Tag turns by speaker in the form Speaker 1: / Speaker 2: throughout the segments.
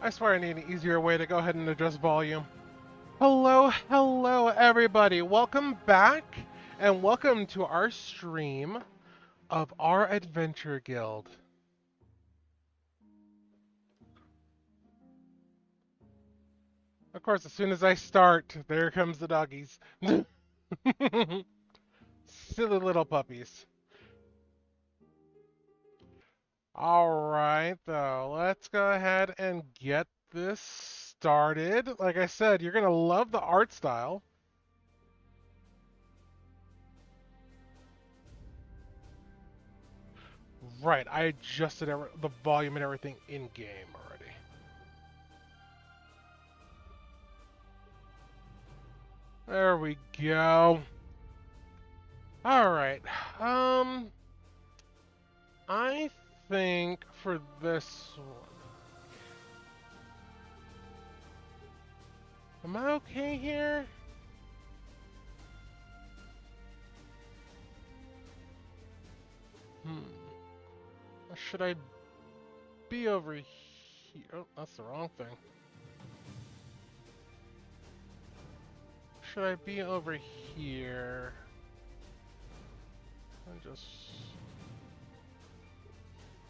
Speaker 1: I swear I need an easier way to go ahead and adjust volume. Hello, hello everybody. Welcome back and welcome to our stream of our Adventure Guild. Of course, as soon as I start, there comes the doggies. Silly little puppies. Alright, though, let's go ahead and get this started. Like I said, you're going to love the art style. Right, I adjusted the volume and everything in-game already. There we go. Alright, I think for this one... Am I okay here? Or should I be over here? Oh, that's the wrong thing. Should I be over here? And just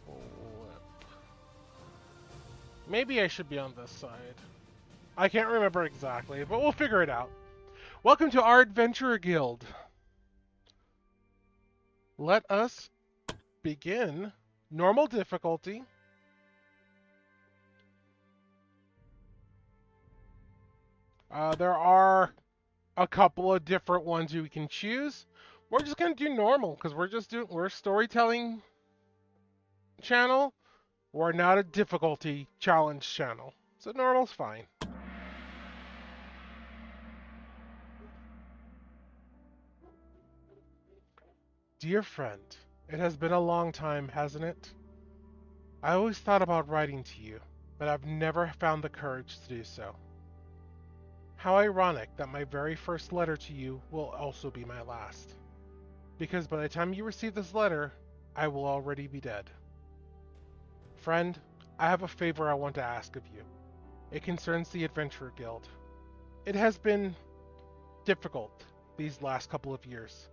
Speaker 1: flip. Maybe I should be on this side. I can't remember exactly, but we'll figure it out. Welcome to our Adventure Guild. Let us begin. Normal difficulty. There are a couple of different ones you can choose. We're just gonna do normal because we're a storytelling channel. We're not a difficulty challenge channel, so normal's fine. Dear friend, it has been a long time, hasn't it? I always thought about writing to you, but I've never found the courage to do so. How ironic that my very first letter to you will also be my last. Because by the time you receive this letter, I will already be dead. Friend, I have a favor I want to ask of you. It concerns the Adventurer Guild. It has been difficult these last couple of years.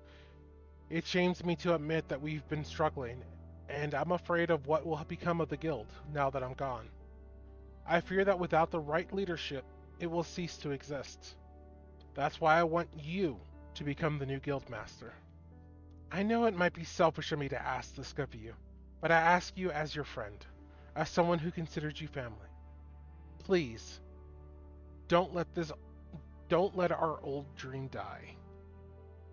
Speaker 1: It shames me to admit that we've been struggling, and I'm afraid of what will become of the guild now that I'm gone. I fear that without the right leadership, it will cease to exist. That's why I want you to become the new guild master. I know it might be selfish of me to ask this of you, but I ask you as your friend, as someone who considers you family. Please, don't let our old dream die.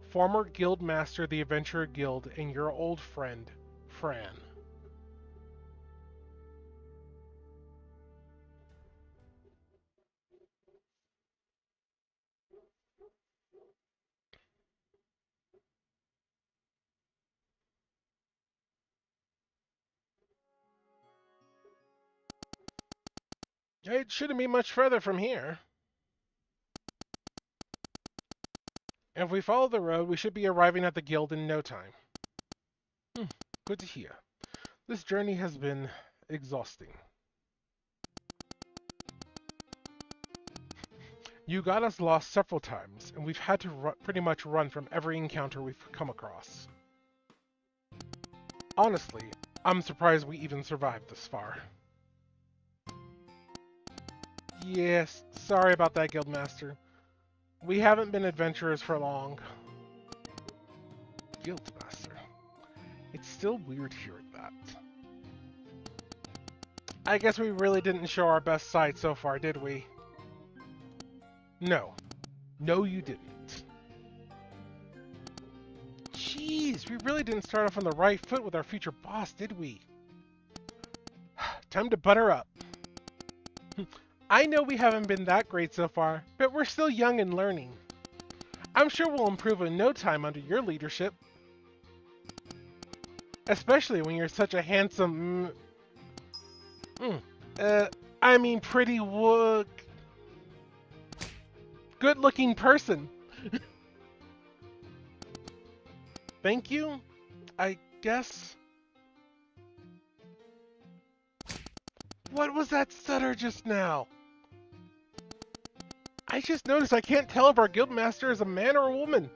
Speaker 1: Former guild master of the Adventurer Guild and your old friend, Fran. It shouldn't be much further from here. If we follow the road, we should be arriving at the guild in no time. Good to hear. This journey has been exhausting. You got us lost several times, and we've had to pretty much run from every encounter we've come across. Honestly, I'm surprised we even survived this far. Yes, sorry about that, Guildmaster. We haven't been adventurers for long. Guildmaster. It's still weird hearing that. I guess we really didn't show our best side so far, did we? No. No, you didn't. Jeez, we really didn't start off on the right foot with our future boss, did we? Time to butter up. I know we haven't been that great so far, but we're still young and learning. I'm sure we'll improve in no time under your leadership. Especially when you're such a handsome... I mean pretty good-looking person. Thank you, I guess. What was that stutter just now? I just noticed I can't tell if our guildmaster is a man or a woman.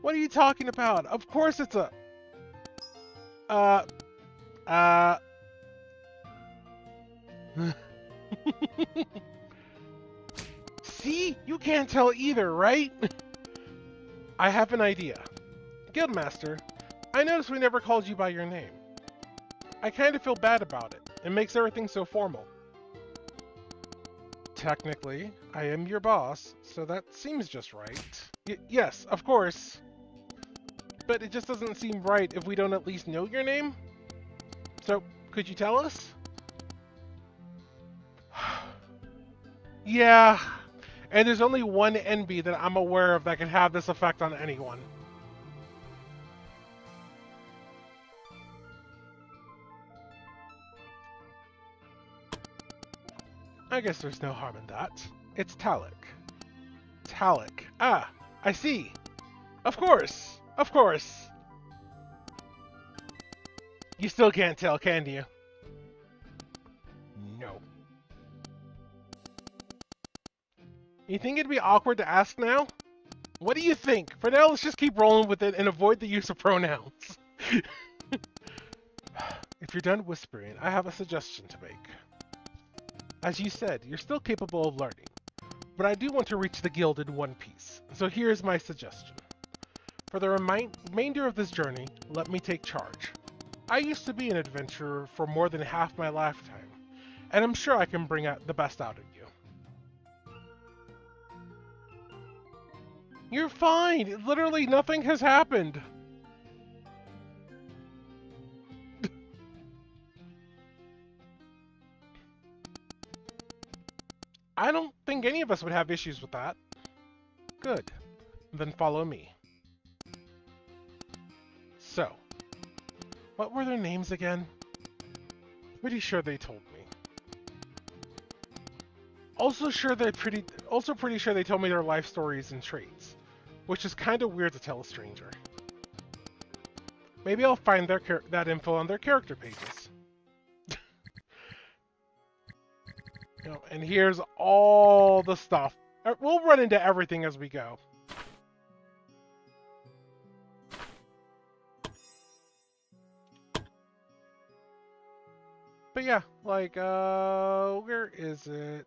Speaker 1: What are you talking about? Of course it's a... Uh... See? You can't tell either, right? I have an idea. Guildmaster, I noticed we never called you by your name. I kind of feel bad about it. It makes everything so formal. Technically, I am your boss, so that seems just right. Yes, of course. But it just doesn't seem right if we don't at least know your name. So, could you tell us? Yeah, and there's only one NB that I'm aware of that can have this effect on anyone. I guess there's no harm in that. It's Talik. Talik. Ah, I see. Of course. Of course. You still can't tell, can you? No. You think it'd be awkward to ask now? What do you think? For now, let's just keep rolling with it and avoid the use of pronouns. If you're done whispering, I have a suggestion to make. As you said, you're still capable of learning, but I do want to reach the guild in one piece, so here's my suggestion. For the remainder of this journey, let me take charge. I used to be an adventurer for more than half my lifetime, and I'm sure I can bring out the best out of you. You're fine! Literally nothing has happened! I don't think any of us would have issues with that. Good. Then follow me. So, what were their names again? Pretty sure they told me. Also pretty sure they told me their life stories and traits, which is kind of weird to tell a stranger. Maybe I'll find that info on their character pages. You know, and here's all the stuff. We'll run into everything as we go. But yeah, like, where is it?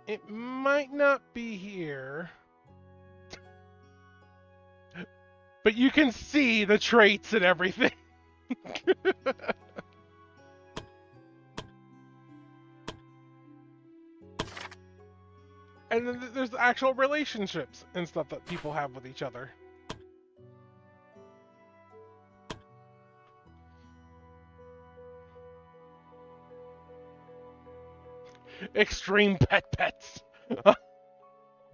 Speaker 1: It might not be here. But you can see the traits and everything. And then there's actual relationships and stuff that people have with each other. Extreme pets.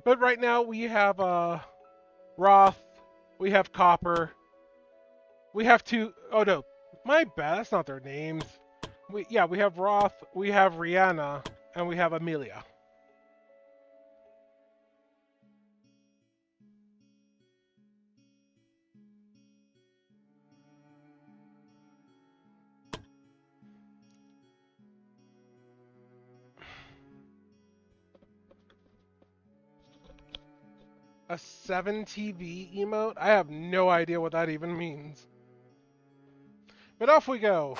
Speaker 1: But right now we have Roth, we have Copper, we have two. Oh no, my bad. That's not their names. We have Roth, we have Rihanna, and we have Amelia. A 7 TV emote? I have no idea what that even means. But off we go.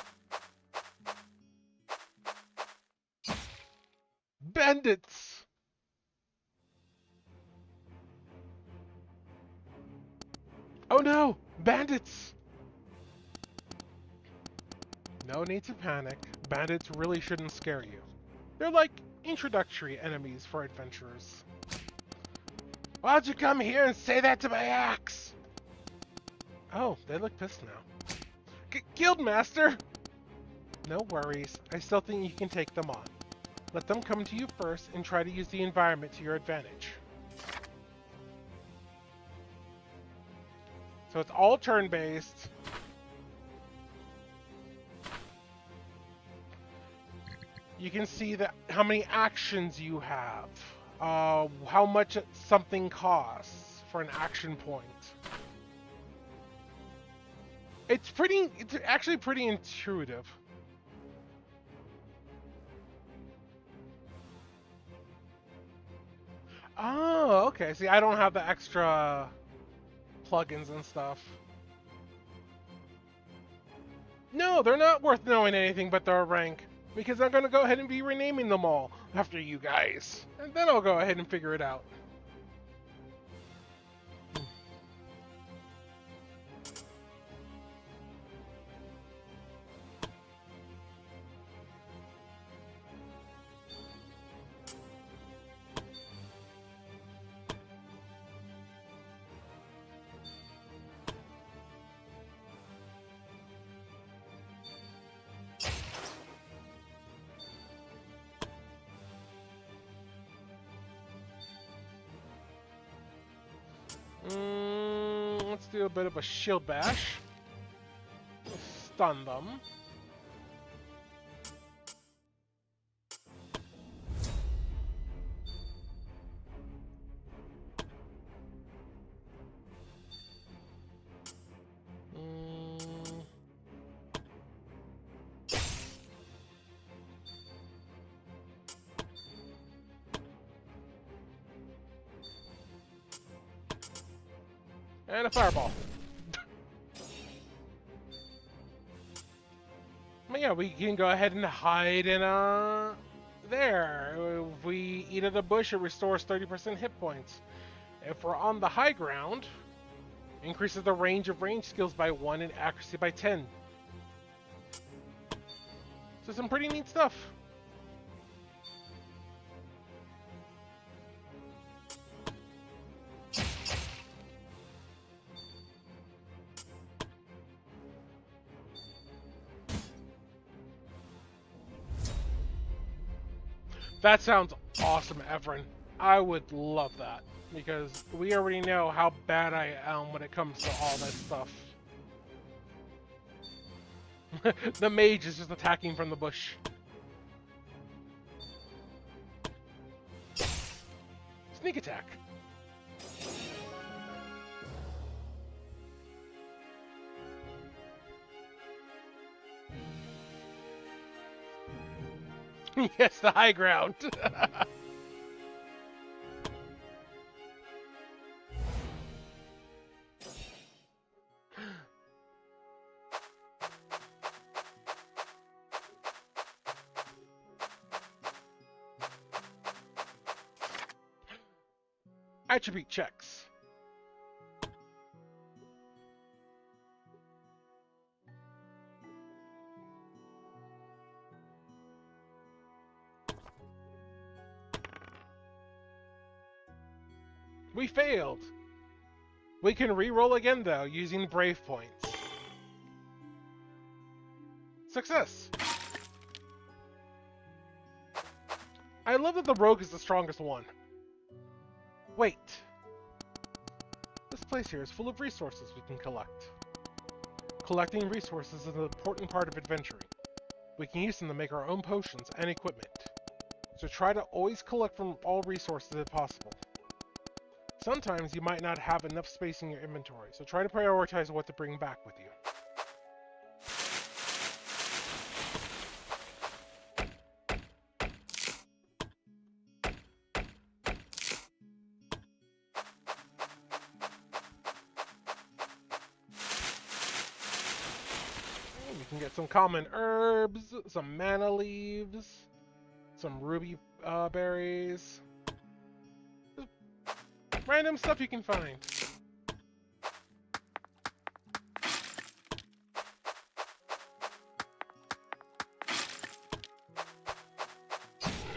Speaker 1: Bandits! Oh no! Bandits! No need to panic. Bandits really shouldn't scare you. They're like introductory enemies for adventurers. Why'd you come here and say that to my axe? Oh, they look pissed now. Guildmaster! No worries. I still think you can take them on. Let them come to you first and try to use the environment to your advantage. So it's all turn-based. You can see how many actions you have. How much something costs for an action point. It's actually pretty intuitive. Oh, okay. See, I don't have the extra plugins and stuff. No, they're not worth knowing anything but their rank, because I'm gonna go ahead and be renaming them all after you guys, and then I'll go ahead and figure it out. Let's do a bit of a shield bash. Stun them. And a fireball. But yeah, we can go ahead and hide in there. If we eat at a bush, it restores 30% hit points. If we're on the high ground, increases the range of range skills by 1 and accuracy by 10. So some pretty neat stuff. That sounds awesome, Everin. I would love that, because we already know how bad I am when it comes to all that stuff. The mage is just attacking from the bush. Sneak attack. Yes, the high ground. Attribute checks. We failed. We can re-roll again, though, using Brave points. Success. I love that the rogue is the strongest one. Wait. This place here is full of resources we can collect. Collecting resources is an important part of adventuring. We can use them to make our own potions and equipment. So try to always collect from all resources if possible. Sometimes you might not have enough space in your inventory, so try to prioritize what to bring back with you. You can get some common herbs, some mana leaves, some ruby berries. Random stuff you can find.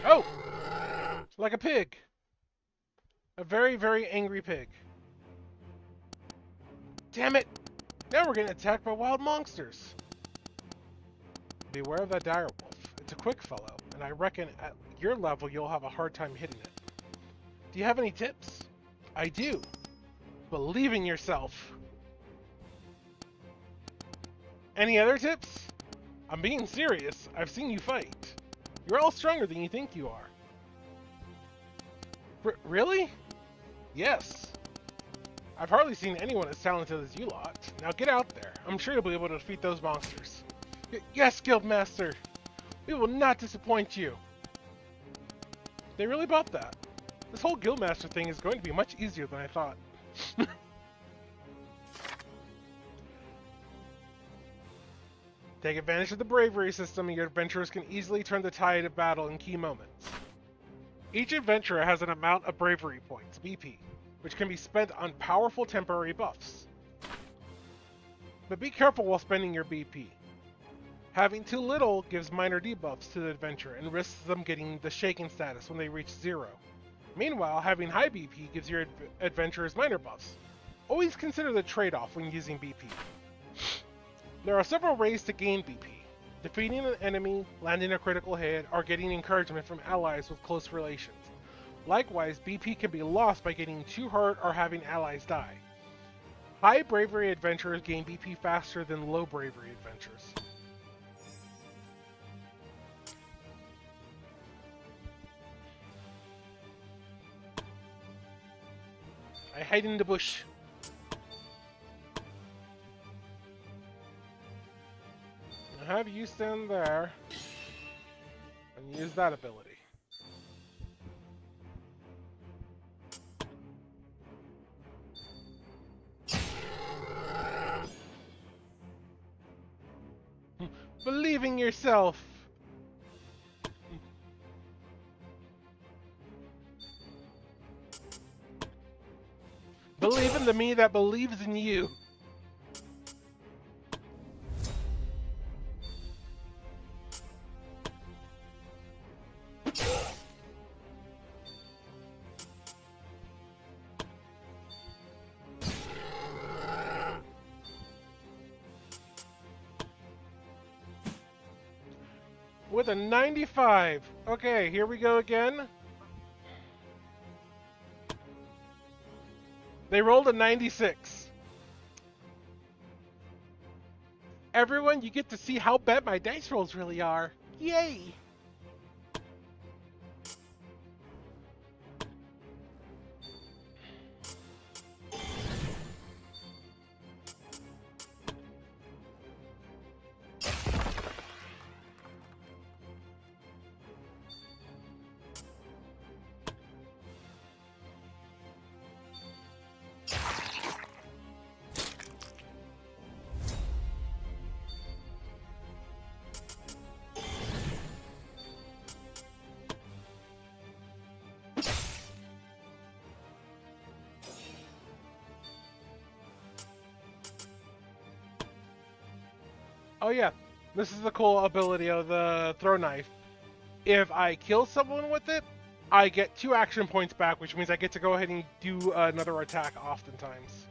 Speaker 1: Oh! Like a pig. A very, very angry pig. Damn it! Now we're getting attacked by wild monsters. Beware of that dire wolf. It's a quick fellow, and I reckon at your level you'll have a hard time hitting it. Do you have any tips? I do. Believe in yourself. Any other tips? I'm being serious. I've seen you fight. You're all stronger than you think you are. Really? Yes. I've hardly seen anyone as talented as you lot. Now get out there. I'm sure you'll be able to defeat those monsters. Yes, Guildmaster! We will not disappoint you! They really bought that. This whole Guildmaster thing is going to be much easier than I thought. Take advantage of the bravery system, and your adventurers can easily turn the tide of battle in key moments. Each adventurer has an amount of bravery points, BP, which can be spent on powerful temporary buffs. But be careful while spending your BP. Having too little gives minor debuffs to the adventurer and risks them getting the shaken status when they reach 0. Meanwhile, having high BP gives your adventurers minor buffs. Always consider the trade-off when using BP. There are several ways to gain BP. Defeating an enemy, landing a critical hit, or getting encouragement from allies with close relations. Likewise, BP can be lost by getting too hurt or having allies die. High bravery adventurers gain BP faster than low bravery adventurers. I hide in the bush. I'll have you stand there and use that ability. Believe in yourself. Believe in the me that believes in you. With a 95. Okay, here we go again. They rolled a 96. Everyone, you get to see how bad my dice rolls really are. Yay! Oh yeah, this is the cool ability of the throw knife. If I kill someone with it, I get 2 action points back, which means I get to go ahead and do another attack oftentimes.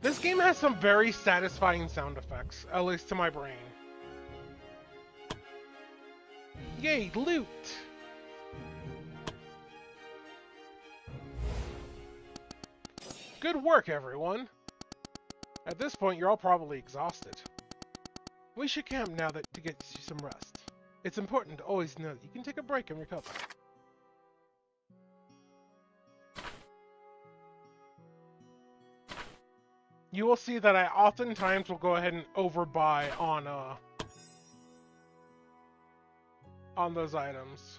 Speaker 1: This game has some very satisfying sound effects, at least to my brain. Yay, loot! Good work, everyone! At this point, you're all probably exhausted. We should camp now to get you some rest. It's important to always know that you can take a break and recover. You will see that I oftentimes will go ahead and overbuy on those items.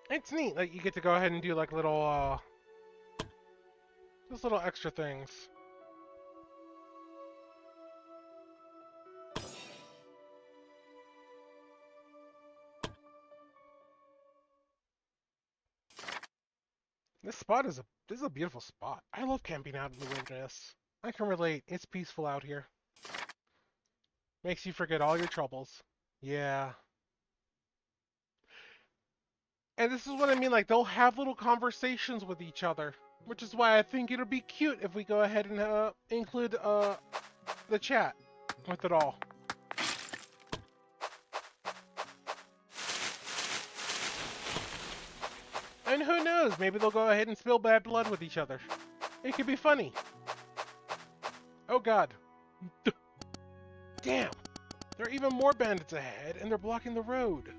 Speaker 1: It's neat that you get to go ahead and do like little, just little extra things. This is a beautiful spot. I love camping out in the wilderness. I can relate. It's peaceful out here. Makes you forget all your troubles. Yeah. And this is what I mean, like, they'll have little conversations with each other, which is why I think it'll be cute if we go ahead and include the chat with it all. And who knows, maybe they'll go ahead and spill bad blood with each other. It could be funny. Oh god. Damn! There are even more bandits ahead, and they're blocking the road.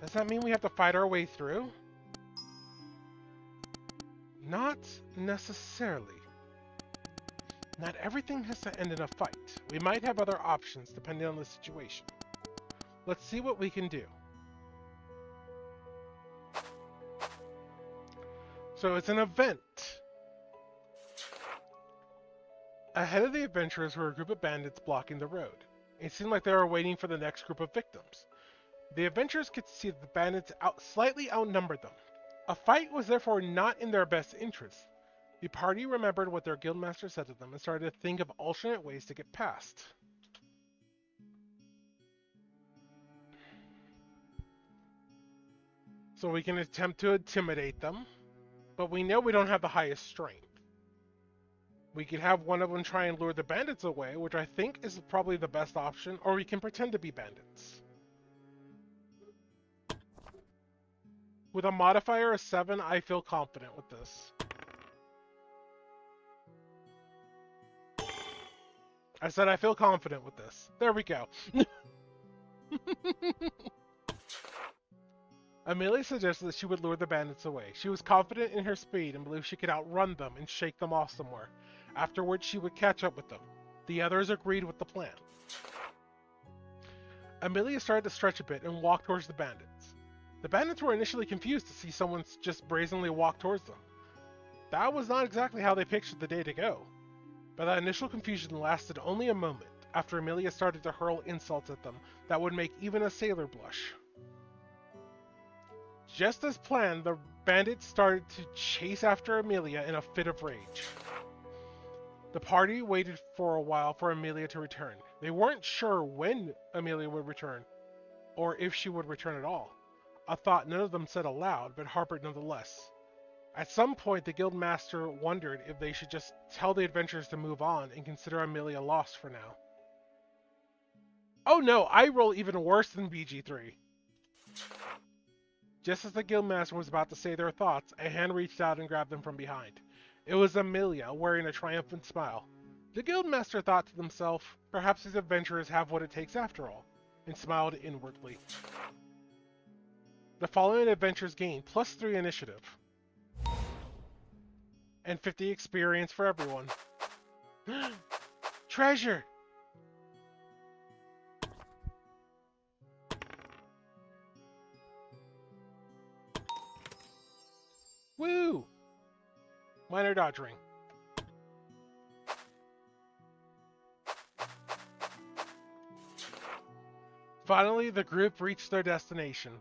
Speaker 1: Does that mean we have to fight our way through? Not necessarily. Not everything has to end in a fight. We might have other options depending on the situation. Let's see what we can do. So it's an event. Ahead of the adventurers were a group of bandits blocking the road. It seemed like they were waiting for the next group of victims. The adventurers could see that the bandits slightly outnumbered them. A fight was therefore not in their best interest. The party remembered what their guildmaster said to them and started to think of alternate ways to get past. So we can attempt to intimidate them, but we know we don't have the highest strength. We could have one of them try and lure the bandits away, which I think is probably the best option, or we can pretend to be bandits. With a modifier of 7, I feel confident with this. I said I feel confident with this. There we go. Amelia suggested that she would lure the bandits away. She was confident in her speed and believed she could outrun them and shake them off somewhere. Afterwards, she would catch up with them. The others agreed with the plan. Amelia started to stretch a bit and walk towards the bandits. The bandits were initially confused to see someone just brazenly walk towards them. That was not exactly how they pictured the day to go. But that initial confusion lasted only a moment after Amelia started to hurl insults at them that would make even a sailor blush. Just as planned, the bandits started to chase after Amelia in a fit of rage. The party waited for a while for Amelia to return. They weren't sure when Amelia would return, or if she would return at all. A thought none of them said aloud, but harbored nonetheless. At some point, the guildmaster wondered if they should just tell the adventurers to move on and consider Amelia lost for now. Oh no, I roll even worse than BG3. Just as the guildmaster was about to say their thoughts, a hand reached out and grabbed them from behind. It was Amelia, wearing a triumphant smile. The guildmaster thought to himself, perhaps these adventurers have what it takes after all, and smiled inwardly. The following adventures gain +3 initiative, and 50 experience for everyone. Treasure! Woo! Minor dodge ring. Finally, the group reached their destination.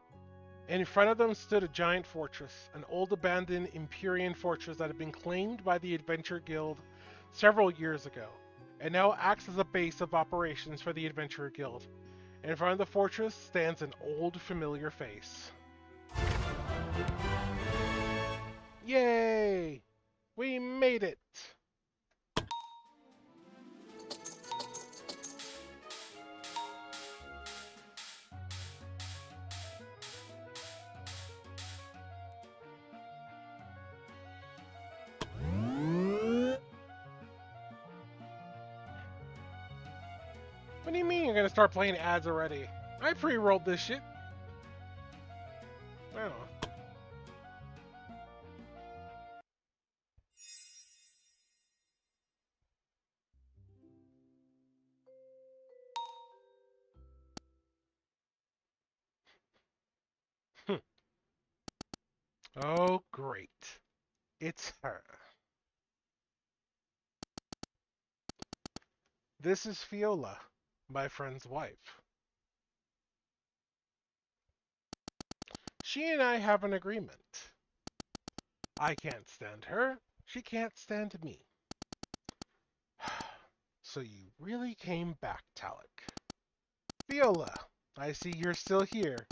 Speaker 1: In front of them stood a giant fortress, an old abandoned Empyrean fortress that had been claimed by the Adventure Guild several years ago, and now acts as a base of operations for the Adventurer Guild. In front of the fortress stands an old familiar face. Yay! We made it! What do you mean you're gonna start playing ads already? I pre-rolled this shit. I don't know. Oh, great. It's her. This is Fiola, my friend's wife. She and I have an agreement. I can't stand her. She can't stand me. So you really came back, Talik. Fiola, I see you're still here.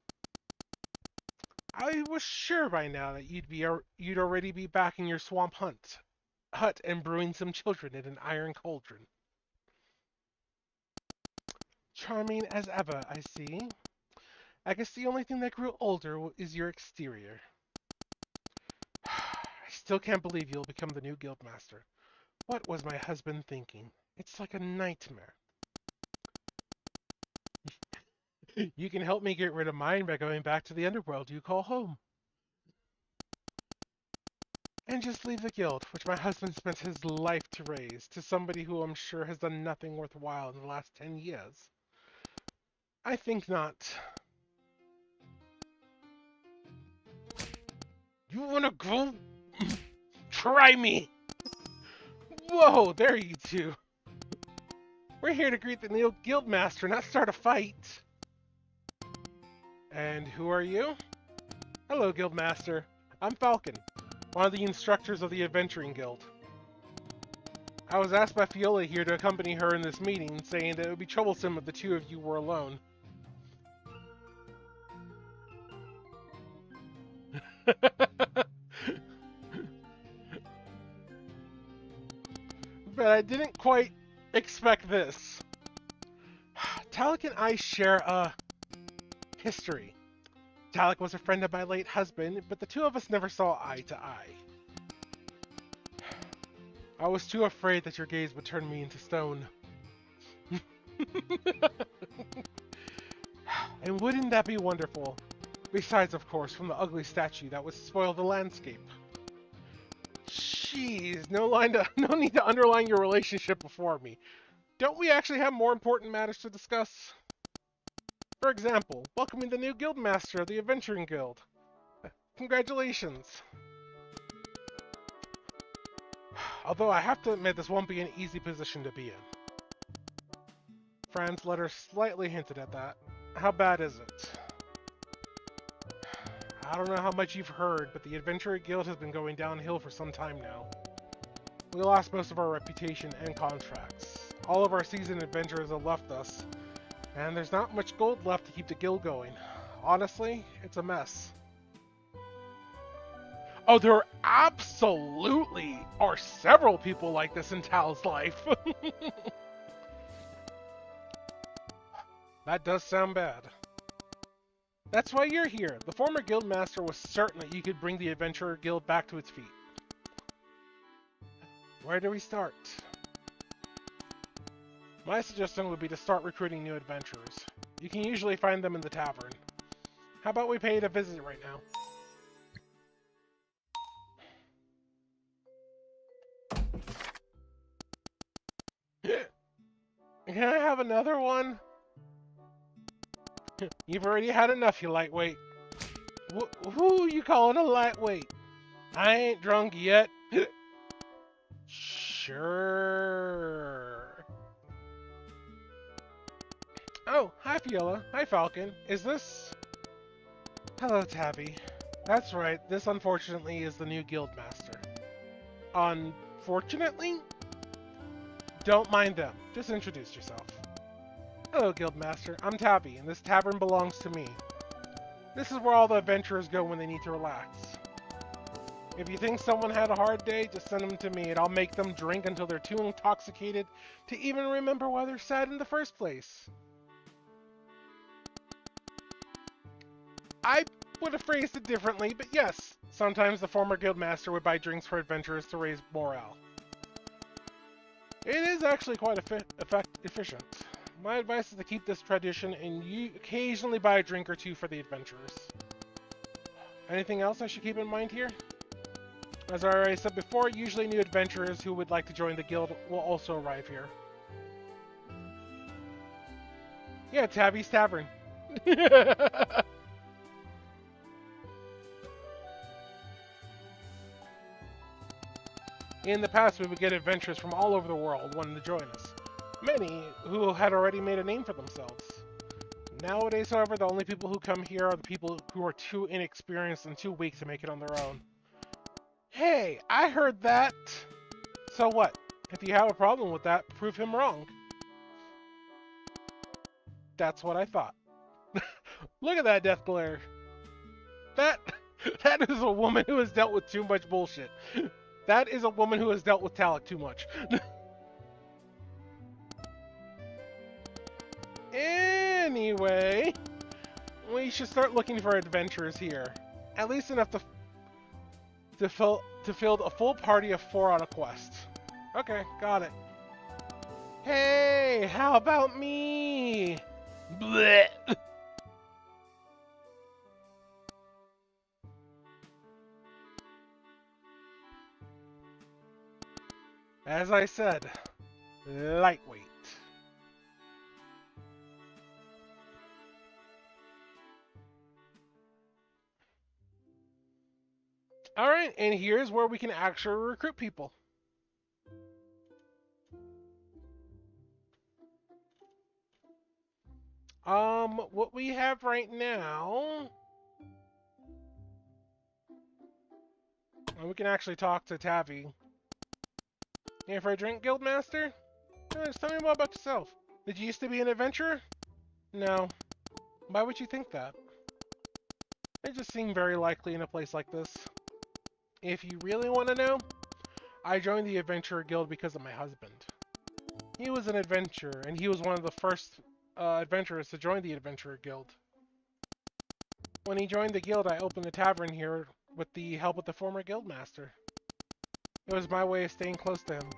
Speaker 1: I was sure by now that you'd already be back in your swamp hut and brewing some children in an iron cauldron. Charming as ever, I see. I guess the only thing that grew older is your exterior. I still can't believe you'll become the new guildmaster. What was my husband thinking? It's like a nightmare. You can help me get rid of mine by going back to the underworld you call home. And just leave the guild, which my husband spent his life to raise, to somebody who I'm sure has done nothing worthwhile in the last 10 years. I think not. You wanna go? Try me! Whoa, there you two. We're here to greet the new guildmaster, not start a fight. And who are you? Hello, guildmaster. I'm Falcon, one of the instructors of the Adventuring Guild. I was asked by Fiola here to accompany her in this meeting, saying that it would be troublesome if the two of you were alone. But I didn't quite expect this. Talik and I share a history. Talik was a friend of my late husband, but the two of us never saw eye to eye. I was too afraid that your gaze would turn me into stone. And wouldn't that be wonderful? Besides, of course, from the ugly statue that would spoil the landscape. Jeez, no need to underline your relationship before me. Don't we actually have more important matters to discuss? For example, welcoming the new guildmaster of the Adventuring Guild. Congratulations. Although I have to admit this won't be an easy position to be in. Fran's letter slightly hinted at that. How bad is it? I don't know how much you've heard, but the Adventuring Guild has been going downhill for some time now. We lost most of our reputation and contracts. All of our seasoned adventurers have left us, and there's not much gold left to keep the guild going. Honestly, it's a mess. Oh, there absolutely are several people like this in Tal's life. That does sound bad. That's why you're here. The former guildmaster was certain that you could bring the Adventurer Guild back to its feet. Where do we start? My suggestion would be to start recruiting new adventurers. You can usually find them in the tavern. How about we pay it a visit right now? Can I have another one? You've already had enough, you lightweight. Who you calling a lightweight? I ain't drunk yet. Sure. Oh, hi Fiola. Hi Falcon. Is this... Hello, Tabby. That's right, this unfortunately is the new guildmaster. Unfortunately? Don't mind them. Just introduce yourself. Hello, guildmaster. I'm Tabby, and this tavern belongs to me. This is where all the adventurers go when they need to relax. If you think someone had a hard day, just send them to me, and I'll make them drink until they're too intoxicated to even remember why they're sad in the first place. I would have phrased it differently, but yes, sometimes the former guildmaster would buy drinks for adventurers to raise morale. It is actually quite efficient. My advice is to keep this tradition and you occasionally buy a drink or two for the adventurers. Anything else I should keep in mind here? As I already said before, usually new adventurers who would like to join the guild will also arrive here. Yeah, Tabby's Tavern. In the past, we would get adventurers from all over the world wanting to join us. Many who had already made a name for themselves. Nowadays, however, the only people who come here are the people who are too inexperienced and too weak to make it on their own. Hey, I heard that! So what? If you have a problem with that, prove him wrong. That's what I thought. Look at that death glare. That that is a woman who has dealt with too much bullshit. That is a woman who has dealt with Talek too much. Anyway, we should start looking for adventurers here. At least enough to field a full party of 4 on a quest. Okay, got it. Hey, how about me? Blech. As I said, lightweight. Alright, and here's where we can actually recruit people. What we have right now... And we can actually talk to Tavi. Here for a drink, Guildmaster? Just tell me more about yourself. Did you used to be an adventurer? No. Why would you think that? It just seemed very likely in a place like this. If you really want to know, I joined the Adventurer Guild because of my husband. He was an adventurer, and he was one of the first adventurers to join the Adventurer Guild. When he joined the guild, I opened a tavern here with the help of the former guildmaster. It was my way of staying close to him.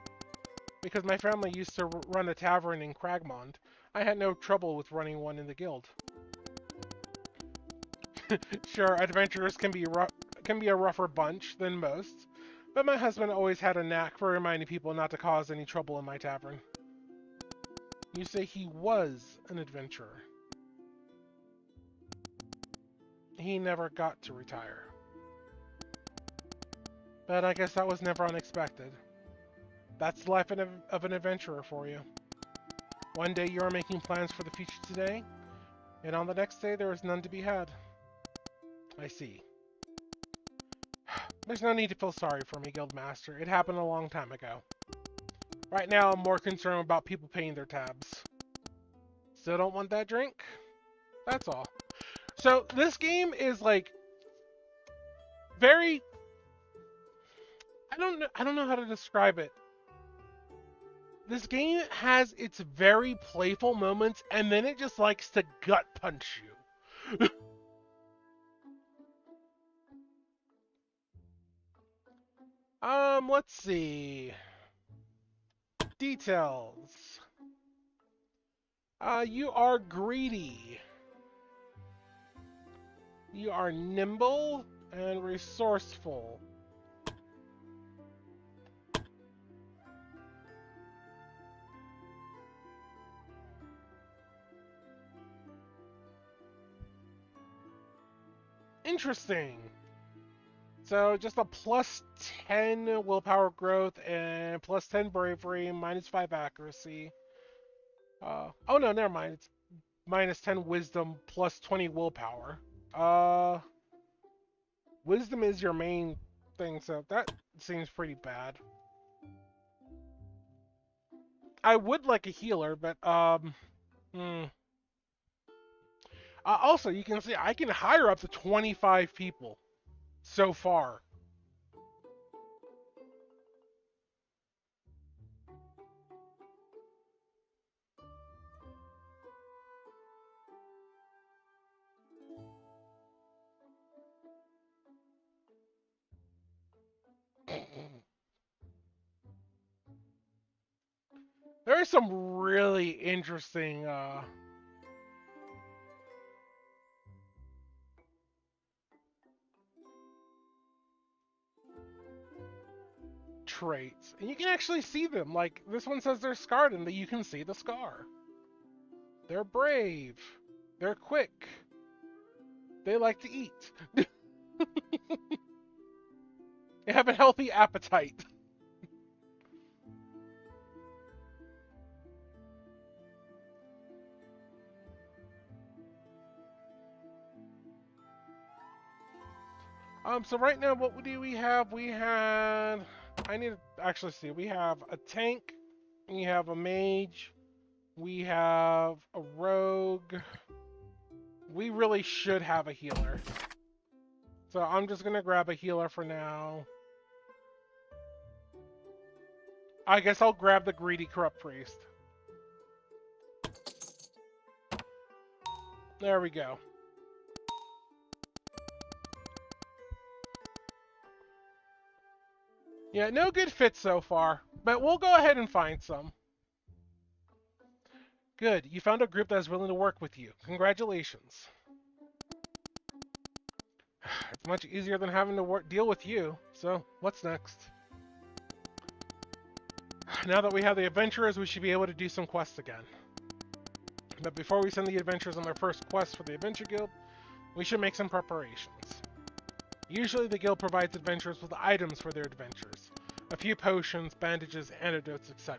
Speaker 1: Because my family used to run a tavern in Cragmond, I had no trouble with running one in the guild. Sure, adventurers can be a rougher bunch than most, but my husband always had a knack for reminding people not to cause any trouble in my tavern. You say he was an adventurer. He never got to retire. But I guess that was never unexpected. That's the life of an adventurer for you. One day you are making plans for the future today, and on the next day there is none to be had. I see. There's no need to feel sorry for me, Guildmaster. It happened a long time ago. Right now I'm more concerned about people paying their tabs. Still don't want that drink? That's all. So this game is like very... I don't know how to describe it. This game has its very playful moments, and then it just likes to gut punch you. Let's see. Details. You are greedy. You are nimble and resourceful. Interesting. So just a plus 10 willpower growth and plus 10 bravery, minus 5 accuracy. Oh no, never mind. It's minus 10 wisdom, plus 20 willpower. Wisdom is your main thing, so that seems pretty bad. I would like a healer, but also, you can see I can hire up to 25 people so far. There are some really interesting traits. And you can actually see them. Like, this one says they're scarred, and you can see the scar. They're brave. They're quick. They like to eat. They have a healthy appetite. So right now, what do we have? We had... I need to actually see. We have a tank. We have a mage. We have a rogue. We really should have a healer. So I'm just gonna grab a healer for now. I guess I'll grab the greedy corrupt priest. There we go. Yeah, no good fits so far, but we'll go ahead and find some. Good, you found a group that is willing to work with you. Congratulations. It's much easier than having to deal with you, so what's next? Now that we have the adventurers, we should be able to do some quests again. But before we send the adventurers on their first quest for the Adventure Guild, we should make some preparations. Usually the guild provides adventurers with items for their adventures. A few potions, bandages, antidotes, etc.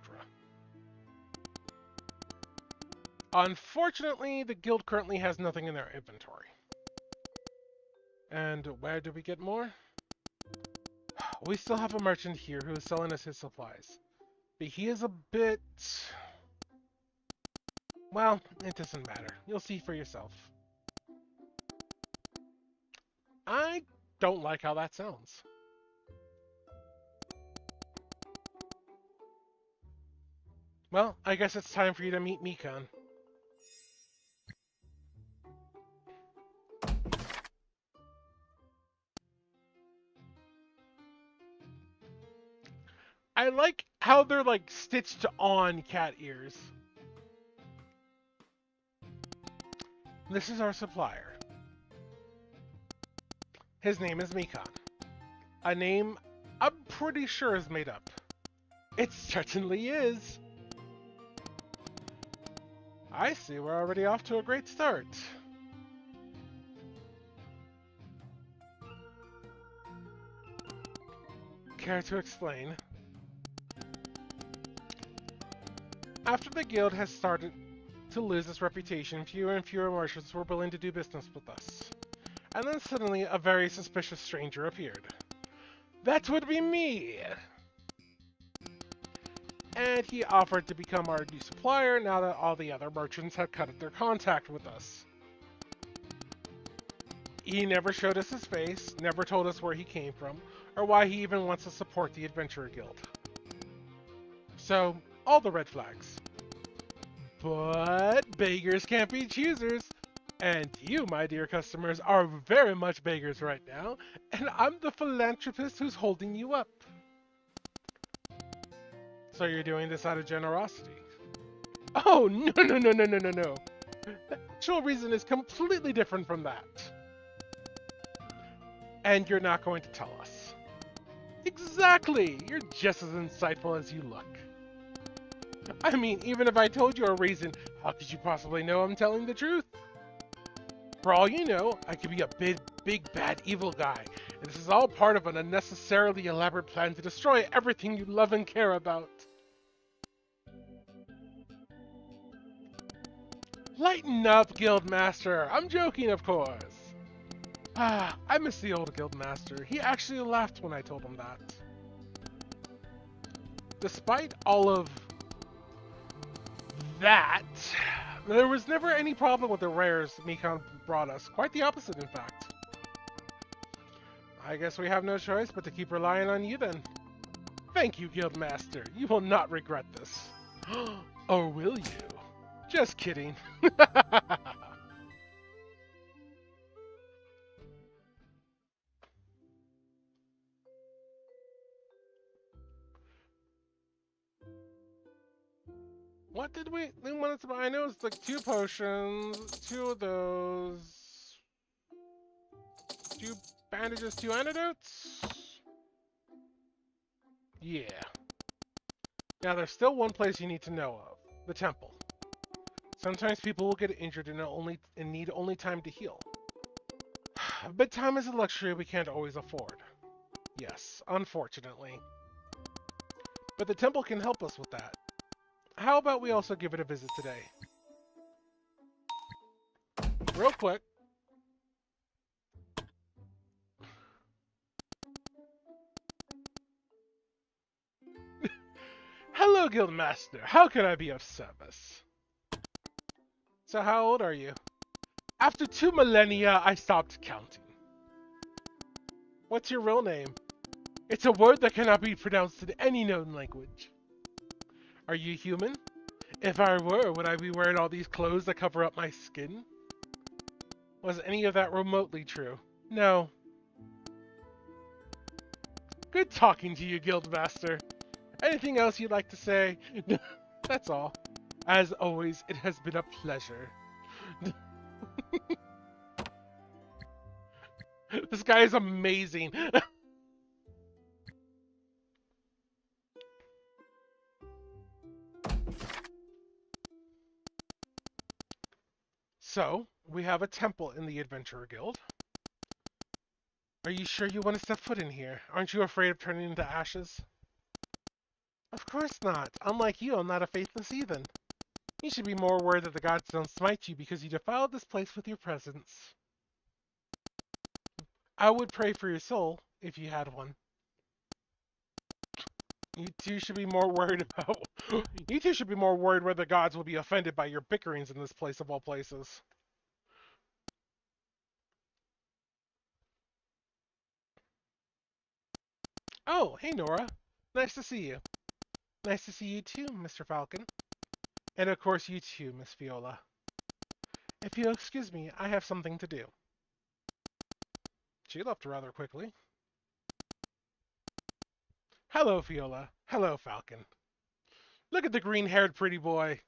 Speaker 1: Unfortunately, the guild currently has nothing in their inventory. And where do we get more? We still have a merchant here who is selling us his supplies. But he is a bit... Well, it doesn't matter. You'll see for yourself. I don't like how that sounds. Well, I guess it's time for you to meet Mikan. I like how they're like stitched on cat ears. This is our supplier. His name is Mikan. A name I'm pretty sure is made up. It certainly is. I see, we're already off to a great start. Care to explain? After the guild has started to lose its reputation, fewer and fewer merchants were willing to do business with us. And then suddenly a very suspicious stranger appeared. That would be me! And he offered to become our new supplier now that all the other merchants had cut their contact with us. He never showed us his face, never told us where he came from, or why he even wants to support the Adventurer Guild. So, all the red flags. But beggars can't be choosers. And you, my dear customers, are very much beggars right now, and I'm the philanthropist who's holding you up. So you're doing this out of generosity? Oh, no. The actual reason is completely different from that. And you're not going to tell us. Exactly! You're just as insightful as you look. I mean, even if I told you a reason, how could you possibly know I'm telling the truth? For all you know, I could be a big, bad, evil guy, and this is all part of an unnecessarily elaborate plan to destroy everything you love and care about. Lighten up, Guildmaster! I'm joking, of course! Ah, I miss the old Guildmaster. He actually laughed when I told him that. Despite all of that, there was never any problem with the rares Mikan brought us. Quite the opposite, in fact. I guess we have no choice but to keep relying on you then. Thank you, Guildmaster. You will not regret this. Or will you? Just kidding. What did we want to buy? I know it's like 2 potions, 2 of those, 2 bandages, 2 antidotes? Yeah. Now there's still one place you need to know of, the temple. Sometimes people will get injured and need only time to heal. But time is a luxury we can't always afford. Yes, unfortunately. But the temple can help us with that. How about we also give it a visit today? Real quick. Hello, Guildmaster. How can I be of service? So how old are you? After 2 millennia, I stopped counting. What's your real name? It's a word that cannot be pronounced in any known language. Are you human? If I were, would I be wearing all these clothes that cover up my skin? Was any of that remotely true? No. Good talking to you, Guildmaster. Anything else you'd like to say? That's all. As always, it has been a pleasure. This guy is amazing. So, we have a temple in the Adventurer Guild. Are you sure you want to step foot in here? Aren't you afraid of turning into ashes? Of course not. Unlike you, I'm not a faithless heathen. You should be more worried that the gods don't smite you because you defiled this place with your presence. I would pray for your soul, if you had one. You two should be more worried about... You two should be more worried whether the gods will be offended by your bickerings in this place of all places. Oh, hey Nora. Nice to see you. Nice to see you too, Mr. Falcon. And of course you too, Miss Viola. If you'll excuse me, I have something to do. She left rather quickly. Hello, Viola. Hello, Falcon. Look at the green-haired pretty boy.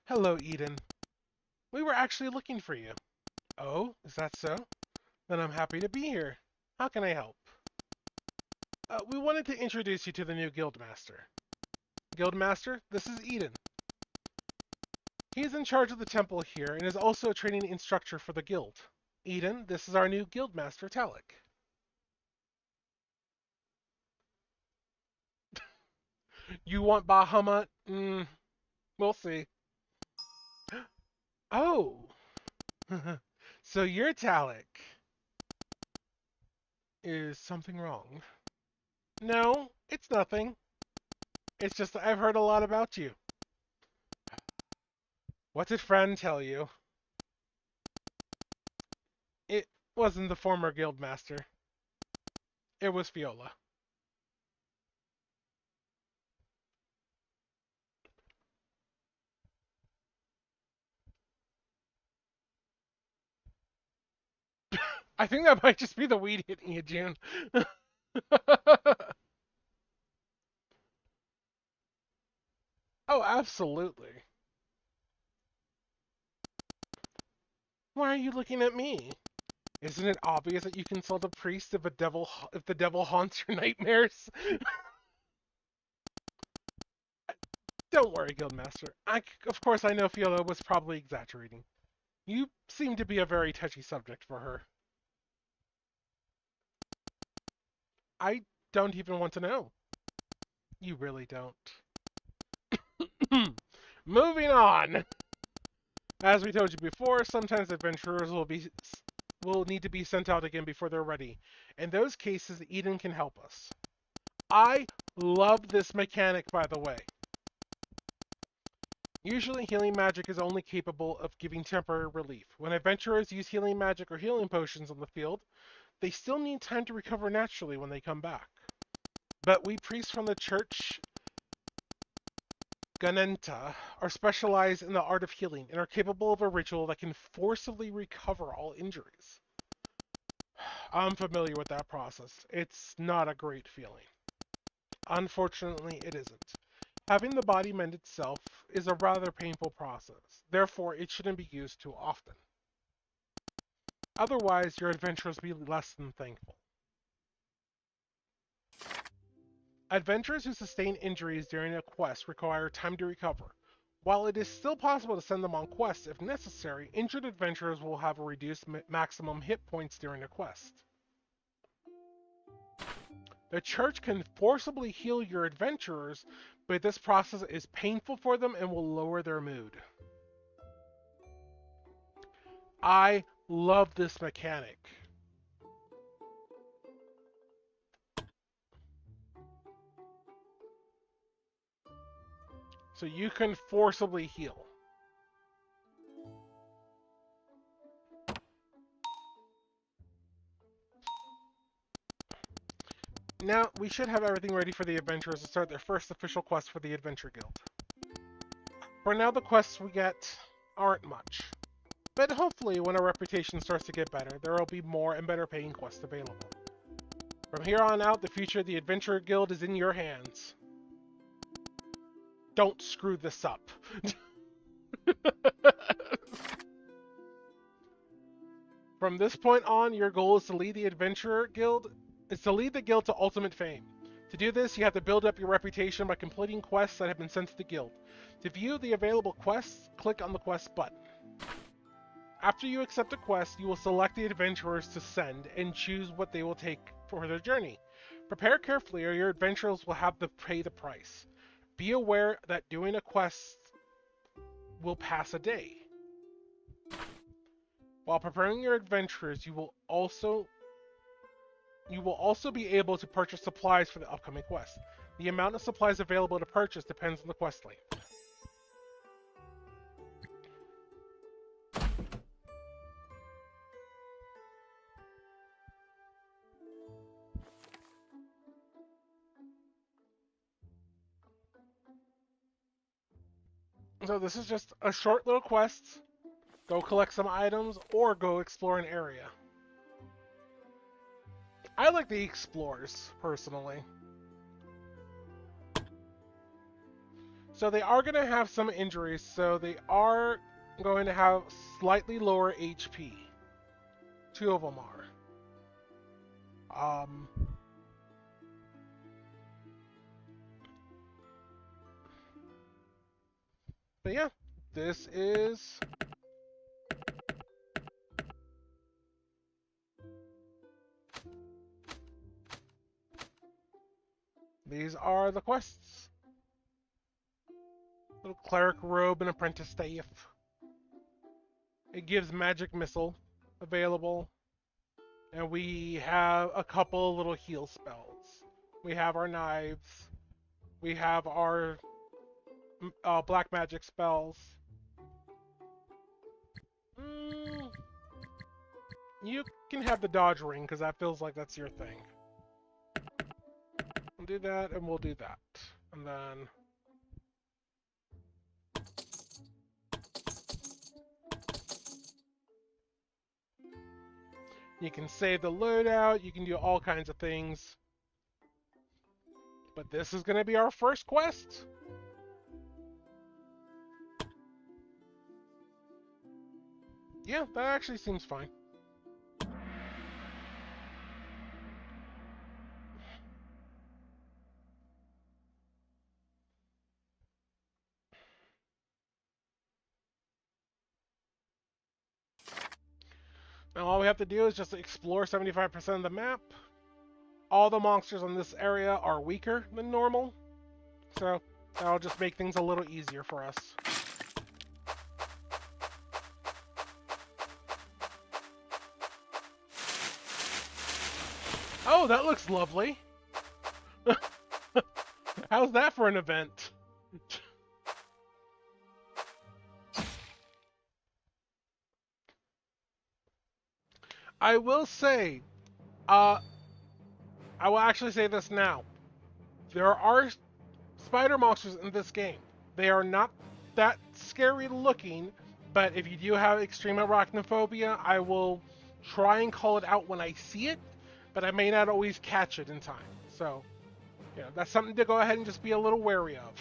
Speaker 1: Hello, Eden. We were actually looking for you. Oh, is that so? Then I'm happy to be here. How can I help? We wanted to introduce you to the new Guildmaster. Guildmaster, this is Eden. He is in charge of the temple here and is also a training instructor for the guild. Eden, this is our new Guildmaster, Talik. You want Bahamut? We'll see. Oh! So you're Talik. Is something wrong? No, it's nothing. It's just that I've heard a lot about you. What did Fran tell you? It wasn't the former Guildmaster. It was Viola. I think that might just be the weed hitting you, June. Oh, absolutely. Why are you looking at me? Isn't it obvious that you consult a priest if the devil haunts your nightmares? Don't worry, Guildmaster. Of course, I know Fiona was probably exaggerating. You seem to be a very touchy subject for her. I don't even want to know. You really don't. Moving on. As we told you before, sometimes adventurers will need to be sent out again before they're ready. In those cases, Eden can help us. I love this mechanic, by the way. Usually, healing magic is only capable of giving temporary relief. When adventurers use healing magic or healing potions on the field, they still need time to recover naturally when they come back. But we priests from the church Ganenta are specialized in the art of healing and are capable of a ritual that can forcibly recover all injuries. I'm familiar with that process. It's not a great feeling. Unfortunately, it isn't. Having the body mend itself is a rather painful process. Therefore, it shouldn't be used too often. Otherwise, your adventurers will be less than thankful. Adventurers who sustain injuries during a quest require time to recover. While it is still possible to send them on quests if necessary, injured adventurers will have a reduced maximum hit points during a quest. The church can forcibly heal your adventurers, but this process is painful for them and will lower their mood. I love this mechanic. So you can forcibly heal. Now, we should have everything ready for the adventurers to start their first official quest for the Adventure Guild. For now, the quests we get aren't much. But hopefully, when our reputation starts to get better, there will be more and better paying quests available. From here on out, the future of the Adventure Guild is in your hands. Don't screw this up. From this point on, your goal is to lead the Adventurer Guild, lead the guild to ultimate fame. To do this, you have to build up your reputation by completing quests that have been sent to the guild. To view the available quests, click on the quest button. After you accept a quest, you will select the adventurers to send and choose what they will take for their journey. Prepare carefully or your adventurers will have to pay the price. Be aware that doing a quest will pass a day. While preparing your adventurers, you will also be able to purchase supplies for the upcoming quest. The amount of supplies available to purchase depends on the quest length. So this is just a short little quest. Go collect some items or go explore an area. I like the explorers, personally. So they are going to have some injuries, so they are going to have slightly lower HP. 2 of them are. But yeah, this is... These are the quests. Little cleric robe and apprentice staff. It gives magic missile available. And we have a couple little heal spells. We have our knives. We have our black magic spells. You can have the dodge ring because that feels like that's your thing. We'll do that and we'll do that. And then... You can save the loadout, you can do all kinds of things. But this is going to be our first quest. Yeah, that actually seems fine. Now all we have to do is just explore 75% of the map. All the monsters in this area are weaker than normal, so that'll just make things a little easier for us. Oh, that looks lovely. How's that for an event? I will say, I will actually say this now. There are spider monsters in this game. They are not that scary looking, but if you do have extreme arachnophobia, I will try and call it out when I see it, but I may not always catch it in time. So, yeah, that's something to go ahead and just be a little wary of.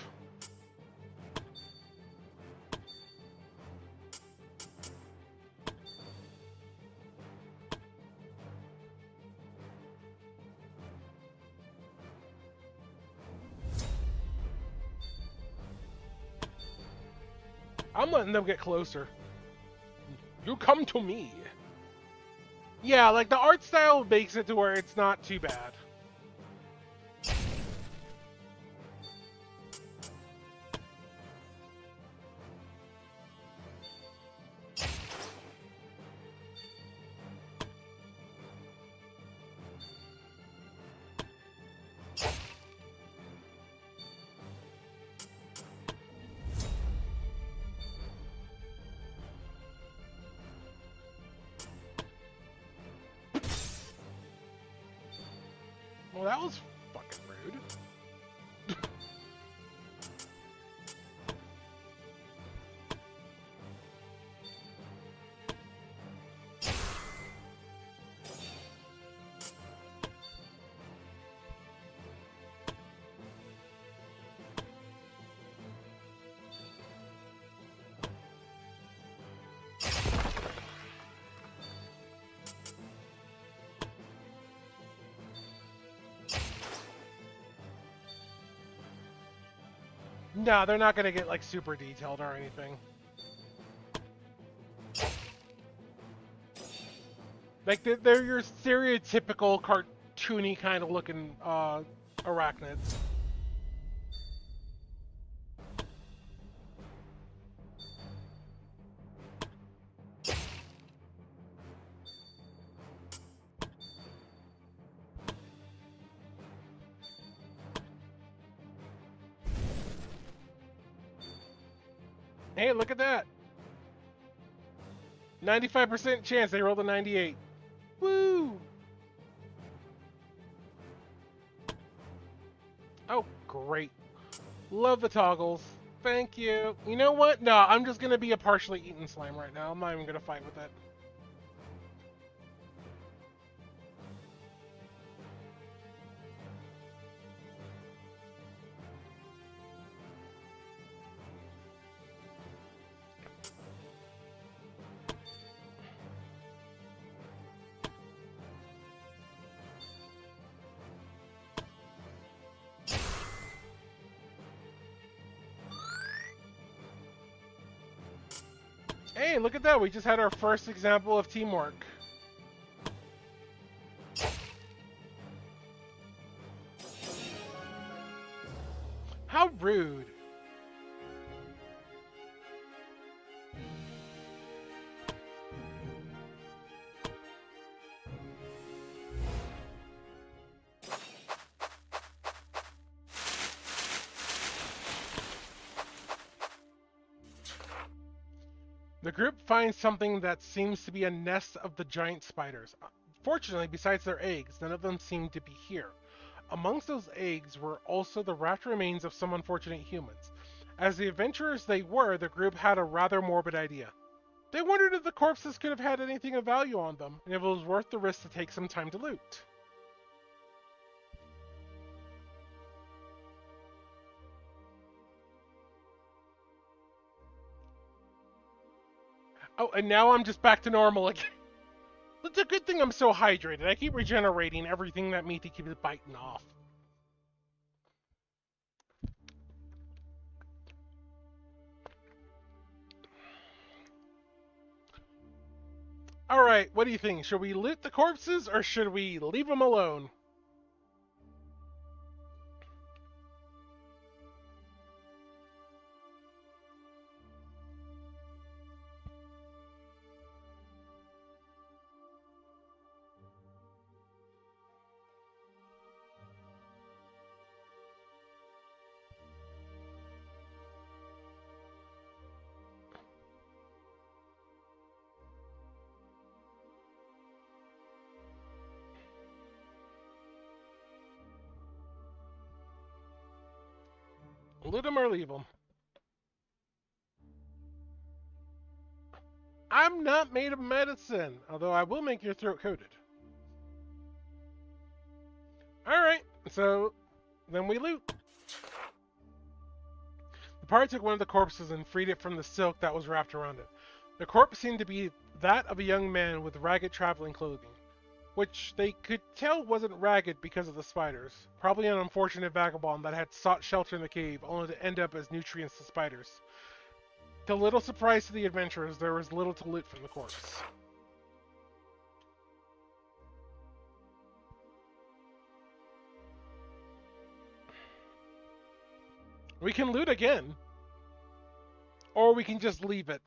Speaker 1: I'm letting them get closer. You come to me. Yeah, like the art style makes it to where it's not too bad. Well, that was fucking rude. No, they're not gonna get like super detailed or anything. Like they're your stereotypical cartoony kind of looking arachnids. Hey, look at that! 95% chance they rolled a 98. Woo! Oh, great. Love the toggles. Thank you. You know what? No, I'm just gonna be a partially eaten slime right now. I'm not even gonna fight with it. Hey, look at that. We just had our first example of teamwork. How rude. The group finds something that seems to be a nest of the giant spiders. Fortunately, besides their eggs, none of them seem to be here. Amongst those eggs were also the wrapped remains of some unfortunate humans. As the adventurers they were, the group had a rather morbid idea. They wondered if the corpses could have had anything of value on them, and if it was worth the risk to take some time to loot. Oh, and now I'm just back to normal again. It's a good thing I'm so hydrated. I keep regenerating everything that Meaty keeps biting off. Alright, what do you think? Should we loot the corpses or should we leave them alone? Loot them or leave them? I'm not made of medicine, although I will make your throat coated. Alright, so then we loot. The party took one of the corpses and freed it from the silk that was wrapped around it. The corpse seemed to be that of a young man with ragged traveling clothing, which they could tell wasn't ragged because of the spiders. Probably an unfortunate vagabond that had sought shelter in the cave, only to end up as nutrients to spiders. To little surprise to the adventurers, there was little to loot from the corpse. We can loot again. Or we can just leave it.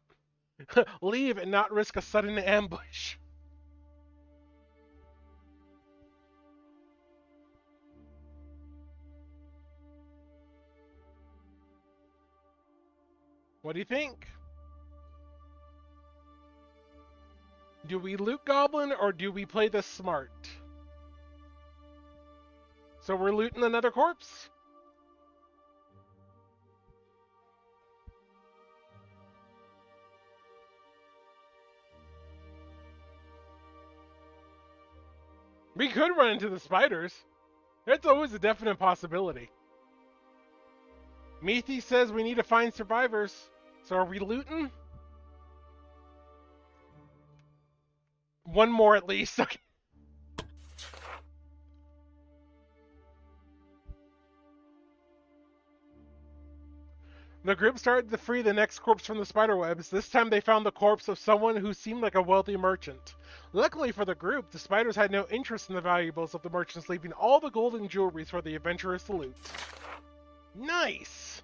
Speaker 1: Leave and not risk a sudden ambush. What do you think? Do we loot Goblin or do we play this smart? So we're looting another corpse? We could run into the spiders. That's always a definite possibility. Meaty says we need to find survivors. So are we looting? One more at least. Okay. The group started to free the next corpse from the spiderwebs. This time they found the corpse of someone who seemed like a wealthy merchant. Luckily for the group, the spiders had no interest in the valuables of the merchants, leaving all the gold and jewelries for the adventurers to loot. Nice!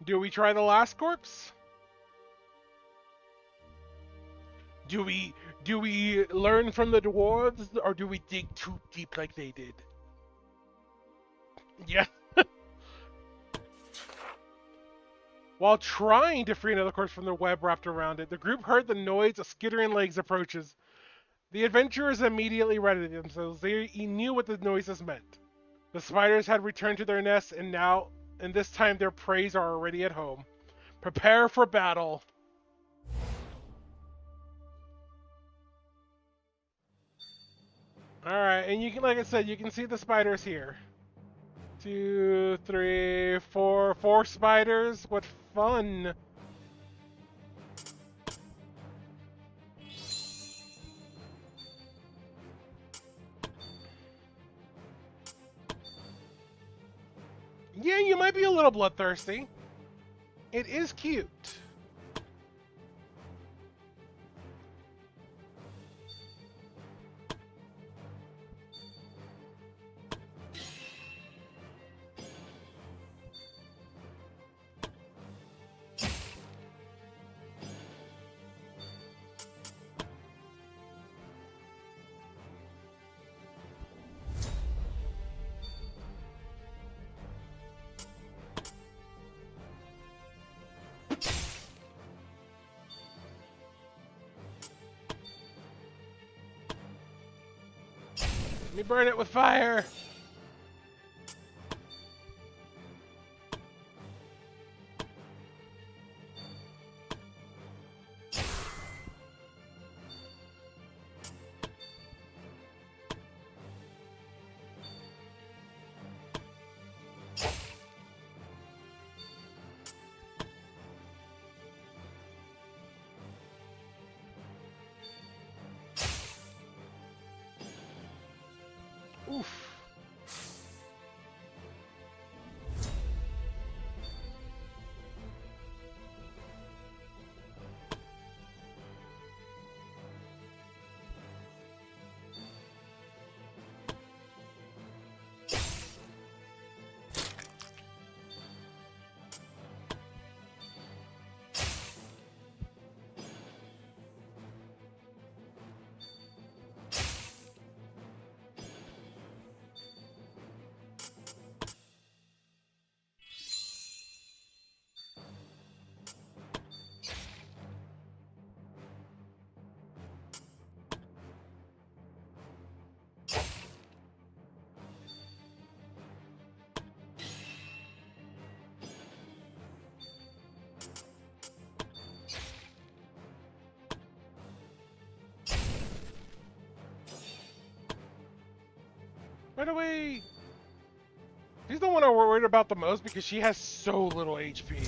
Speaker 1: Do we try the last corpse? Do we learn from the dwarves, or do we dig too deep like they did? Yeah. While trying to free another corpse from the web wrapped around it, the group heard the noise of skittering legs approaches. The adventurers immediately readied themselves. They knew what the noises meant. The spiders had returned to their nests, and this time their preys are already at home. Prepare for battle. All right, and you can, like I said, you can see the spiders here. 2, 3, 4, 4 spiders. What fun! Yeah, you might be a little bloodthirsty. It is cute. Let me burn it with fire. Oof. Right away! She's the one I'm worried about the most because she has so little HP.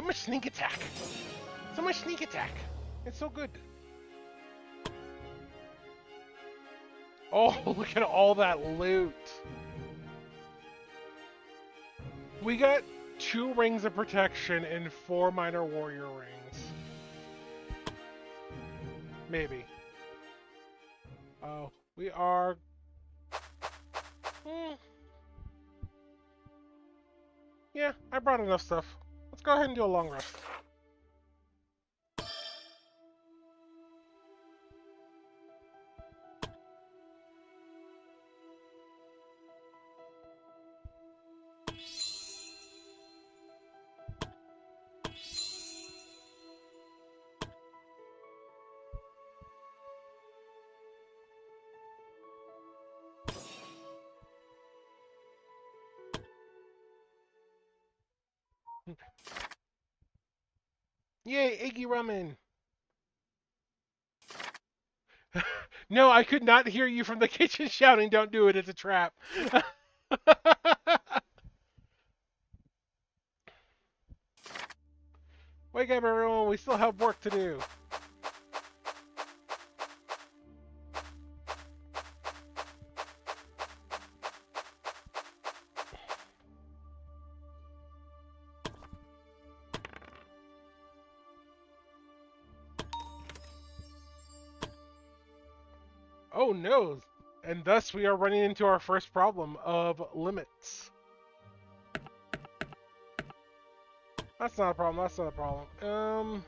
Speaker 1: much sneak attack. So much sneak attack. It's so good. Oh, look at all that loot. We got 2 rings of protection and 4 minor warrior rings. Maybe. Oh, we are... Yeah, I brought enough stuff. Let's go ahead and do a long rest. Yay, Iggy Ramen! No, I could not hear you from the kitchen shouting, don't do it, it's a trap. Wake up, everyone, we still have work to do. Oh no! And thus we are running into our first problem of limits. That's not a problem, that's not a problem.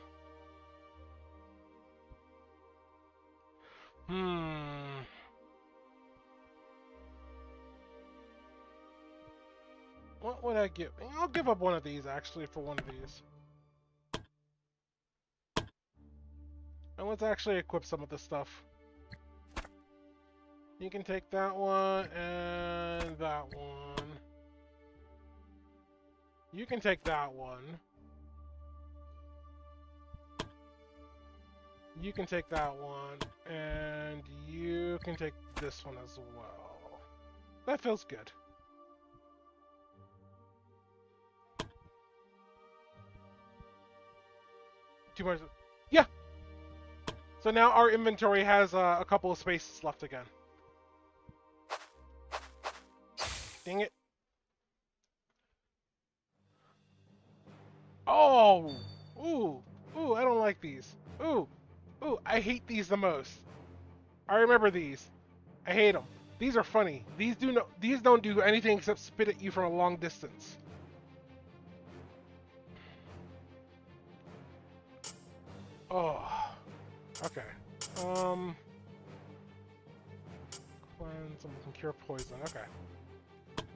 Speaker 1: What would I give? I'll give up one of these, actually, for one of these. And let's actually equip some of this stuff. You can take that one, and that one. You can take that one. You can take that one, and you can take this one as well. That feels good. Too much. Yeah! So now our inventory has a couple of spaces left again. Dang it. Oh! Ooh! Ooh, I don't like these. Ooh! Ooh, I hate these the most. I remember these. I hate them. These are funny. These don't do anything except spit at you from a long distance. Oh. Okay. Cleanse, and we can cure poison. Okay.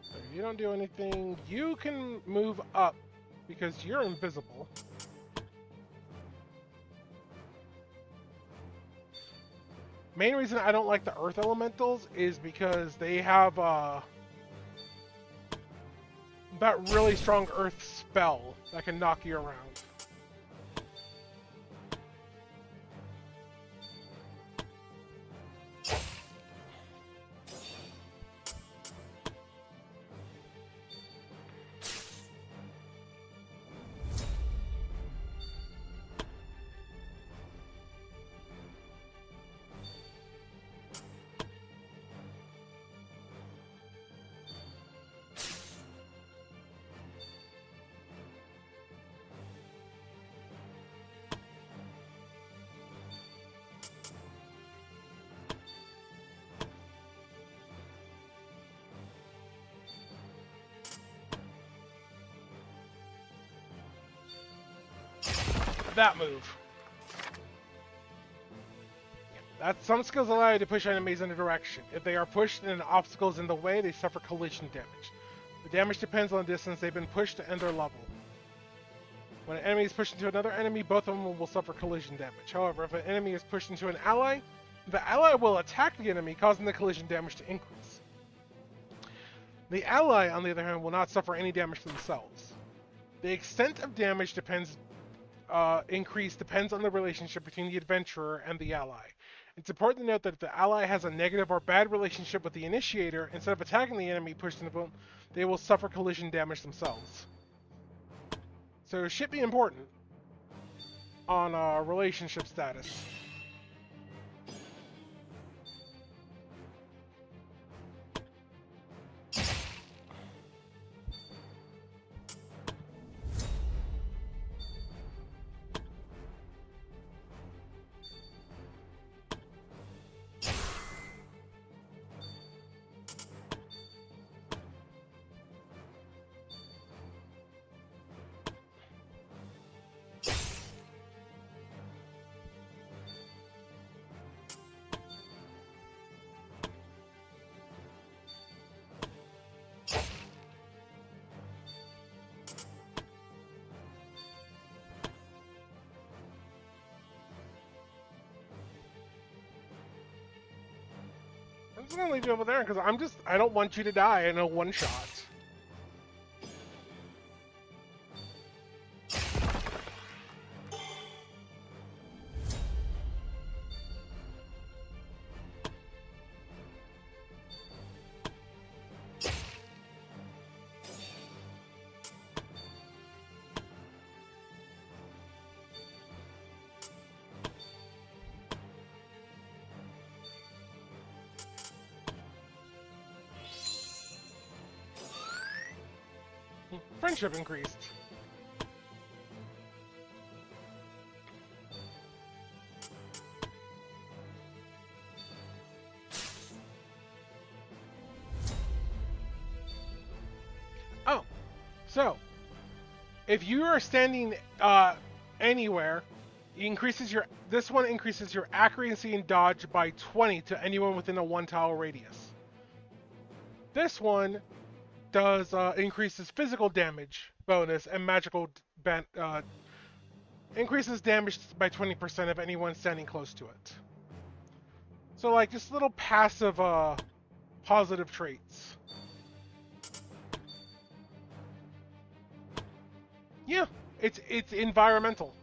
Speaker 1: So you don't do anything. You can move up because you're invisible. Main reason I don't like the earth elementals is because they have that really strong earth spell that can knock you around. That move. Some skills allow you to push enemies in a direction. If they are pushed and an obstacle is in the way, they suffer collision damage. The damage depends on the distance they've been pushed to end their level. When an enemy is pushed into another enemy, both of them will suffer collision damage. However, if an enemy is pushed into an ally, the ally will attack the enemy, causing the collision damage to increase. The ally, on the other hand, will not suffer any damage themselves. The extent of damage increase depends on the relationship between the adventurer and the ally. It's important to note that if the ally has a negative or bad relationship with the initiator, instead of attacking the enemy pushed into them, they will suffer collision damage themselves. So it should be important on relationship status. I'm just gonna leave you over there because I don't want you to die in a one shot. Friendship increased. Oh, so if you are standing anywhere, this one increases your accuracy and dodge by 20 to anyone within a 1 tile radius. This one does increases physical damage bonus and magical increases damage by 20% of anyone standing close to it. So like just little passive positive traits. Yeah, it's environmental.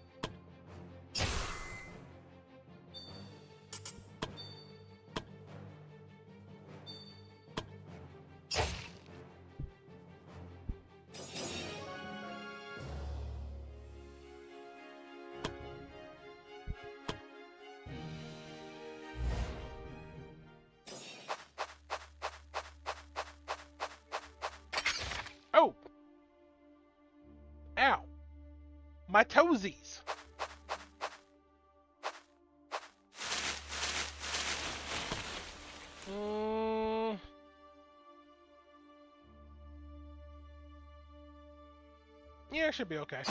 Speaker 1: Oh! Ow! My toesies! Yeah, it should be okay.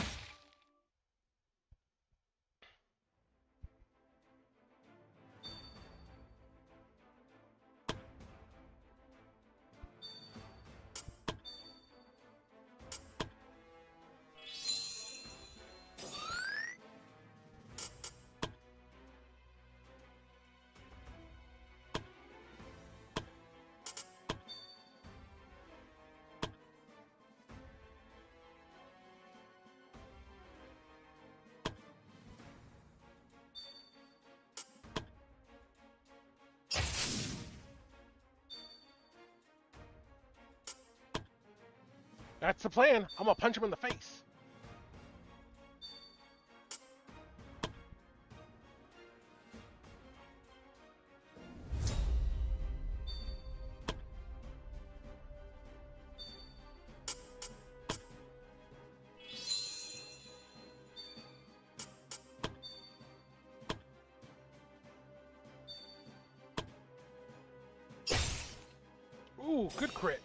Speaker 1: That's the plan. I'm gonna punch him in the face. Ooh, good crit.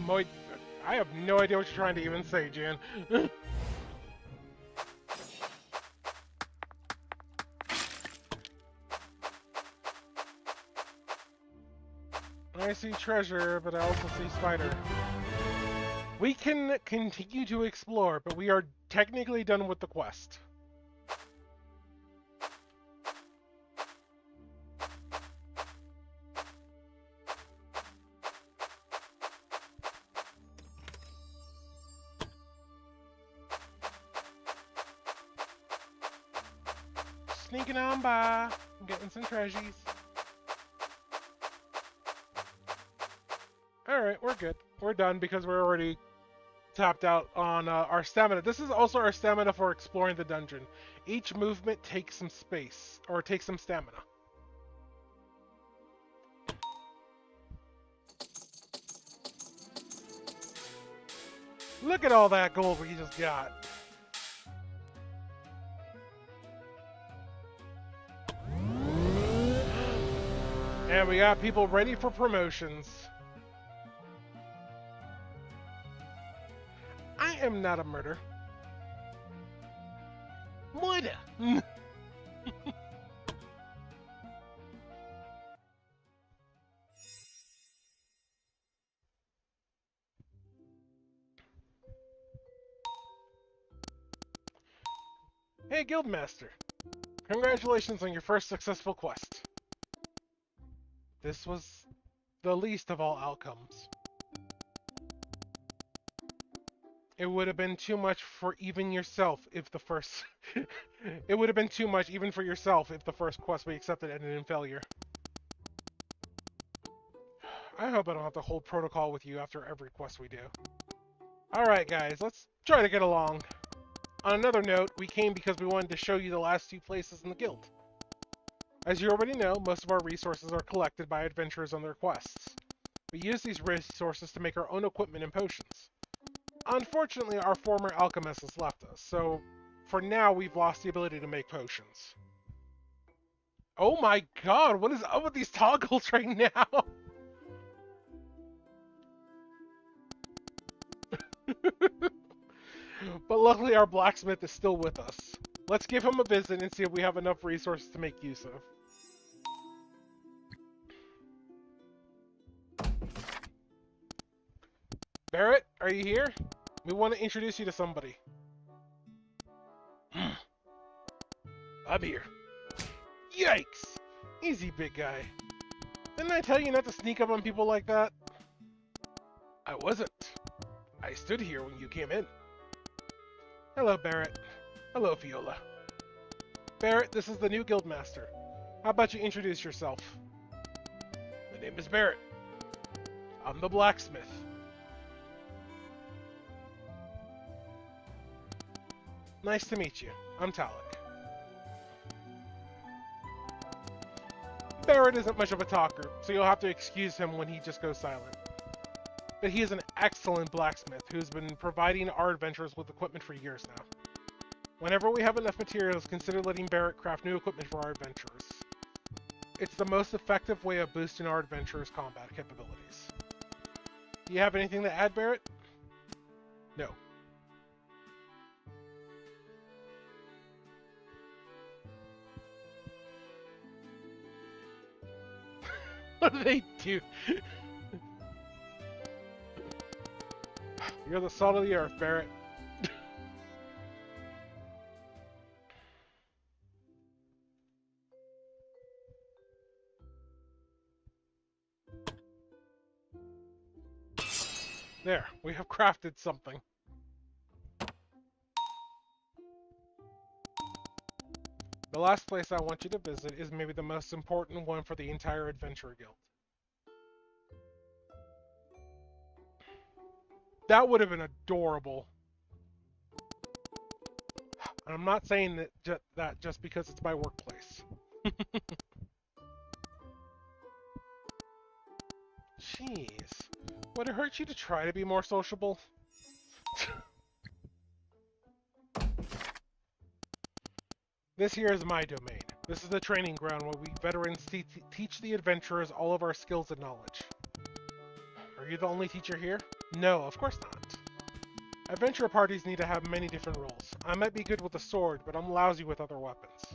Speaker 1: mo I have no idea what you're trying to even say, Jan. I see treasure, but I also see spider. We can continue to explore, but we are technically done with the quest. Sneaking on by, getting some treasures. Alright, we're good. We're done because we're already tapped out on our stamina. This is also our stamina for exploring the dungeon. Each movement takes some space, or takes some stamina. Look at all that gold we just got. And we got people ready for promotions. I am not a murder. Murder! Hey, Guildmaster. Congratulations on your first successful quest. This was the least of all outcomes. It would have been too much for even yourself if the first... It would have been too much even for yourself if the first quest we accepted ended in failure. I hope I don't have to hold protocol with you after every quest we do. Alright guys, let's try to get along. On another note, we came because we wanted to show you the last 2 places in the guild. As you already know, most of our resources are collected by adventurers on their quests. We use these resources to make our own equipment and potions. Unfortunately, our former alchemist has left us, so for now we've lost the ability to make potions. Oh my god, what is up with these toggles right now? But luckily our blacksmith is still with us. Let's give him a visit and see if we have enough resources to make use of. Barrett, are you here? We want to introduce you to somebody. I'm here. Yikes! Easy, big guy. Didn't I tell you not to sneak up on people like that? I wasn't. I stood here when you came in. Hello, Barrett. Hello, Viola. Barrett, this is the new guildmaster. How about you introduce yourself? My name is Barrett. I'm the blacksmith. Nice to meet you. I'm Talik. Barrett isn't much of a talker, so you'll have to excuse him when he just goes silent. But he is an excellent blacksmith who's been providing our adventurers with equipment for years now. Whenever we have enough materials, consider letting Barrett craft new equipment for our adventurers. It's the most effective way of boosting our adventurers' combat capabilities. Do you have anything to add, Barrett? No. What do they do? You're the salt of the earth, Barrett. There, we have crafted something. The last place I want you to visit is maybe the most important one for the entire Adventurer Guild. That would have been adorable. And I'm not saying that just because it's my workplace. Jeez. Would it hurt you to try to be more sociable? This here is my domain. This is the training ground where we veterans teach the adventurers all of our skills and knowledge. Are Are you the only teacher here? No, of course not. Adventure parties need to have many different roles. I might be good with a sword, but I'm lousy with other weapons.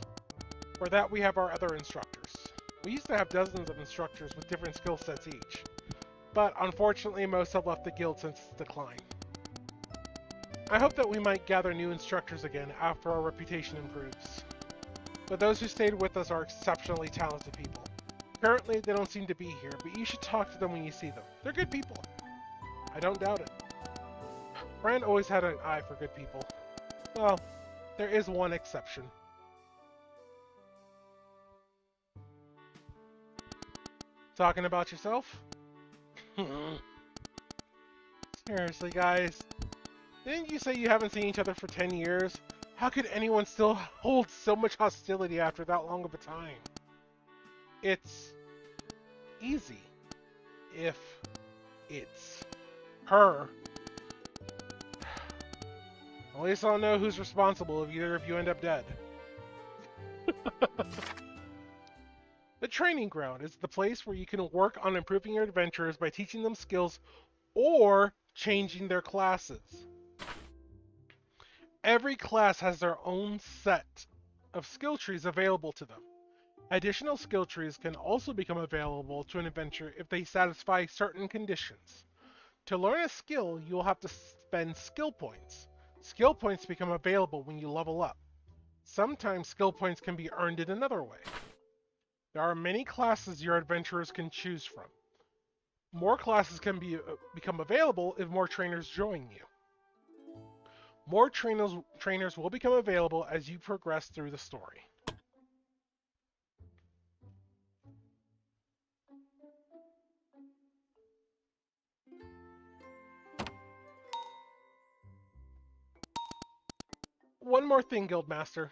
Speaker 1: For that, we have our other instructors. We used to have dozens of instructors with different skill sets each, but unfortunately most have left the guild since its decline. I hope that we might gather new instructors again after our reputation improves. But those who stayed with us are exceptionally talented people. Currently, they don't seem to be here, but you should talk to them when you see them. They're good people. I don't doubt it. Brand always had an eye for good people. Well, there is one exception. Talking about yourself? Seriously, guys. Didn't you say you haven't seen each other for 10 years? How could anyone still hold so much hostility after that long of a time? It's easy if it's her. At least I'll know who's responsible if either of you end up dead. The training ground is the place where you can work on improving your adventurers by teaching them skills or changing their classes. Every class has their own set of skill trees available to them. Additional skill trees can also become available to an adventurer if they satisfy certain conditions. To learn a skill, you will have to spend skill points. Skill points become available when you level up. Sometimes skill points can be earned in another way. There are many classes your adventurers can choose from. More classes can become available if more trainers join you. More trainers will become available as you progress through the story. One more thing, Guildmaster.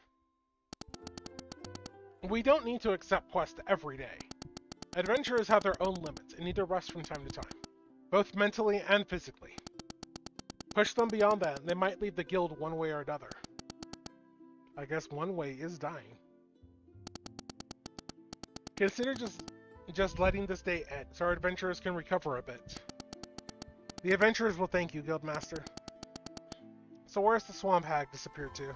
Speaker 1: We don't need to accept quests every day. Adventurers have their own limits and need to rest from time to time, both mentally and physically. Push them beyond that, and they might leave the guild one way or another. I guess one way is dying. Consider just letting this day end, so our adventurers can recover a bit. The adventurers will thank you, Guildmaster. So where's the swamp hag disappeared to?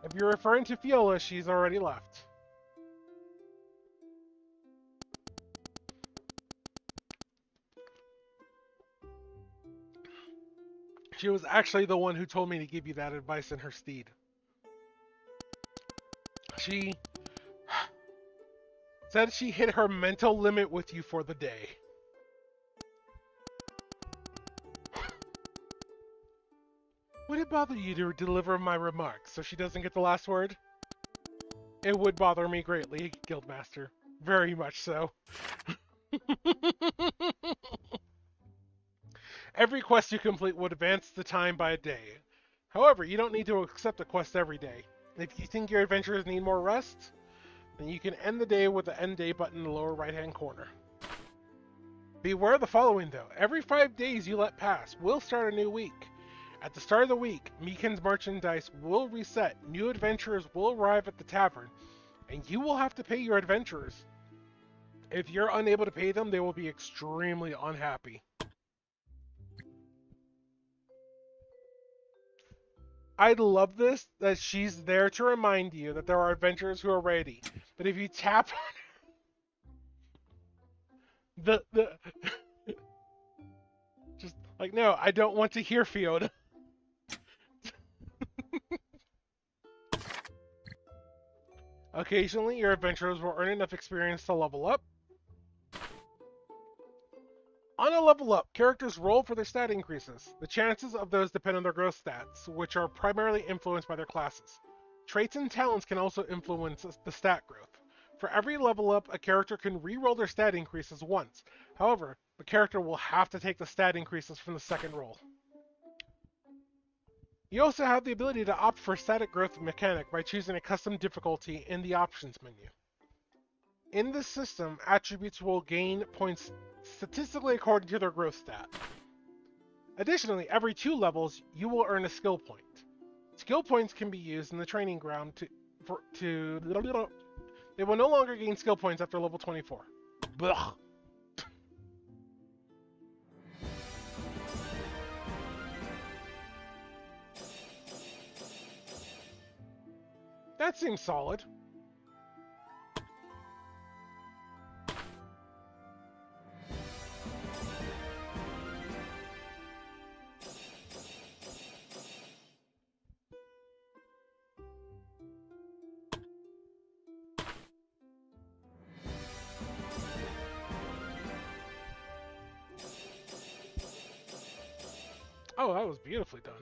Speaker 1: If you're referring to Fiola, she's already left. She was actually the one who told me to give you that advice in her stead. She said she hit her mental limit with you for the day. Would it bother you to deliver my remarks so she doesn't get the last word? It would bother me greatly, Guildmaster. Very much so. Every quest you complete would advance the time by a day. However, you don't need to accept a quest every day. If you think your adventurers need more rest, then you can end the day with the end day button in the lower right hand corner. Beware of the following though. Every 5 days you let pass, we'll start a new week. At the start of the week, Meekin's merchandise will reset, new adventurers will arrive at the tavern, and you will have to pay your adventurers. If you're unable to pay them, they will be extremely unhappy. I love this, that she's there to remind you that there are adventurers who are ready. But if you tap on the just like, no, I don't want to hear Fiona. Occasionally, your adventurers will earn enough experience to level up. On a level up, characters roll for their stat increases. The chances of those depend on their growth stats, which are primarily influenced by their classes. Traits and talents can also influence the stat growth. For every level up, a character can re-roll their stat increases once. However, the character will have to take the stat increases from the second roll. You also have the ability to opt for a static growth mechanic by choosing a custom difficulty in the options menu. In this system, attributes will gain points statistically according to their growth stat. Additionally, every 2 levels, you will earn a skill point. Skill points can be used in the training ground they will no longer gain skill points after level 24. Blah. That seems solid. Oh, that was beautifully done.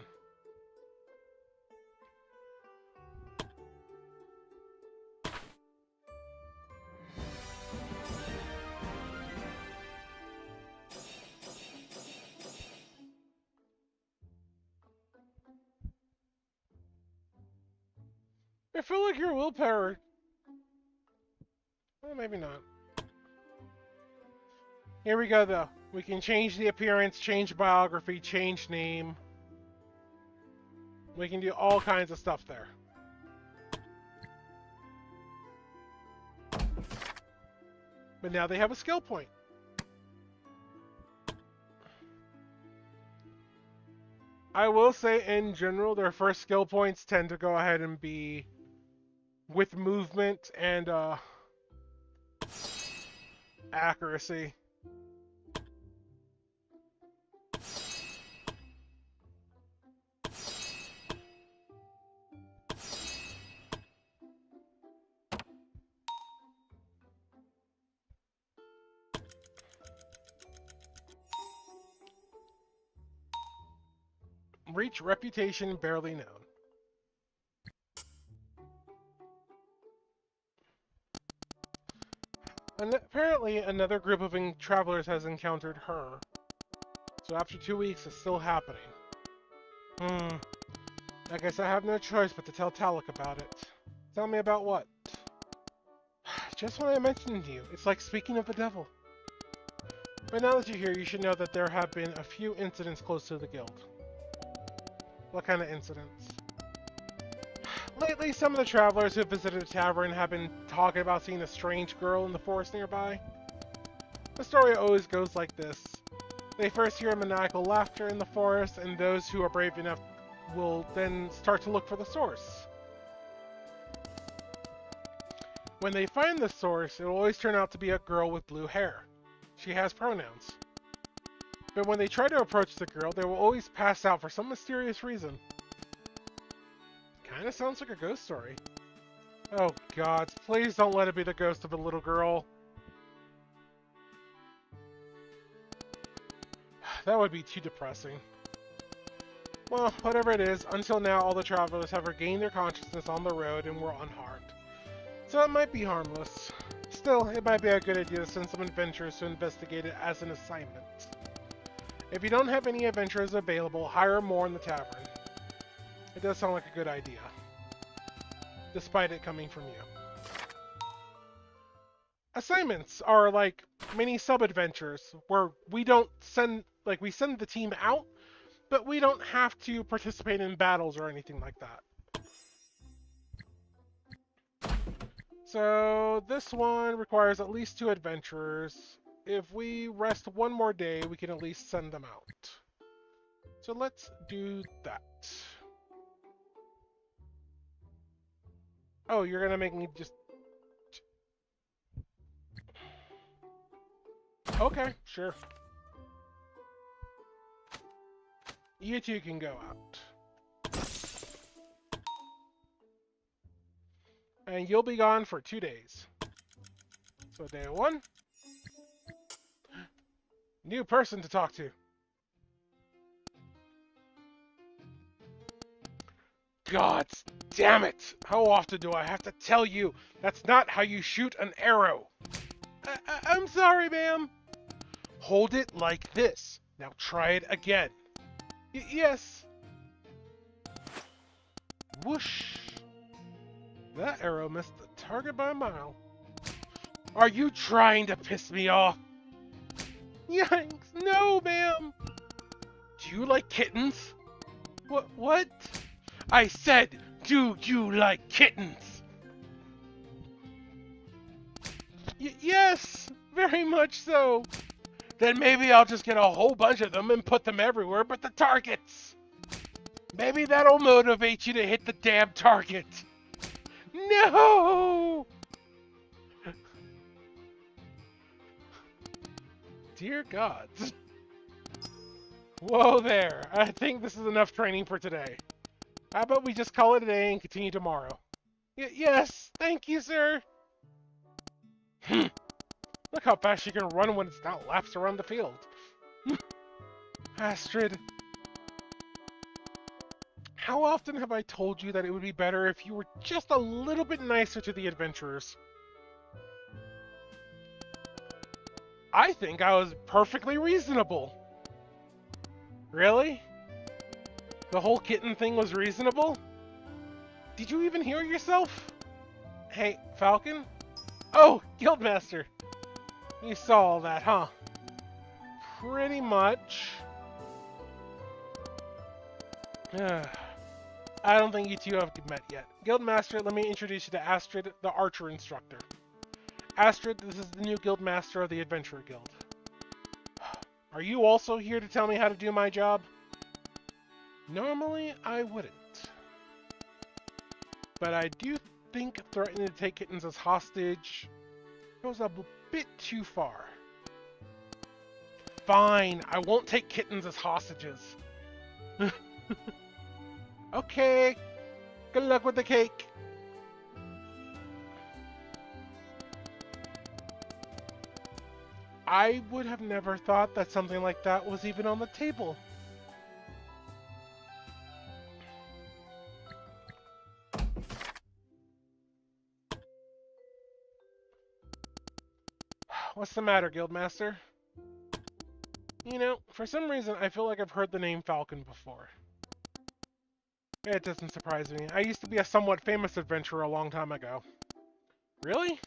Speaker 1: I feel like your willpower... Well, maybe not. Here we go, though. We can change the appearance, change biography, change name. We can do all kinds of stuff there. But now they have a skill point. I will say, in general, their first skill points tend to go ahead and be with movement and accuracy. Reach reputation barely known. And apparently another group of travelers has encountered her. So after 2 weeks, it's still happening. I guess I have no choice but to tell Talik about it. Tell me about what? Just what I mentioned to you. It's like speaking of the devil. But now that you're here, you should know that there have been a few incidents close to the guild. What kind of incidents? Lately, some of the travelers who visited the tavern have been talking about seeing a strange girl in the forest nearby. The story always goes like this. They first hear maniacal laughter in the forest, and those who are brave enough will then start to look for the source. When they find the source, it will always turn out to be a girl with blue hair. She has pronouns. But when they try to approach the girl, they will always pass out for some mysterious reason. Kinda sounds like a ghost story. Oh gods, please don't let it be the ghost of a little girl. That would be too depressing. Well, whatever it is, until now all the travelers have regained their consciousness on the road and were unharmed. So it might be harmless. Still, it might be a good idea to send some adventurers to investigate it as an assignment. If you don't have any adventurers available, hire more in the tavern. It does sound like a good idea. Despite it coming from you. Assignments are like mini sub-adventures where we don't send, like we send the team out, but we don't have to participate in battles or anything like that. So this one requires at least 2 adventurers. If we rest one more day, we can at least send them out. So let's do that. Oh, you're gonna make me just... Okay, sure. You two can go out. And you'll be gone for 2 days. So day 1. New person to talk to. God damn it! How often do I have to tell you that's not how you shoot an arrow? I'm sorry, ma'am. Hold it like this. Now try it again. Yes. Whoosh. That arrow missed the target by a mile. Are you trying to piss me off? Yikes! No, ma'am! Do you like kittens? What? I said, do you like kittens? Yes! Very much so! Then maybe I'll just get a whole bunch of them and put them everywhere but the targets! Maybe that'll motivate you to hit the damn target! No! Dear gods. Whoa there. I think this is enough training for today. How about we just call it a day and continue tomorrow? Yes, thank you, sir. Look how fast she can run when it's not laps around the field. Astrid, how often have I told you that it would be better if you were just a little bit nicer to the adventurers? I think I was perfectly reasonable. Really? The whole kitten thing was reasonable? Did you even hear yourself? Hey, Falcon? Oh, Guildmaster! You saw all that, huh? Pretty much. I don't think you two have met yet. Guildmaster, let me introduce you to Astrid, the archer instructor. Astrid, this is the new Guildmaster of the Adventurer Guild. Are you also here to tell me how to do my job? Normally, I wouldn't. But I do think threatening to take kittens as hostage goes a bit too far. Fine, I won't take kittens as hostages. Okay, good luck with the cake. I would have never thought that something like that was even on the table. What's the matter, Guildmaster? You know, for some reason I feel like I've heard the name Falcon before. It doesn't surprise me. I used to be a somewhat famous adventurer a long time ago. Really?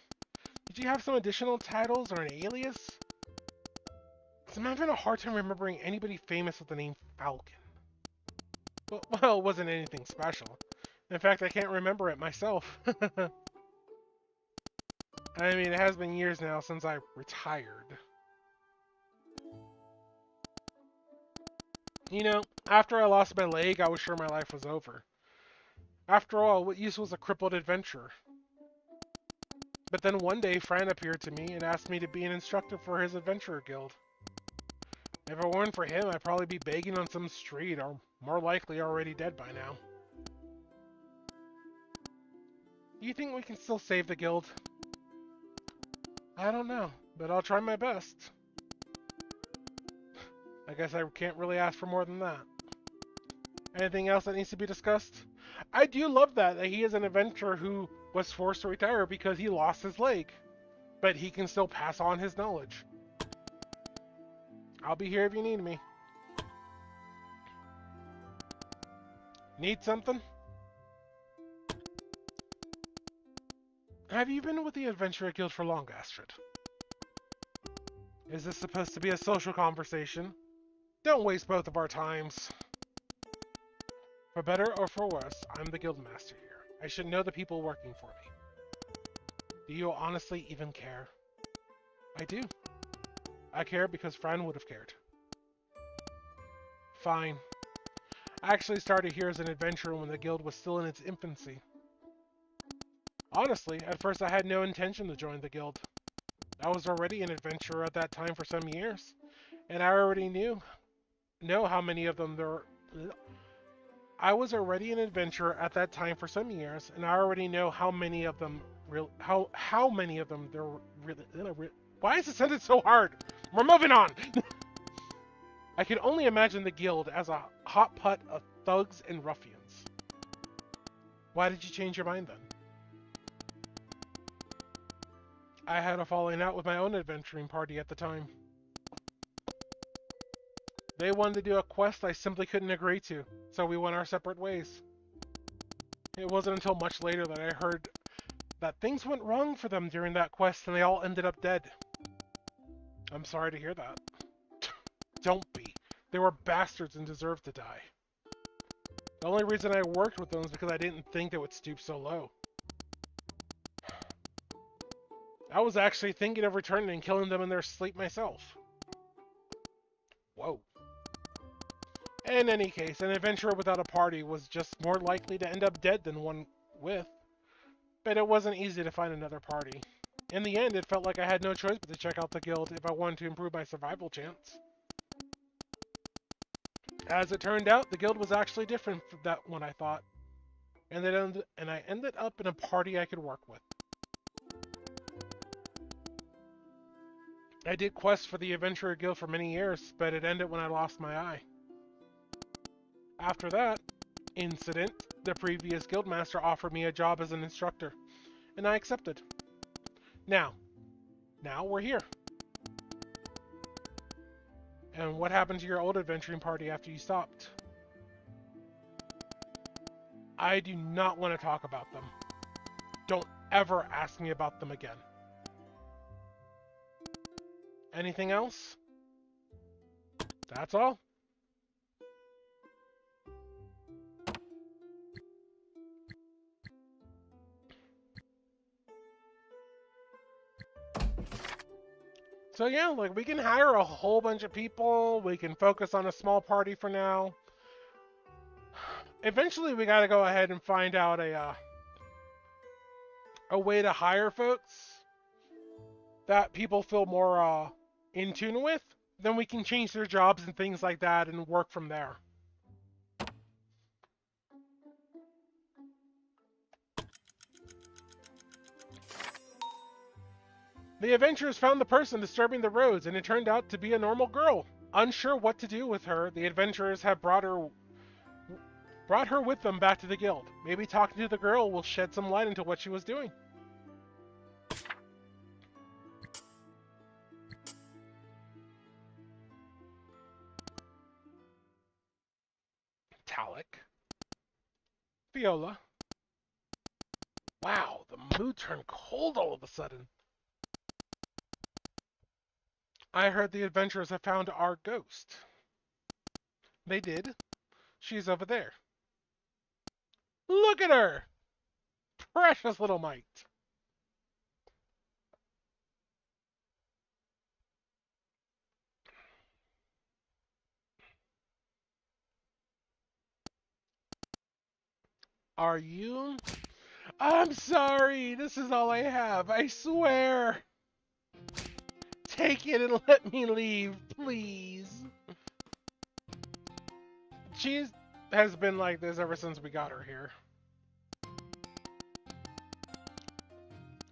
Speaker 1: Did you have some additional titles or an alias? I'm having a hard time remembering anybody famous with the name Falcon. Well, it wasn't anything special. In fact, I can't remember it myself. I mean, it has been years now since I retired. You know, after I lost my leg, I was sure my life was over. After all, what use was a crippled adventurer? But then one day, Fran appeared to me and asked me to be an instructor for his adventurer guild. If it weren't for him, I'd probably be begging on some street, or more likely already dead by now. You think we can still save the guild? I don't know, but I'll try my best. I guess I can't really ask for more than that. Anything else that needs to be discussed? I do love that he is an adventurer who was forced to retire because he lost his leg. But he can still pass on his knowledge. I'll be here if you need me. Need something? Have you been with the Adventurer Guild for long, Astrid? Is this supposed to be a social conversation? Don't waste both of our times. For better or for worse, I'm the Guildmaster here. I should know the people working for me. Do you honestly even care? I do. I care because Fran would have cared. Fine. I actually started here as an adventurer when the guild was still in its infancy. Honestly, at first I had no intention to join the guild. I was already an adventurer at that time for some years, and I already know how many of them there. I was already an adventurer at that time for some years, and I already know how many of them how many of them there really. Why is the sentence so hard? We're moving on. I can only imagine the guild as a hot pot of thugs and ruffians. Why did you change your mind then? I had a falling out with my own adventuring party at the time. They wanted to do a quest I simply couldn't agree to, so we went our separate ways. It wasn't until much later that I heard that things went wrong for them during that quest and they all ended up dead. I'm sorry to hear that. Don't be. They were bastards and deserved to die. The only reason I worked with them is because I didn't think they would stoop so low. I was actually thinking of returning and killing them in their sleep myself. Whoa. In any case, an adventurer without a party was just more likely to end up dead than one with. but it wasn't easy to find another party. In the end, it felt like I had no choice but to check out the guild if I wanted to improve my survival chance. As it turned out, the guild was actually different from that one I thought, and I ended up in a party I could work with. I did quests for the Adventurer Guild for many years, but it ended when I lost my eye. After that incident, the previous guildmaster offered me a job as an instructor, and I accepted. Now we're here. And what happened to your old adventuring party after you stopped? I do not want to talk about them. Don't ever ask me about them again. Anything else? That's all. So yeah, like we can hire a whole bunch of people. We can focus on a small party for now. Eventually, we gotta go ahead and find out a way to hire folks that people feel more in tune with. Then we can change their jobs and things like that and work from there. The adventurers found the person disturbing the roads, and it turned out to be a normal girl. Unsure what to do with her, the adventurers have brought her with them back to the guild. Maybe talking to the girl will shed some light into what she was doing. Talik. Viola. Wow, the mood turned cold all of a sudden. I heard the adventurers have found our ghost. They did. She's over there. Look at her! Precious little mite. Are you? I'm sorry. This is all I have. I swear. Take it and let me leave, please. She has been like this ever since we got her here.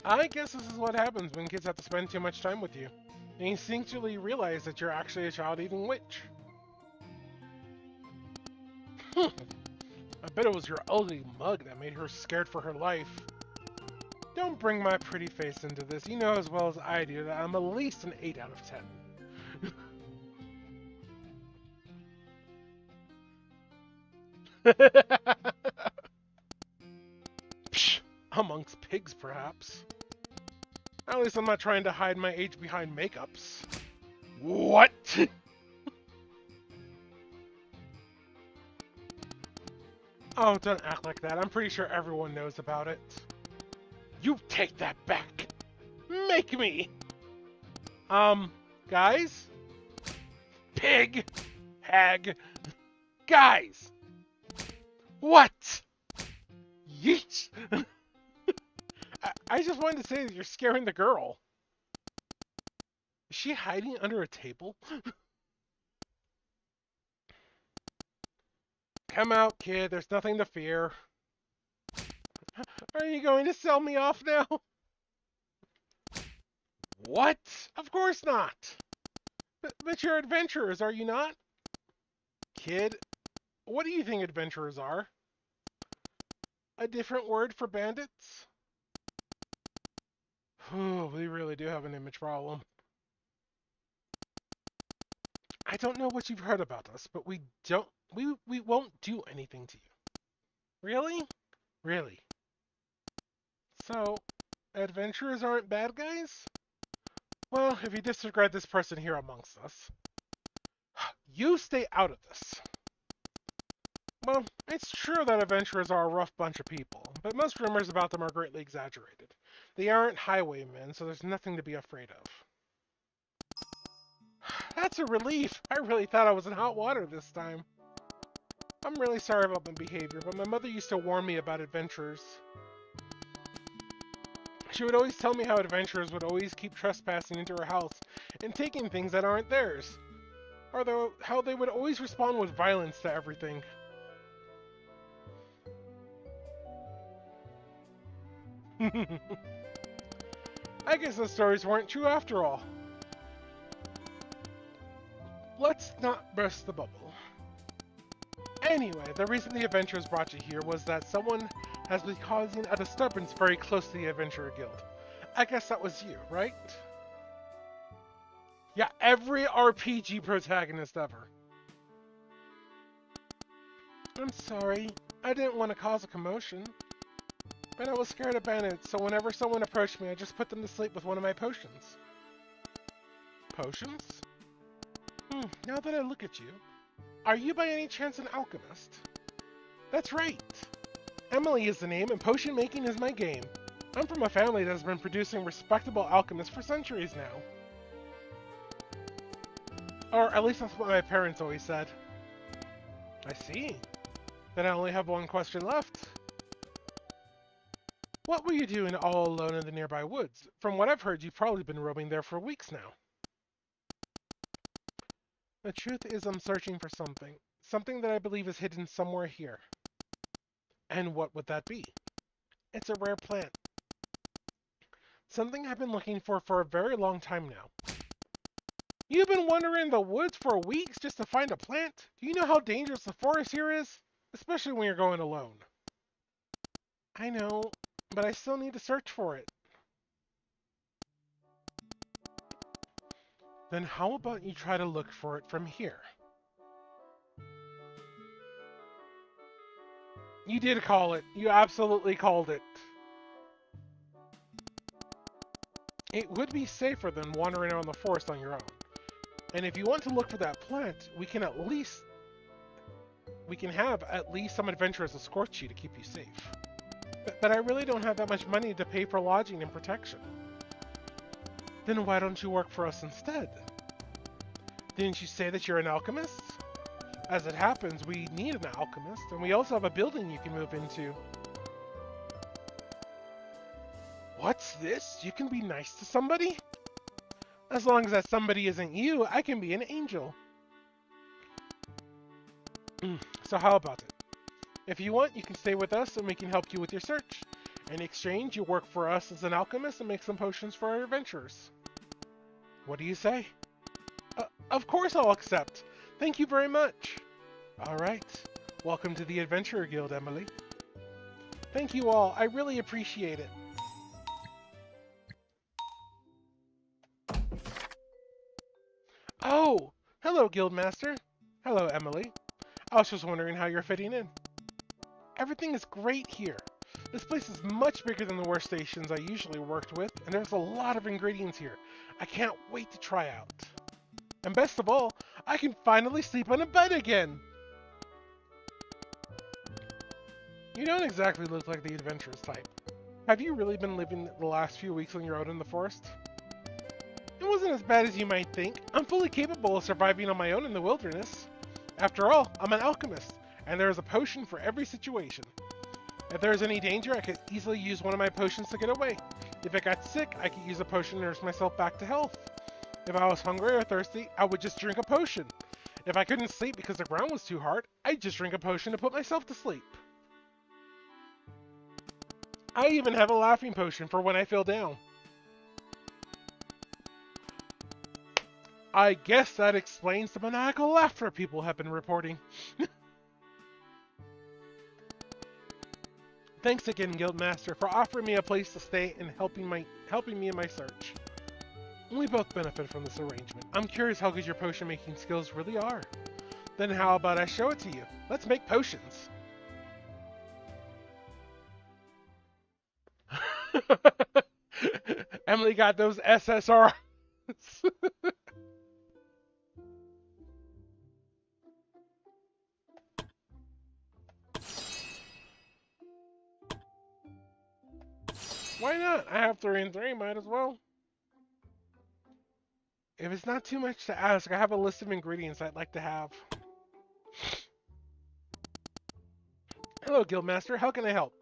Speaker 1: I guess this is what happens when kids have to spend too much time with you. They instinctually realize that you're actually a child-eating witch. I bet it was your ugly mug that made her scared for her life. Don't bring my pretty face into this. You know as well as I do that I'm at least an 8 out of 10. Psh, amongst pigs, perhaps. At least I'm not trying to hide my age behind makeups. What? Oh, don't act like that. I'm pretty sure everyone knows about it. You take that back. Make me. Guys? Pig. Hag. Guys. What? Yeet. I just wanted to say that you're scaring the girl. Is she hiding under a table? Come out, kid. There's nothing to fear. Are you going to sell me off now? What? Of course not. But you're adventurers, are you not? Kid, what do you think adventurers are? A different word for bandits? We really do have an image problem. I don't know what you've heard about us, but we won't do anything to you. Really? Really? So, adventurers aren't bad guys? Well, if you disregard this person here amongst us, you stay out of this. Well, it's true that adventurers are a rough bunch of people, but most rumors about them are greatly exaggerated. They aren't highwaymen, so there's nothing to be afraid of. That's a relief. I really thought I was in hot water this time. I'm really sorry about my behavior, but my mother used to warn me about adventurers. She would always tell me how adventurers would always keep trespassing into her house and taking things that aren't theirs. Or how they would always respond with violence to everything. I guess the stories weren't true after all. Let's not burst the bubble. Anyway, the reason the adventurers brought you here was that someone has been causing a disturbance very close to the Adventurer Guild. I guess that was you, right? Yeah, every RPG protagonist ever. I'm sorry. I didn't want to cause a commotion. But I was scared of bandits, so whenever someone approached me, I just put them to sleep with one of my potions. Potions? Now that I look at you, are you by any chance an alchemist? That's right. Emily is the name, and potion making is my game. I'm from a family that has been producing respectable alchemists for centuries now. Or at least that's what my parents always said. I see. Then I only have one question left. What were you doing all alone in the nearby woods? From what I've heard, you've probably been roaming there for weeks now. The truth is I'm searching for something. Something that I believe is hidden somewhere here. And what would that be? It's a rare plant. Something I've been looking for a very long time now. You've been wandering the woods for weeks just to find a plant? Do you know how dangerous the forest here is? Especially when you're going alone. I know, but I still need to search for it. Then how about you try to look for it from here? You did call it. You absolutely called it. It would be safer than wandering around the forest on your own. And if you want to look for that plant, we can have at least some adventurers escort you to keep you safe. But I really don't have that much money to pay for lodging and protection. Then why don't you work for us instead? Didn't you say that you're an alchemist? As it happens, we need an alchemist, and we also have a building you can move into. What's this? You can be nice to somebody? As long as that somebody isn't you, I can be an angel. So how about it? If you want, you can stay with us and we can help you with your search. In exchange, you work for us as an alchemist and make some potions for our adventurers. What do you say? Of course I'll accept. Thank you very much. Alright. Welcome to the Adventurer Guild, Emily. Thank you all. I really appreciate it. Oh! Hello, Guildmaster. Hello, Emily. I was just wondering how you're fitting in. Everything is great here. This place is much bigger than the workstations I usually worked with, and there's a lot of ingredients here. I can't wait to try out. And best of all, I can finally sleep on a bed again! You don't exactly look like the adventurous type. Have you really been living the last few weeks on your own in the forest? It wasn't as bad as you might think. I'm fully capable of surviving on my own in the wilderness. After all, I'm an alchemist, and there is a potion for every situation. If there is any danger, I could easily use one of my potions to get away. If I got sick, I could use a potion to nurse myself back to health. If I was hungry or thirsty, I would just drink a potion. If I couldn't sleep because the ground was too hard, I'd just drink a potion to put myself to sleep. I even have a laughing potion for when I feel down. I guess that explains the maniacal laughter people have been reporting. Thanks again, Guildmaster, for offering me a place to stay and helping me in my search. We both benefit from this arrangement. I'm curious how good your potion making skills really are. Then how about I show it to you? Let's make potions. Emily got those SSRs. Why not? I have 3 and 3, might as well. If it's not too much to ask, I have a list of ingredients I'd like to have. Hello, Guildmaster. How can I help?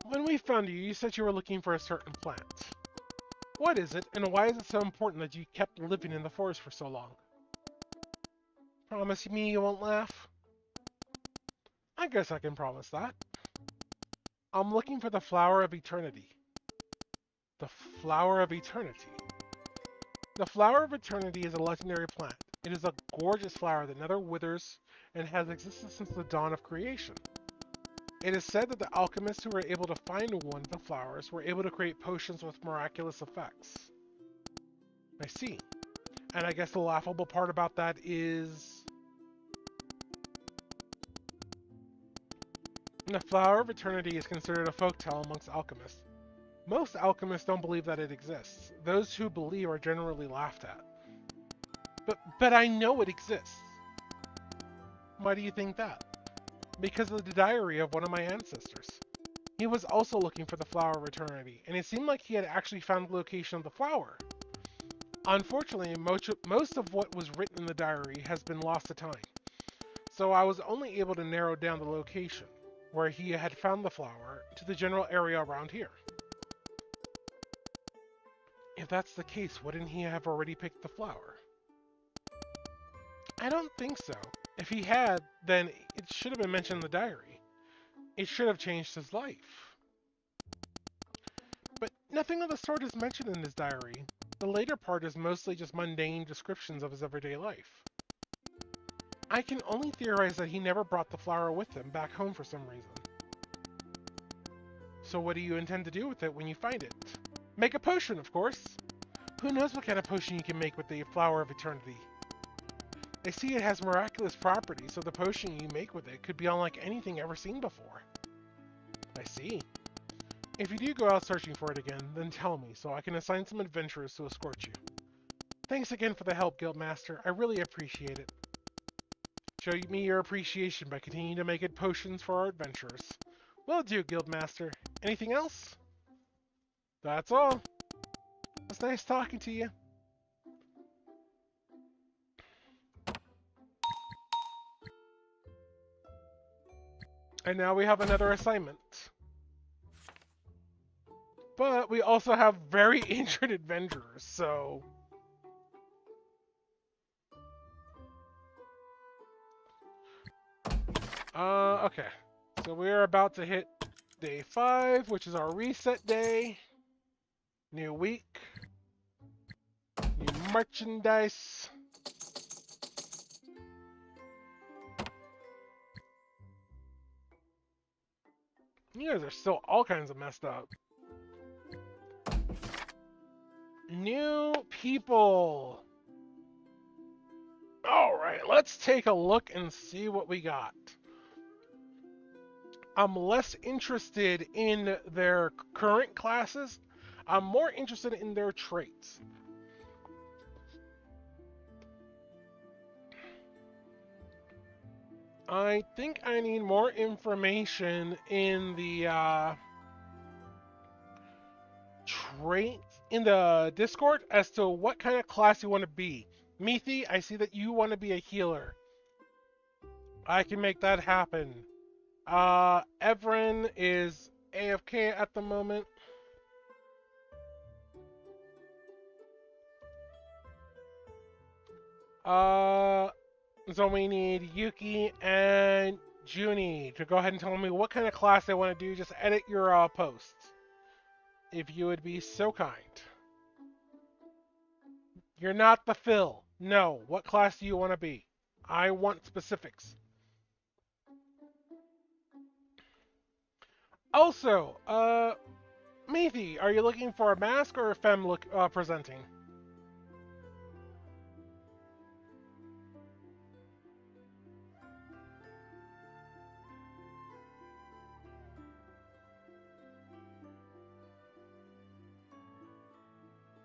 Speaker 1: When we found you, you said you were looking for a certain plant. What is it, and why is it so important that you kept living in the forest for so long? Promise me you won't laugh? I guess I can promise that. I'm looking for the Flower of Eternity. The Flower of Eternity. The Flower of Eternity is a legendary plant. It is a gorgeous flower that never withers and has existed since the dawn of creation. It is said that the alchemists who were able to find one of the flowers were able to create potions with miraculous effects. I see. And I guess the laughable part about that is... the Flower of Eternity is considered a folktale amongst alchemists. Most alchemists don't believe that it exists. Those who believe are generally laughed at. But I know it exists. Why do you think that? Because of the diary of one of my ancestors. He was also looking for the Flower of Eternity, and it seemed like he had actually found the location of the flower. Unfortunately, most of what was written in the diary has been lost to time, so I was only able to narrow down the location, where he had found the flower, to the general area around here. If that's the case, wouldn't he have already picked the flower? I don't think so. If he had, then it should have been mentioned in the diary. It should have changed his life. But nothing of the sort is mentioned in his diary. The later part is mostly just mundane descriptions of his everyday life. I can only theorize that he never brought the flower with him back home for some reason. So what do you intend to do with it when you find it? Make a potion, of course. Who knows what kind of potion you can make with the Flower of Eternity? They see it has miraculous properties, so the potion you make with it could be unlike anything ever seen before. I see. If you do go out searching for it again, then tell me, so I can assign some adventurers to escort you. Thanks again for the help, Guildmaster. I really appreciate it. Show me your appreciation by continuing to make it potions for our adventurers. Will do, Guildmaster. Anything else? That's all. It's nice talking to you. And now we have another assignment. But we also have very injured adventurers, so... okay. So we're about to hit day 5, which is our reset day. New week. New merchandise. You guys are still all kinds of messed up. New people. Alright, let's take a look and see what we got. I'm less interested in their current classes. I'm more interested in their traits. I think I need more information in the traits in the Discord as to what kind of class you want to be. Mithi, I see that you want to be a healer. I can make that happen. Evren is AFK at the moment. So we need Yuki and Junie to go ahead and tell me what kind of class they want to do. Just edit your posts, if you would be so kind. You're not the Phil. No. What class do you want to be? I want specifics. Also, Mithi, are you looking for a mask or a femme presenting?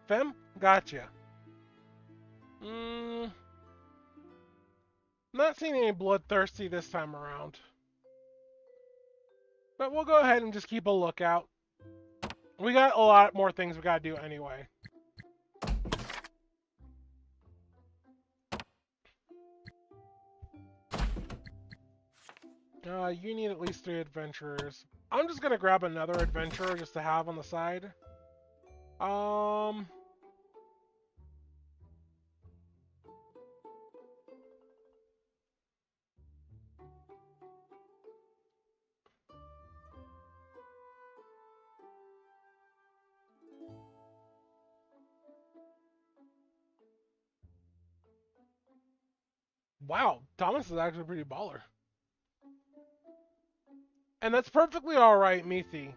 Speaker 1: Femme? Gotcha. Not seeing any bloodthirsty this time around. But we'll go ahead and just keep a lookout. We got a lot more things we gotta do anyway. You need at least 3 adventurers. I'm just gonna grab another adventurer just to have on the side. Wow, Thomas is actually pretty baller. And that's perfectly alright, Mithi.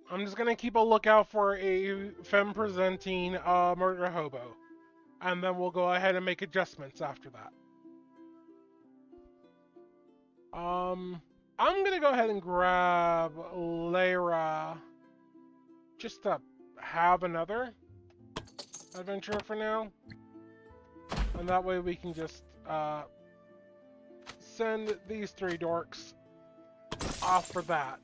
Speaker 1: I'm just gonna keep a lookout for a femme presenting murder hobo. And then we'll go ahead and make adjustments after that. I'm gonna go ahead and grab Lyra just to have another adventurer for now. And that way we can just send these 3 dorks off for that.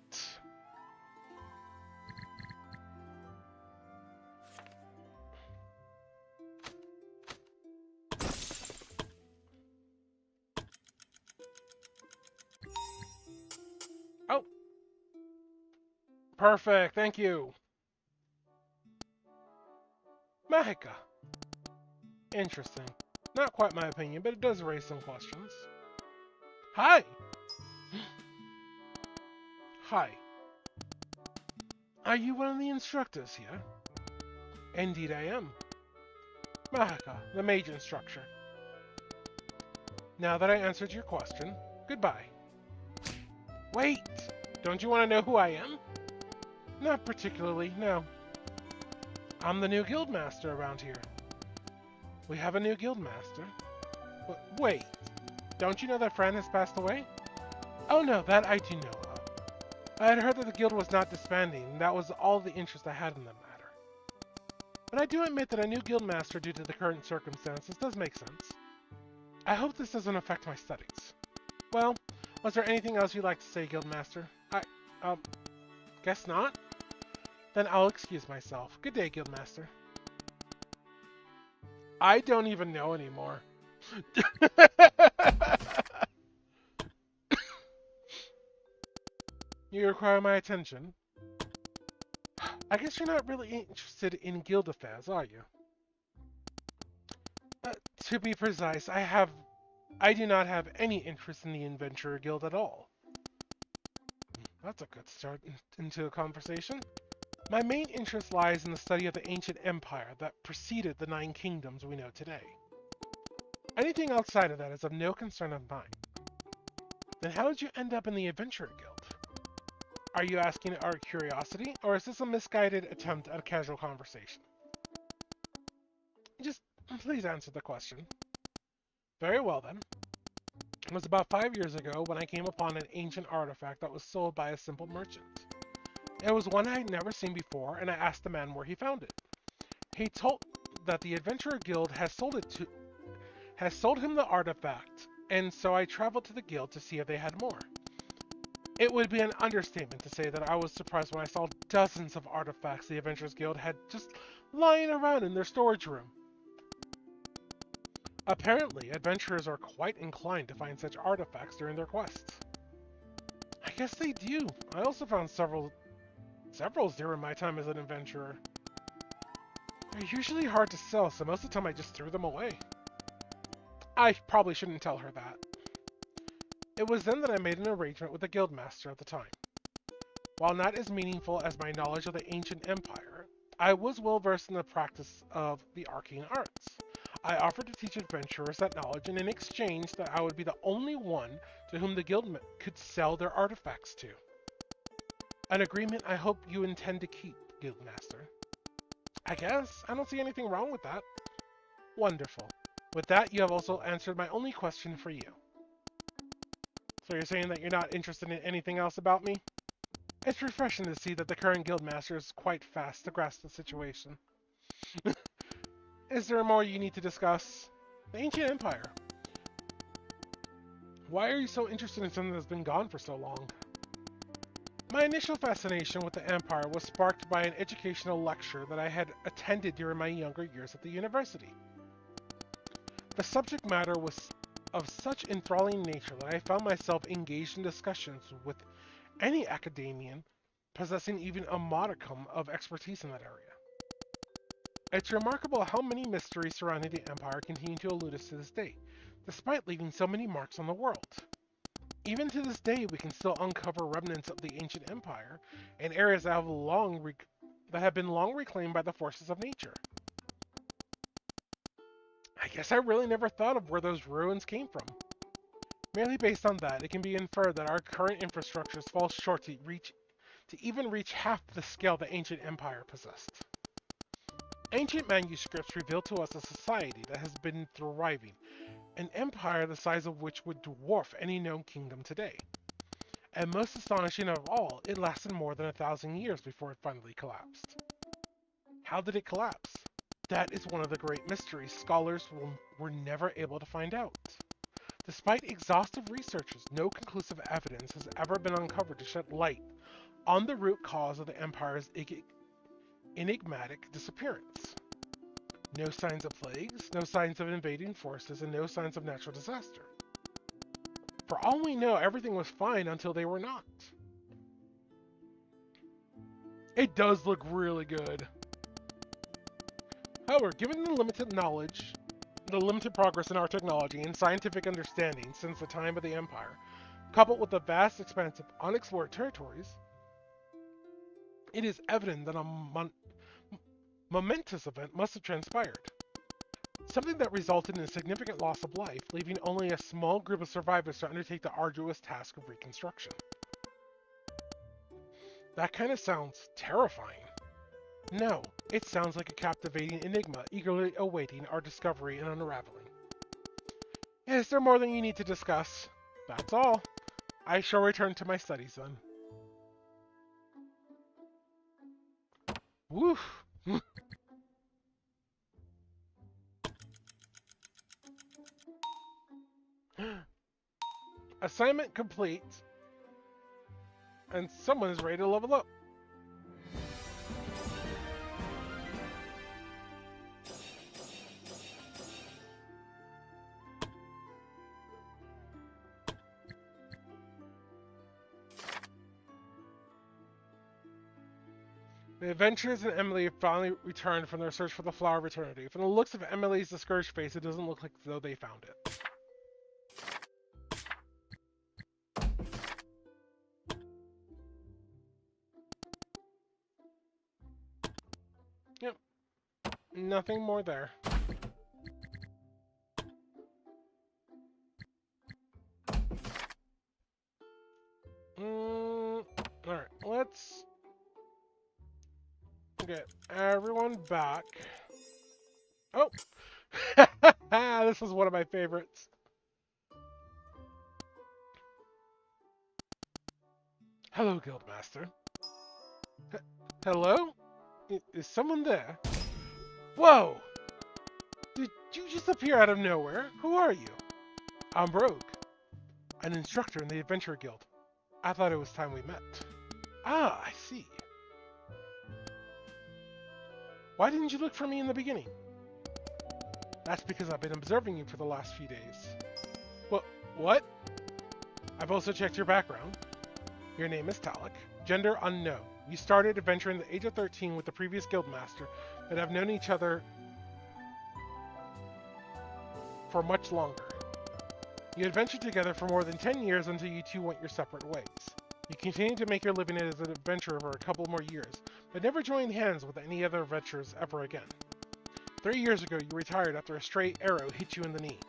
Speaker 1: Oh. Perfect, thank you. Mahika. Interesting. Not quite my opinion, but it does raise some questions. Hi! Hi. Are you one of the instructors here? Indeed I am. Mahika, the mage instructor. Now that I answered your question, goodbye. Wait! Don't you want to know who I am? Not particularly, no. I'm the new guildmaster around here. We have a new guildmaster. Wait, don't you know that Fran has passed away? Oh no, that I do know of. I had heard that the guild was not disbanding, and that was all the interest I had in the matter. But I do admit that a new guildmaster due to the current circumstances does make sense. I hope this doesn't affect my studies. Well, was there anything else you'd like to say, guildmaster? Guess not? Then I'll excuse myself. Good day, guildmaster. I don't even know anymore. You require my attention? I guess you're not really interested in guild affairs, are you? To be precise, I do not have any interest in the Adventurer Guild at all. That's a good start into a conversation. My main interest lies in the study of the ancient empire that preceded the 9 kingdoms we know today. Anything outside of that is of no concern of mine. Then how did you end up in the Adventurer Guild? Are you asking out of curiosity, or is this a misguided attempt at a casual conversation? Just please answer the question. Very well then. It was about 5 years ago when I came upon an ancient artifact that was sold by a simple merchant. It was one I had never seen before, and I asked the man where he found it. He told that the Adventurer Guild has sold him the artifact, and so I traveled to the guild to see if they had more. It would be an understatement to say that I was surprised when I saw dozens of artifacts the Adventurers Guild had just lying around in their storage room. Apparently, adventurers are quite inclined to find such artifacts during their quests. I guess they do. I also found several during my time as an adventurer. They're usually hard to sell, so most of the time I just threw them away. I probably shouldn't tell her that. It was then that I made an arrangement with the guildmaster at the time. While not as meaningful as my knowledge of the ancient empire, I was well versed in the practice of the arcane arts. I offered to teach adventurers that knowledge, and in exchange that I would be the only one to whom the guild could sell their artifacts to. An agreement I hope you intend to keep, guildmaster. I guess. I don't see anything wrong with that. Wonderful. With that, you have also answered my only question for you. So you're saying that you're not interested in anything else about me? It's refreshing to see that the current guildmaster is quite fast to grasp the situation. Is there more you need to discuss? The ancient empire. Why are you so interested in something that's been gone for so long? My initial fascination with the empire was sparked by an educational lecture that I had attended during my younger years at the university. The subject matter was of such enthralling nature that I found myself engaged in discussions with any academician possessing even a modicum of expertise in that area. It's remarkable how many mysteries surrounding the Empire continue to elude us to this day, despite leaving so many marks on the world. Even to this day, we can still uncover remnants of the ancient empire in areas that have been long reclaimed by the forces of nature. I guess I really never thought of where those ruins came from. Merely based on that, it can be inferred that our current infrastructures fall short to even reach half the scale the ancient empire possessed. Ancient manuscripts reveal to us a society that has been thriving, an empire the size of which would dwarf any known kingdom today. And most astonishing of all, it lasted more than 1,000 years before it finally collapsed. How did it collapse? That is one of the great mysteries scholars were never able to find out. Despite exhaustive researches, no conclusive evidence has ever been uncovered to shed light on the root cause of the empire's enigmatic disappearance. No signs of plagues, no signs of invading forces, and no signs of natural disaster. For all we know, everything was fine until they were not. It does look really good. However, given the limited knowledge, the limited progress in our technology and scientific understanding since the time of the Empire, coupled with the vast expanse of unexplored territories, it is evident that a momentous event must have transpired. Something that resulted in a significant loss of life, leaving only a small group of survivors to undertake the arduous task of reconstruction. That kind of sounds terrifying. No, it sounds like a captivating enigma, eagerly awaiting our discovery and unraveling. Is there more than you need to discuss? That's all. I shall return to my studies then. Woof! Assignment complete. And someone is ready to level up. The adventurers and Emily have finally returned from their search for the Flower of Eternity. From the looks of Emily's discouraged face, it doesn't look like as though they found it. Yep. Nothing more there. Alright, let's get everyone back. Oh! This is one of my favorites. Hello, Guildmaster. Hello? Is someone there? Whoa! Did you just appear out of nowhere? Who are you? I'm Rogue, an instructor in the Adventurer Guild. I thought it was time we met. Ah, I see. Why didn't you look for me in the beginning? That's because I've been observing you for the last few days. What? I've also checked your background. Your name is Talik. Gender unknown. You started adventuring at the age of 13 with the previous guildmaster, but have known each other for much longer. You adventured together for more than 10 years until you two went your separate ways. You continued to make your living as an adventurer for a couple more years, but never joined hands with any other adventurers ever again. 3 years ago, you retired after a stray arrow hit you in the knee.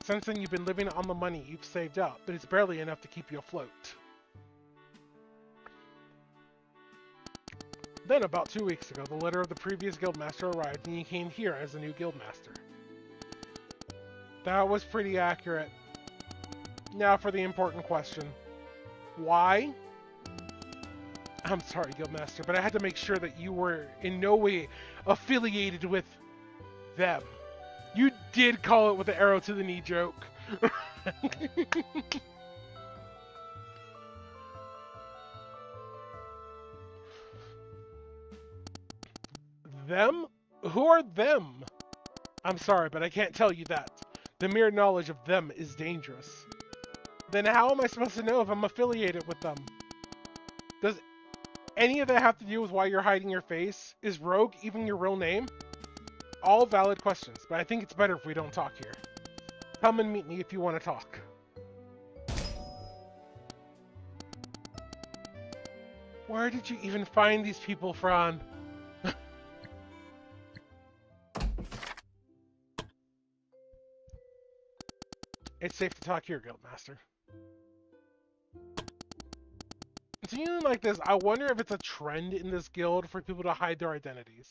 Speaker 1: Since then, you've been living on the money you've saved up, but it's barely enough to keep you afloat. Then, about 2 weeks ago, the letter of the previous guildmaster arrived and you came here as the new guildmaster. That was pretty accurate. Now for the important question. Why? I'm sorry, Guildmaster, but I had to make sure that you were in no way affiliated with them. You did call it with the arrow to the knee joke. Them? Who are them? I'm sorry, but I can't tell you that. The mere knowledge of them is dangerous. Then how am I supposed to know if I'm affiliated with them? Does any of that have to do with why you're hiding your face? Is Rogue even your real name? All valid questions, but I think it's better if we don't talk here. Come and meet me if you want to talk. Where did you even find these people, Fran? It's safe to talk here, Guildmaster. Continuing like this, I wonder if it's a trend in this guild for people to hide their identities.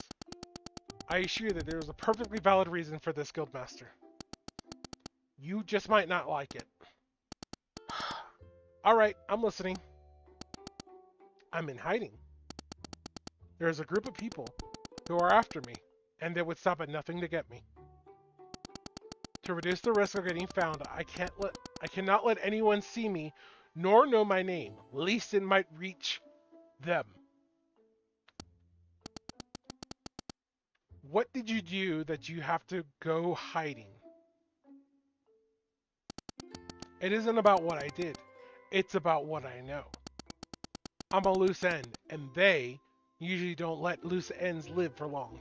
Speaker 1: I assure you that there is a perfectly valid reason for this, Guildmaster. You just might not like it. Alright, I'm listening. I'm in hiding. There's a group of people who are after me, and they would stop at nothing to get me. To reduce the risk of getting found, I cannot let anyone see me, nor know my name, lest it might reach them. What did you do that you have to go hiding? It isn't about what I did. It's about what I know. I'm a loose end, and they usually don't let loose ends live for long.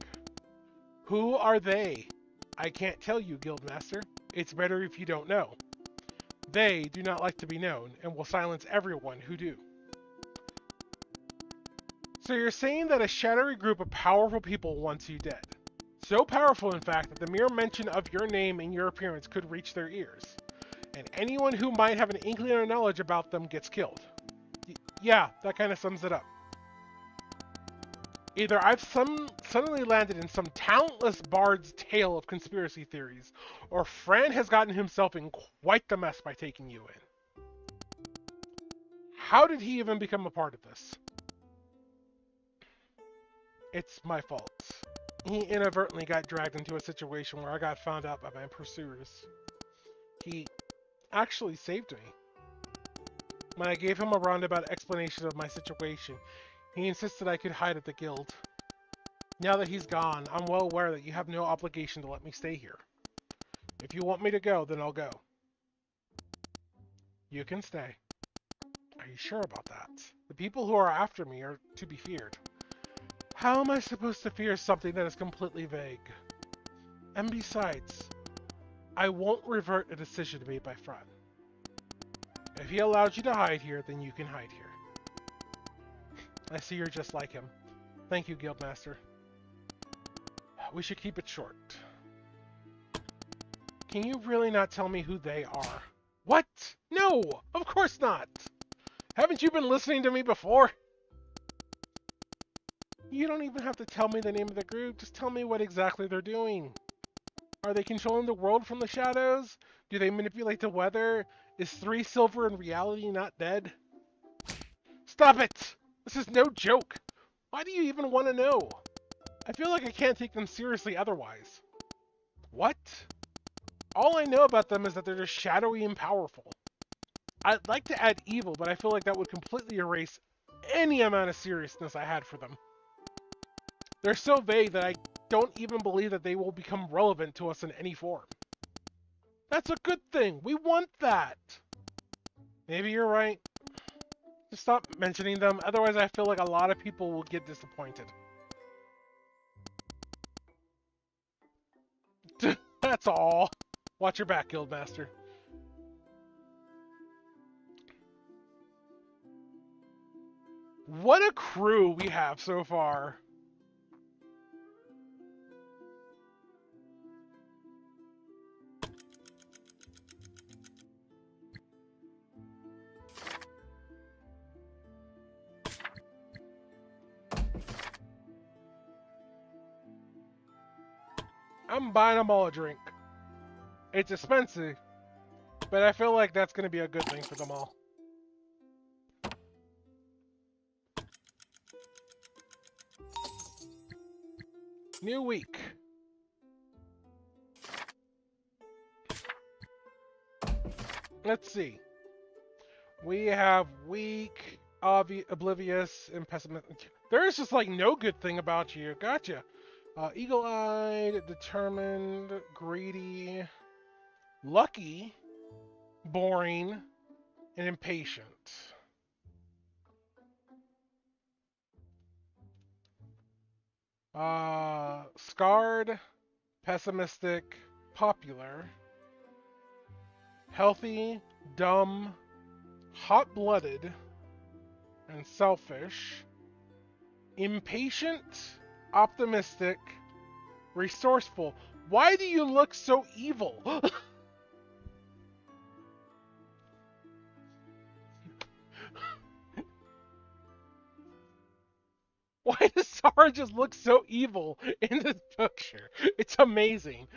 Speaker 1: Who are they? I can't tell you, Guildmaster. It's better if you don't know. They do not like to be known, and will silence everyone who do. So you're saying that a shadowy group of powerful people wants you dead. So powerful, in fact, that the mere mention of your name and your appearance could reach their ears. And anyone who might have an inkling or knowledge about them gets killed. Yeah, that kind of sums it up. Either I've suddenly landed in some talentless bard's tale of conspiracy theories, or Fran has gotten himself in quite the mess by taking you in. How did he even become a part of this? It's my fault. He inadvertently got dragged into a situation where I got found out by my pursuers. He actually saved me. When I gave him a roundabout explanation of my situation, he insisted I could hide at the guild. Now that he's gone, I'm well aware that you have no obligation to let me stay here. If you want me to go, then I'll go. You can stay. Are you sure about that? The people who are after me are to be feared. How am I supposed to fear something that is completely vague? And besides, I won't revert a decision made by Fran. If he allows you to hide here, then you can hide here. I see you're just like him. Thank you, Guildmaster. We should keep it short. Can you really not tell me who they are? What? No! Of course not! Haven't you been listening to me before? You don't even have to tell me the name of the group. Just tell me what exactly they're doing. Are they controlling the world from the shadows? Do they manipulate the weather? Is 3 Silver in reality not dead? Stop it! This is no joke. Why do you even want to know? I feel like I can't take them seriously otherwise. What? All I know about them is that they're just shadowy and powerful. I'd like to add evil, but I feel like that would completely erase any amount of seriousness I had for them. They're so vague that I don't even believe that they will become relevant to us in any form. That's a good thing. We want that. Maybe you're right. Just stop mentioning them, otherwise I feel like a lot of people will get disappointed. That's all. Watch your back, Guildmaster. What a crew we have so far. I'm buying them all a drink. It's expensive, but I feel like that's going to be a good thing for them all. New week. Let's see. We have weak, oblivious, and pessimistic. There is just like no good thing about you. Gotcha. Eagle-eyed, determined, greedy. lucky, boring, and impatient. Scarred, pessimistic, popular, healthy, dumb, hot-blooded, and selfish, impatient, optimistic, resourceful. Why do you look so evil? Why does Sarah just look so evil in this picture? It's amazing.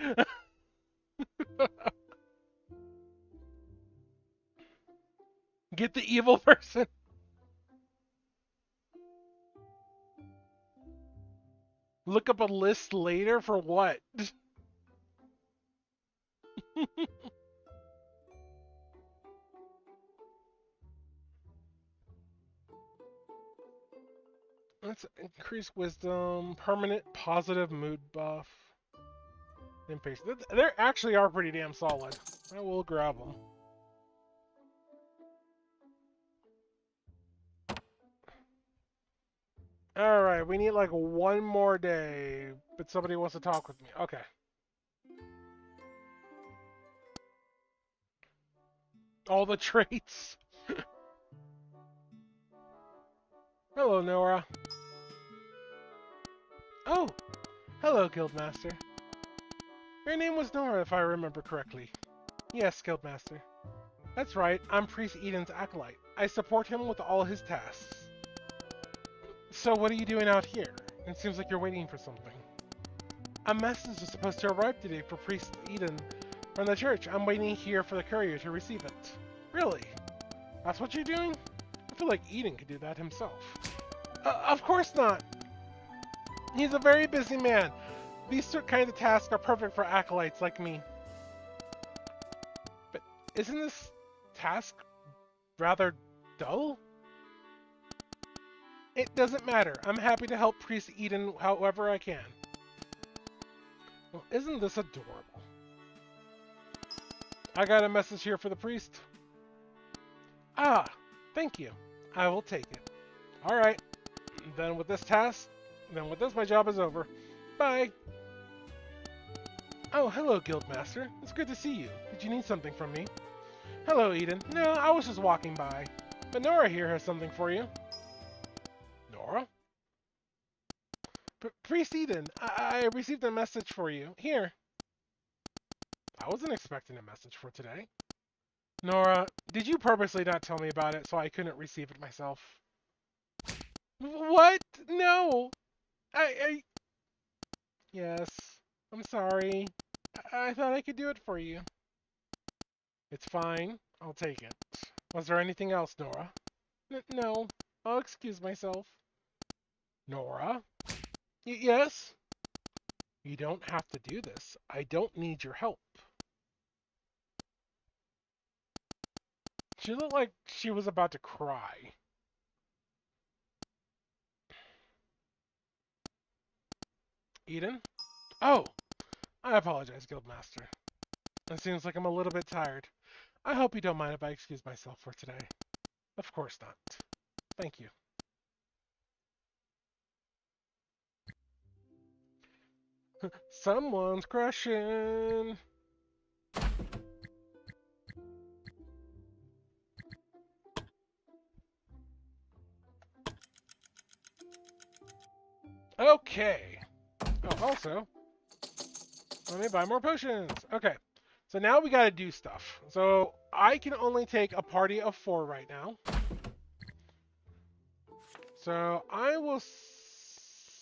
Speaker 1: Get the evil person. Look up a list later for what? Let's increase wisdom, permanent positive mood buff, impatient. They actually are pretty damn solid. I will grab them. Alright, we need like one more day, but somebody wants to talk with me. Okay. All the traits. Hello, Nora. Oh, hello, Guildmaster. Your name was Nora, if I remember correctly. Yes, Guildmaster. That's right, I'm Priest Eden's acolyte. I support him with all his tasks. So what are you doing out here? It seems like you're waiting for something. A message is supposed to arrive today for Priest Eden from the church. I'm waiting here for the courier to receive it. Really? That's what you're doing? I feel like Eden could do that himself. Of course not. He's a very busy man. These kinds of tasks are perfect for acolytes like me. But isn't this task rather dull? It doesn't matter. I'm happy to help Priest Eden however I can. Well, isn't this adorable? I got a message here for the priest. Ah, thank you. I will take it. Alright. Then with this, my job is over. Bye. Oh, hello, Guildmaster. It's good to see you. Did you need something from me? Hello, Eden. No, I was just walking by. But Nora here has something for you. Nora? Priest Eden, I received a message for you. Here. I wasn't expecting a message for today. Nora, did you purposely not tell me about it so I couldn't receive it myself? What? No. Yes. I'm sorry. I thought I could do it for you. It's fine. I'll take it. Was there anything else, Nora? No. I'll excuse myself. Nora? Yes? You don't have to do this. I don't need your help. She looked like she was about to cry. Eden? Oh! I apologize, Guildmaster. It seems like I'm a little bit tired. I hope you don't mind if I excuse myself for today. Of course not. Thank you. Someone's crushing. Okay. Oh, also, let me buy more potions. Okay. So now we gotta do stuff. So I can only take a party of 4 right now. So I will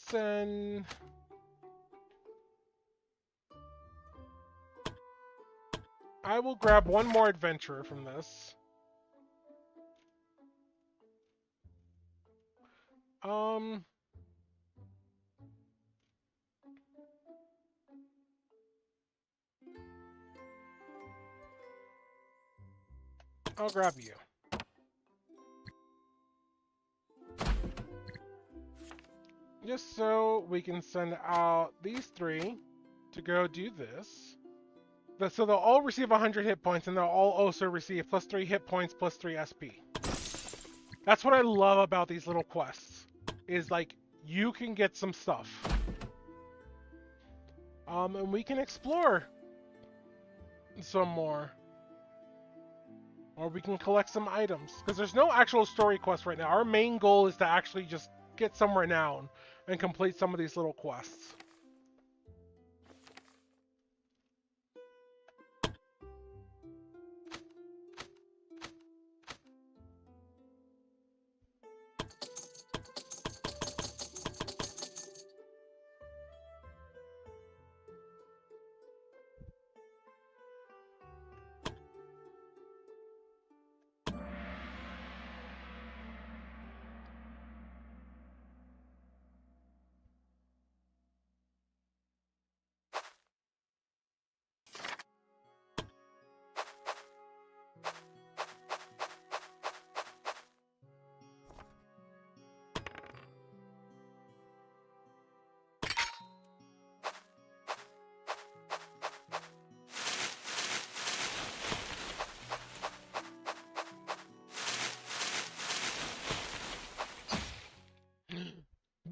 Speaker 1: send... I will grab one more adventurer from this. I'll grab you. Just so we can send out these 3 to go do this. So they'll all receive 100 hit points, and they'll all also receive plus 3 hit points, plus 3 SP. That's what I love about these little quests, is like, you can get some stuff. And we can explore some more. Or we can collect some items. Because there's no actual story quest right now. Our main goal is to actually just get some renown and complete some of these little quests.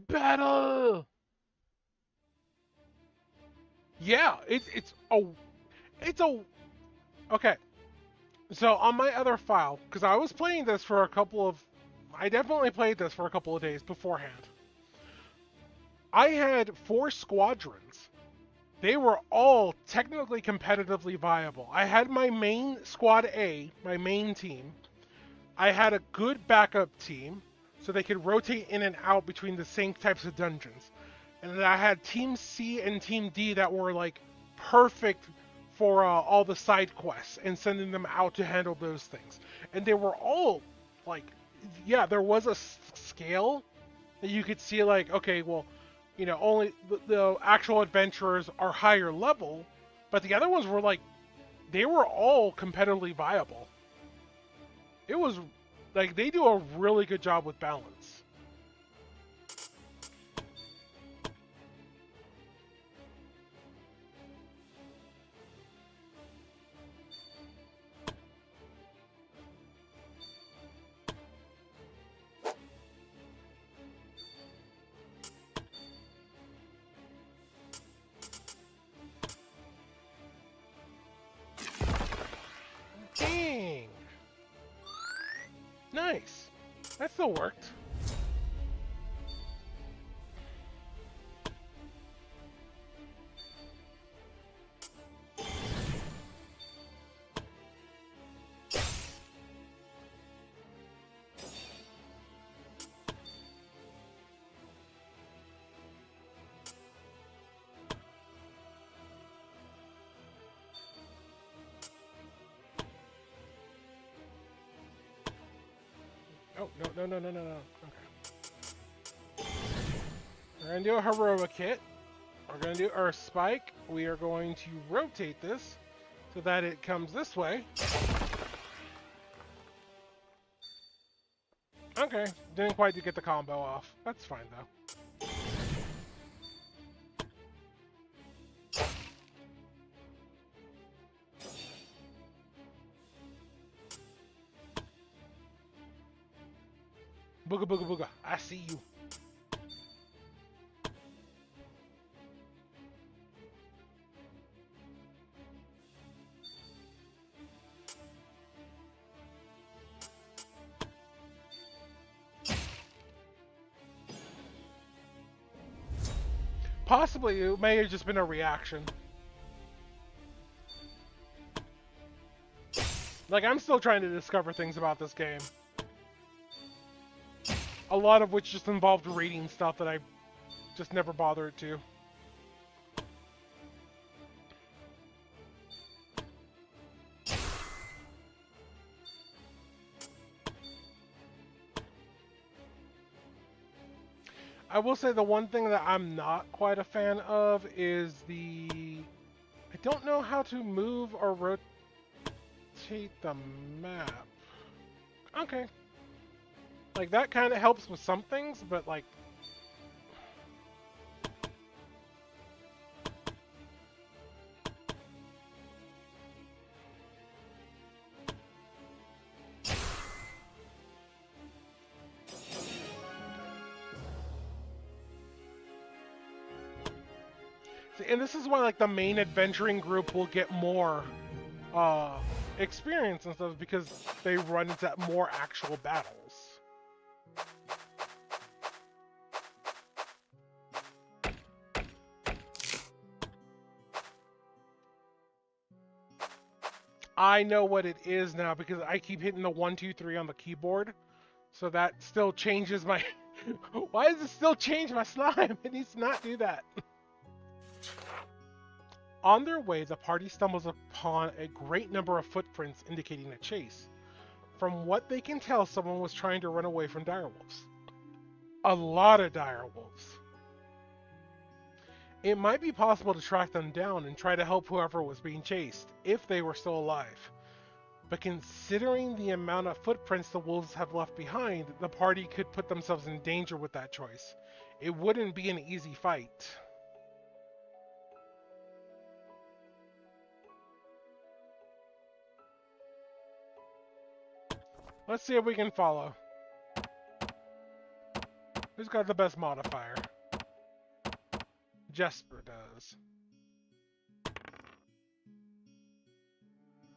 Speaker 1: Battle! Yeah, it's a okay. So on my other file, because I was playing this for a couple of, I definitely played this for a couple of days beforehand. I had 4 squadrons. They were all technically competitively viable. I had my main squad A, my main team. I had a good backup team, so they could rotate in and out between the same types of dungeons. And then I had Team C and Team D that were like perfect for all the side quests and sending them out to handle those things. And they were all like, yeah, there was a scale that you could see like, okay, well, you know, only the actual adventurers are higher level, but the other ones were like, they were all competitively viable. It was like they do a really good job with balance. Dang! Nice. That still worked. Oh, no. Okay. We're gonna do a heroic hit. We're gonna do Earth Spike. We are going to rotate this so that it comes this way. Okay, didn't quite get the combo off. That's fine though. Booga booga booga. I see you. Possibly it may have just been a reaction. Like, I'm still trying to discover things about this game. A lot of which just involved reading stuff that I just never bothered to. I will say the one thing that I'm not quite a fan of is the... I don't know how to move or rotate the map. Okay. Like, that kind of helps with some things, but like... And this is why, like, the main adventuring group will get more experience and stuff, because they run into more actual battles. I know what it is now because I keep hitting the 1, 2, 3 on the keyboard, so that still changes my. Why does it still change my slime? It needs to not do that. On their way, the party stumbles upon a great number of footprints indicating a chase. From what they can tell, someone was trying to run away from direwolves. A lot of direwolves. It might be possible to track them down and try to help whoever was being chased, if they were still alive. But considering the amount of footprints the wolves have left behind, the party could put themselves in danger with that choice. It wouldn't be an easy fight. Let's see if we can follow. Who's got the best modifier? Jesper does.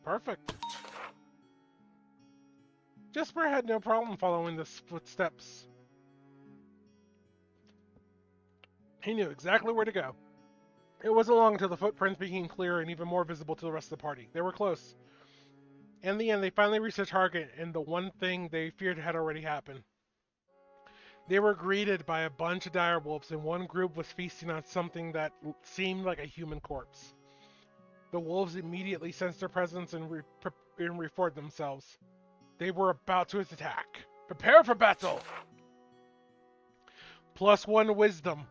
Speaker 1: Perfect. Jesper had no problem following the footsteps. He knew exactly where to go. It wasn't long until the footprints became clearer and even more visible to the rest of the party. They were close. In the end, they finally reached their target, and the one thing they feared had already happened. They were greeted by a bunch of direwolves, and one group was feasting on something that seemed like a human corpse. The wolves immediately sensed their presence and reformed themselves. They were about to attack. Prepare for battle! +1 wisdom.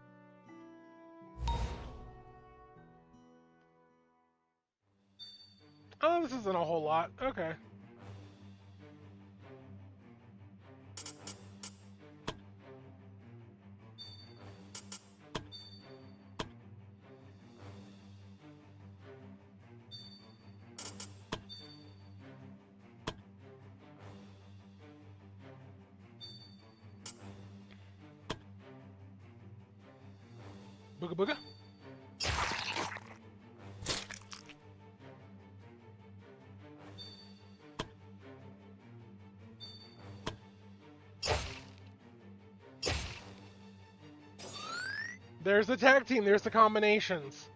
Speaker 1: Oh, this isn't a whole lot. Okay. Booga booga. There's the tag team, there's the combinations.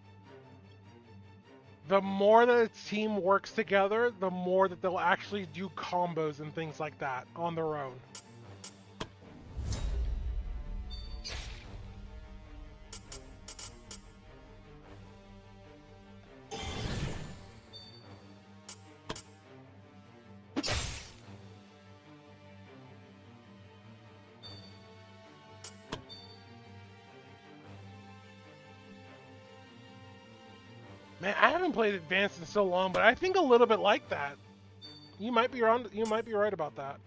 Speaker 1: The more that a team works together, the more that they'll actually do combos and things like that on their own. Man, I haven't played Advanced in so long, but I think a little bit like that. You might be wrong. You might be right about that.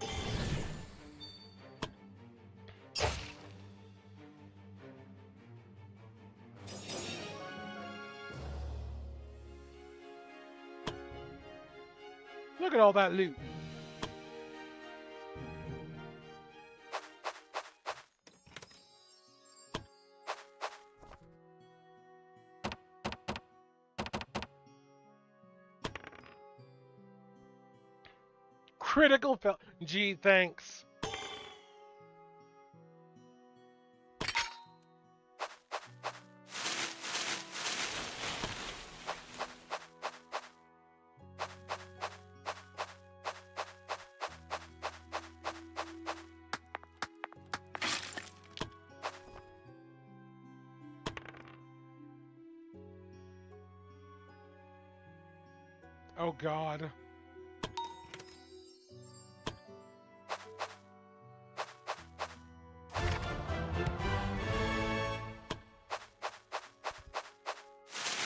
Speaker 1: Look at all that loot. Critical fail. Gee, thanks. Oh God.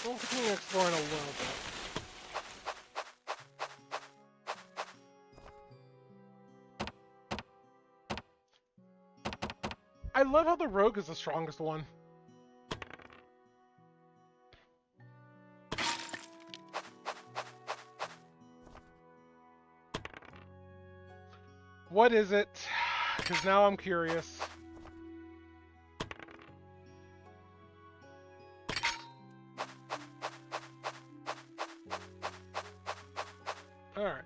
Speaker 1: We'll continue exploring a little bit. I love how the rogue is the strongest one. What is it? Because now I'm curious. Alright.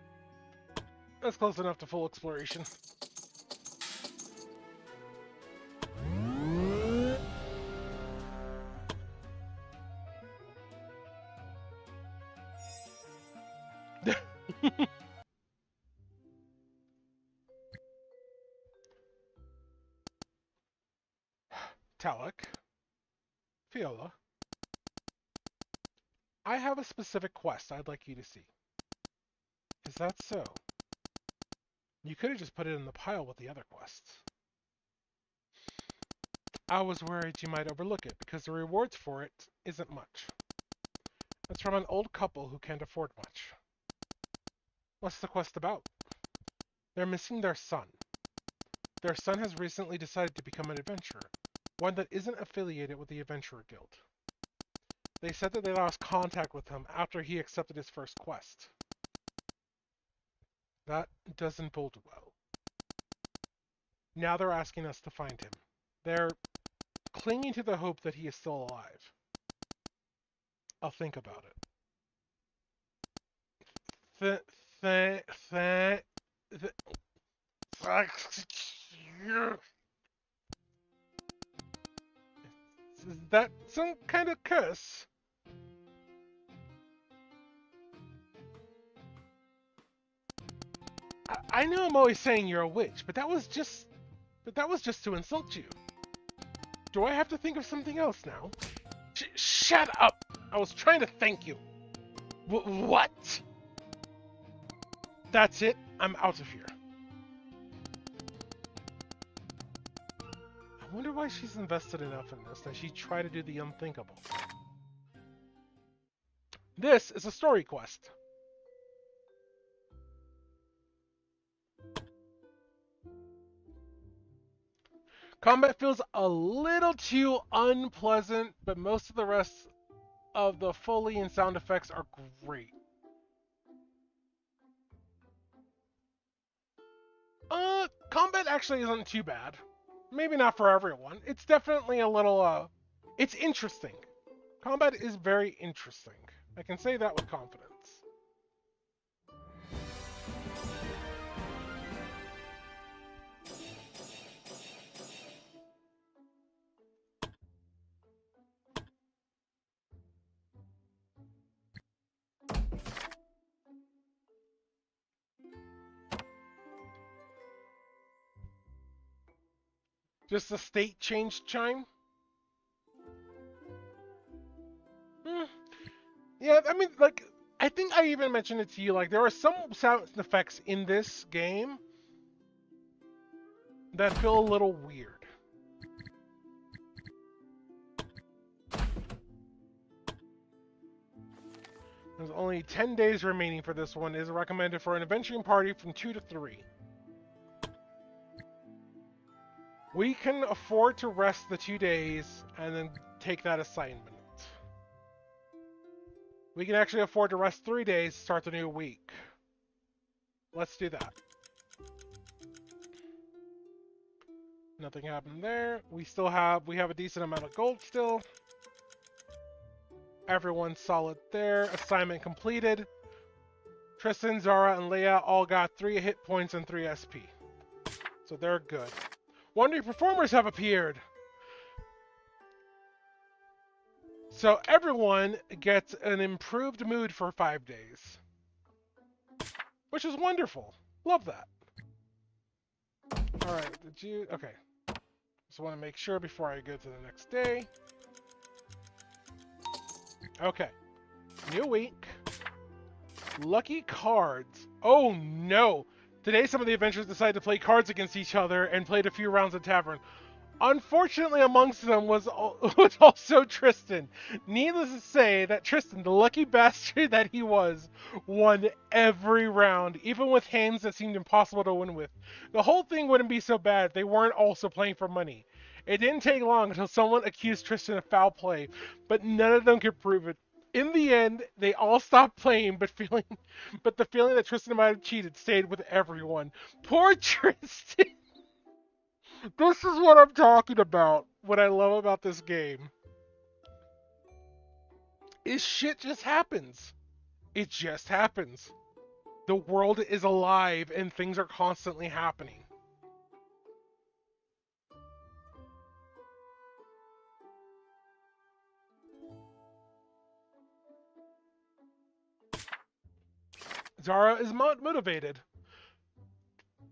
Speaker 1: That's close enough to full exploration. Talek. Fiola. I have a specific quest I'd like you to see. Is that so? You could have just put it in the pile with the other quests. I was worried you might overlook it because the rewards for it isn't much. It's from an old couple who can't afford much. What's the quest about? They're missing their son. Their son has recently decided to become an adventurer, one that isn't affiliated with the Adventurer Guild. They said that they lost contact with him after he accepted his first quest. That doesn't bode well. Now they're asking us to find him. They're clinging to the hope that he is still alive. I'll think about it. Is that some kind of curse? I know I'm always saying you're a witch, but that was just to insult you. Do I have to think of something else now? Shut up! I was trying to thank you. What? That's it. I'm out of here. I wonder why she's invested enough in this that she tried to do the unthinkable. This is a story quest. Combat feels a little too unpleasant, but most of the rest of the Foley and sound effects are great. Combat actually isn't too bad. Maybe not for everyone. It's definitely a little, it's interesting. Combat is very interesting. I can say that with confidence. Just a state change chime? Yeah, I mean, like, I think I even mentioned it to you, like, there are some sound effects in this game that feel a little weird. There's only 10 days remaining for this one. It is recommended for an adventuring party from 2 to 3. We can afford to rest the 2 days and then take that assignment. We can actually afford to rest 3 days, start the new week. Let's do that. Nothing happened there. We have a decent amount of gold still. Everyone's solid there. Assignment completed. Tristan, Zara, and Leia all got 3 hit points and 3 SP. So they're good. Wandering performers have appeared. So everyone gets an improved mood for 5 days. Which is wonderful. Love that. Alright, okay. Just want to make sure before I go to the next day. Okay. New week. Lucky cards. Oh no! Today some of the adventurers decided to play cards against each other and played a few rounds of tavern. Unfortunately, amongst them was also Tristan. Needless to say that Tristan, the lucky bastard that he was, won every round, even with hands that seemed impossible to win with. The whole thing wouldn't be so bad if they weren't also playing for money. It didn't take long until someone accused Tristan of foul play, but none of them could prove it. In the end, they all stopped playing, but the feeling that Tristan might have cheated stayed with everyone. Poor Tristan! This is what I'm talking about. What I love about this game is shit just happens. It just happens. The world is alive and things are constantly happening. Zara is motivated.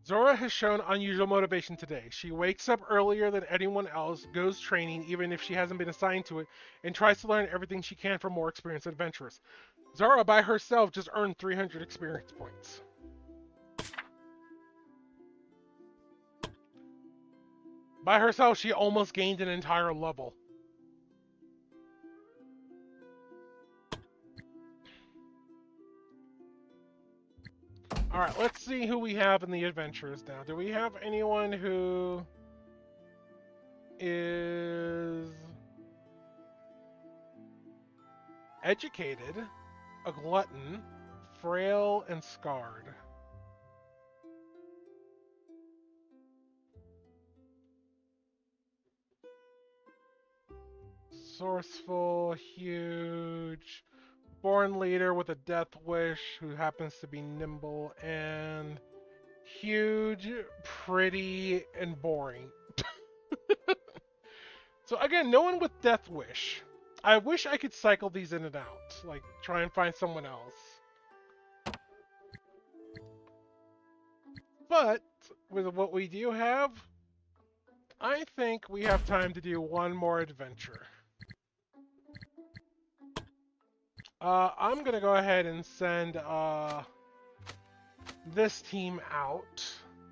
Speaker 1: Zora has shown unusual motivation today. She wakes up earlier than anyone else, goes training even if she hasn't been assigned to it, and tries to learn everything she can from more experienced adventurers. Zara by herself just earned 300 experience points. By herself, she almost gained an entire level. Alright, let's see who we have in the adventurers now. Do we have anyone who is educated, a glutton, frail, and scarred? Sourceful, huge, born leader with a death wish who happens to be nimble, and huge, pretty, and boring. So again, no one with death wish. I wish I could cycle these in and out, like try and find someone else. But with what we do have, I think we have time to do one more adventure. I'm gonna go ahead and send this team out.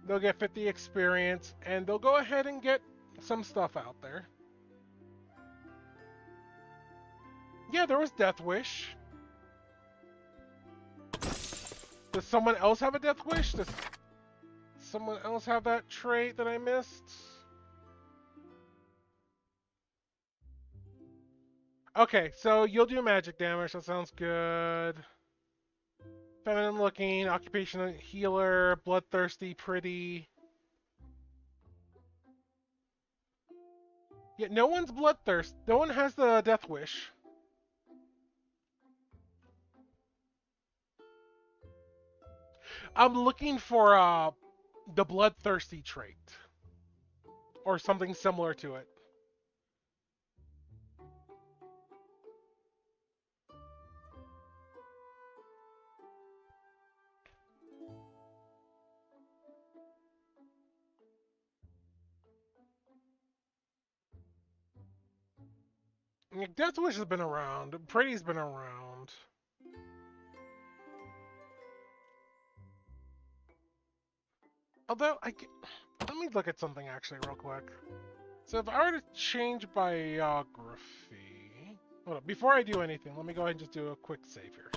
Speaker 1: They'll get 50 experience, and they'll go ahead and get some stuff out there. Yeah, there was Death Wish. Does someone else have a Death Wish? Does someone else have that trait that I missed? Okay, so you'll do magic damage. That sounds good. Feminine looking, occupational healer, bloodthirsty, pretty. Yeah, no one's bloodthirst. No one has the Death Wish. I'm looking for the bloodthirsty trait. Or something similar to it. Death Wish has been around. Pretty's been around. Although, let me look at something actually real quick. So if I were to change biography... Hold on, before I do anything, let me go ahead and just do a quick save here.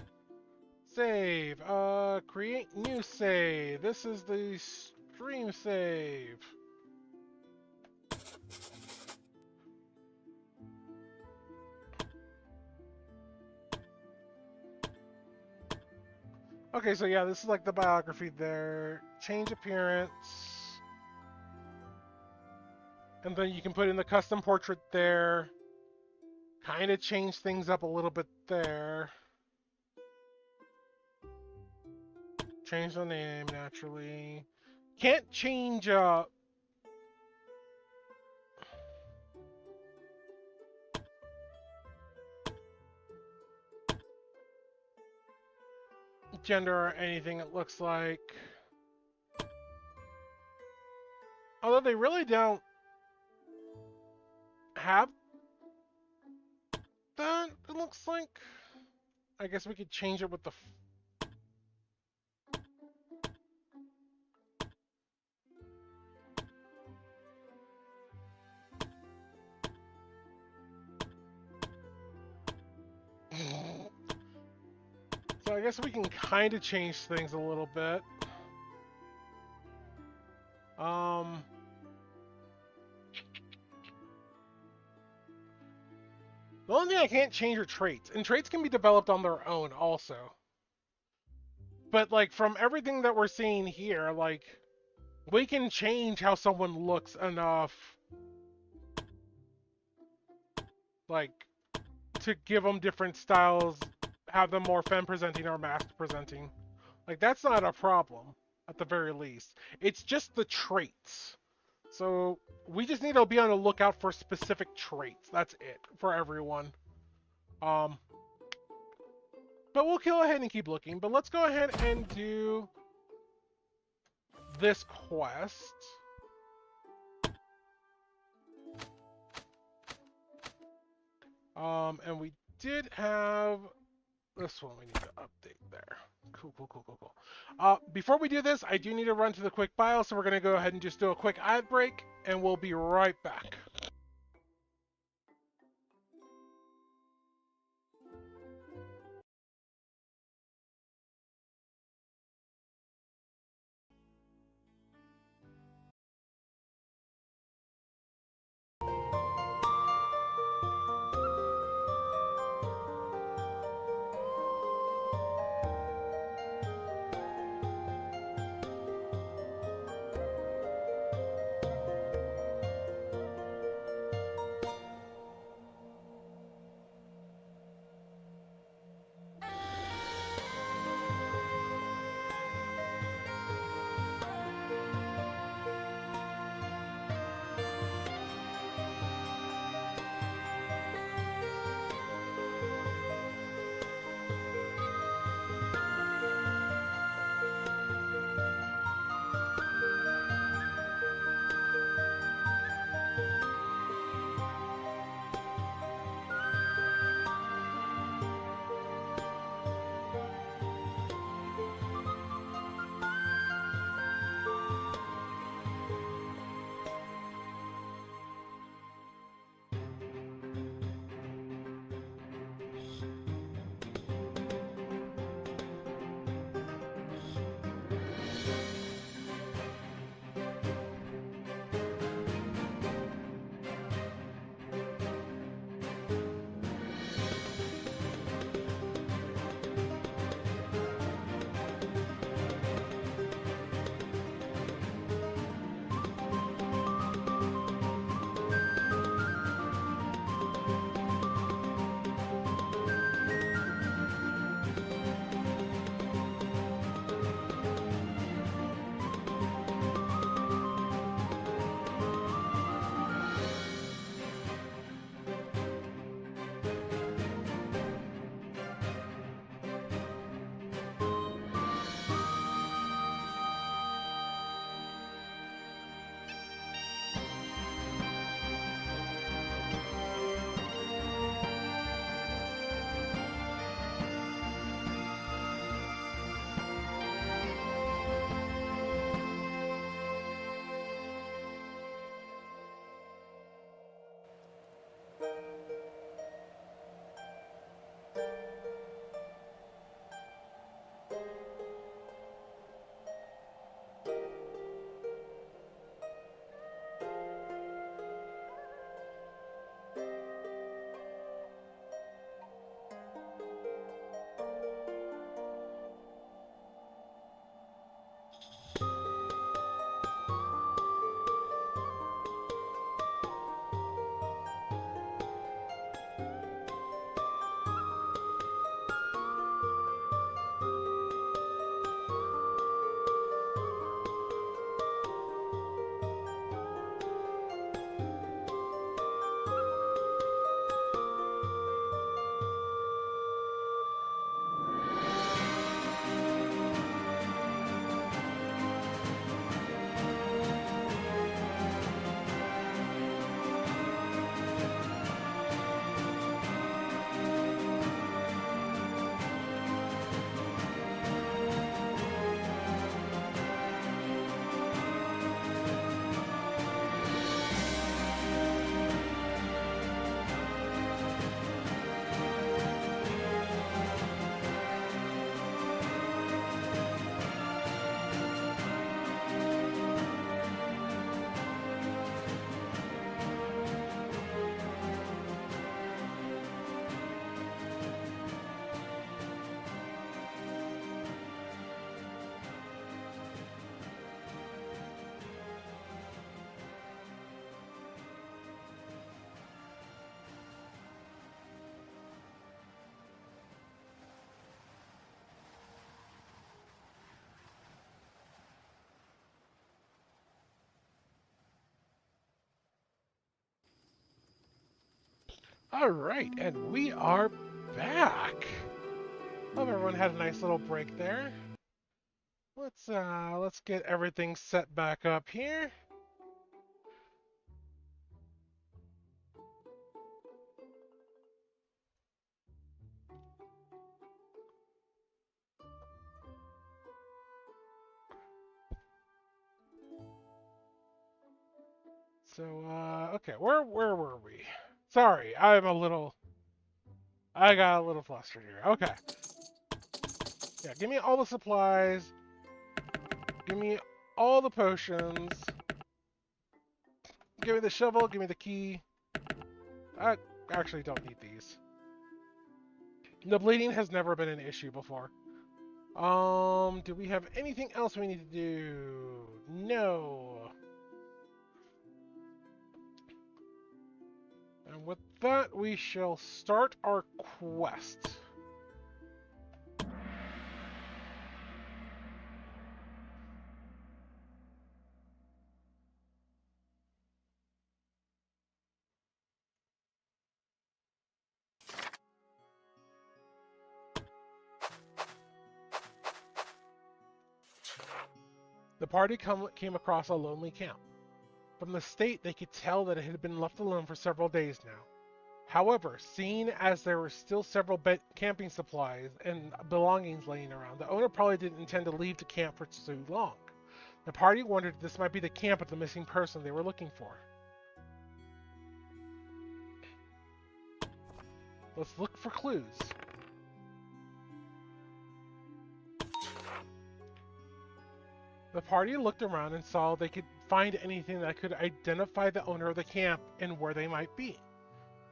Speaker 1: Save. Create new save. This is the stream save. Okay, so yeah, this is like the biography there. Change appearance. And then you can put in the custom portrait there. Kind of change things up a little bit there. Change the name, naturally. Can't change, gender or anything, it looks like. Although they really don't have that, it looks like. I guess we could change it with the... So I guess we can kind of change things a little bit. The only thing I can't change are traits, and traits can be developed on their own also. But like from everything that we're seeing here, like we can change how someone looks enough, like to give them different styles, have them more femme presenting or masked presenting. Like, that's not a problem, at the very least. It's just the traits. So, we just need to be on the lookout for specific traits. That's it for everyone. Um, but we'll go ahead and keep looking. But let's go ahead and do this quest. And we did have this one we need to update there. Cool, cool, cool, cool, cool. Before we do this, I do need to run to the quick bio, so we're going to go ahead and just do a quick ad break, and we'll be right back. All right, and we are back. Hope everyone had a nice little break there. Let's get everything set back up here. So, okay, where were we? Sorry, I got a little flustered here. Okay. Yeah, give me all the supplies. Give me all the potions. Give me the shovel, give me the key. I actually don't need these. The bleeding has never been an issue before. Do we have anything else we need to do? No. And with that, we shall start our quest. The party came across a lonely camp. From the state, they could tell that it had been left alone for several days now. However, seeing as there were still several camping supplies and belongings laying around, the owner probably didn't intend to leave the camp for too long. The party wondered if this might be the camp of the missing person they were looking for. Let's look for clues. The party looked around and saw they could find anything that could identify the owner of the camp and where they might be.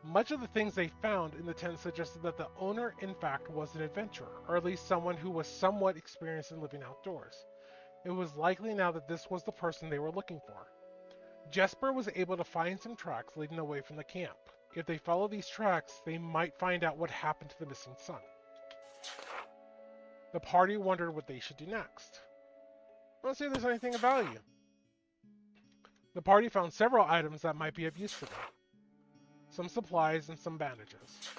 Speaker 1: Much of the things they found in the tent suggested that the owner, in fact, was an adventurer, or at least someone who was somewhat experienced in living outdoors. It was likely now that this was the person they were looking for. Jesper was able to find some tracks leading away from the camp. If they follow these tracks, they might find out what happened to the missing son. The party wondered what they should do next. Let's see if there's anything of value. The party found several items that might be of use to them. Some supplies and some bandages.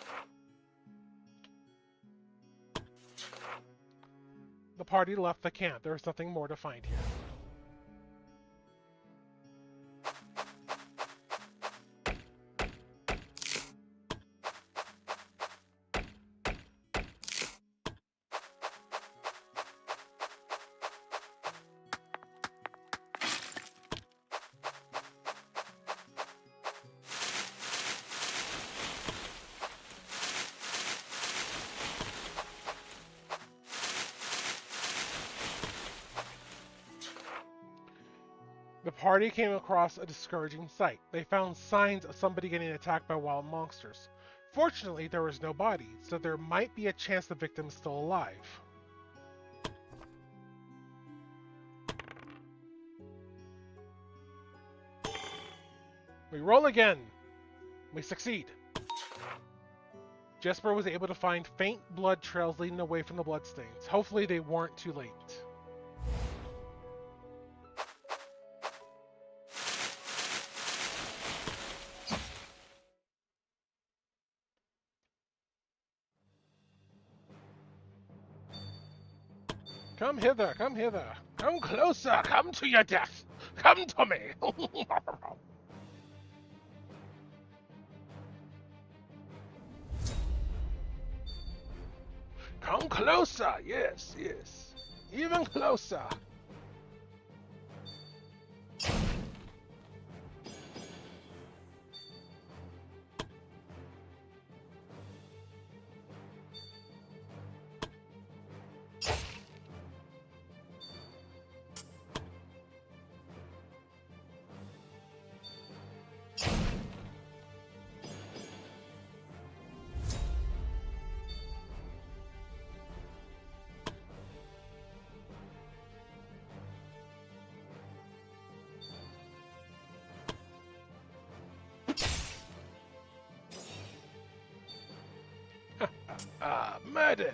Speaker 1: The party left the camp. There was nothing more to find here. The party came across a discouraging sight. They found signs of somebody getting attacked by wild monsters. Fortunately, there was no body, so there might be a chance the victim is still alive. We roll again. We succeed. Jesper was able to find faint blood trails leading away from the bloodstains. Hopefully they weren't too late. Come hither, come hither. Come closer, come to your death. Come to me. Come closer, yes, yes. Even closer. Murder!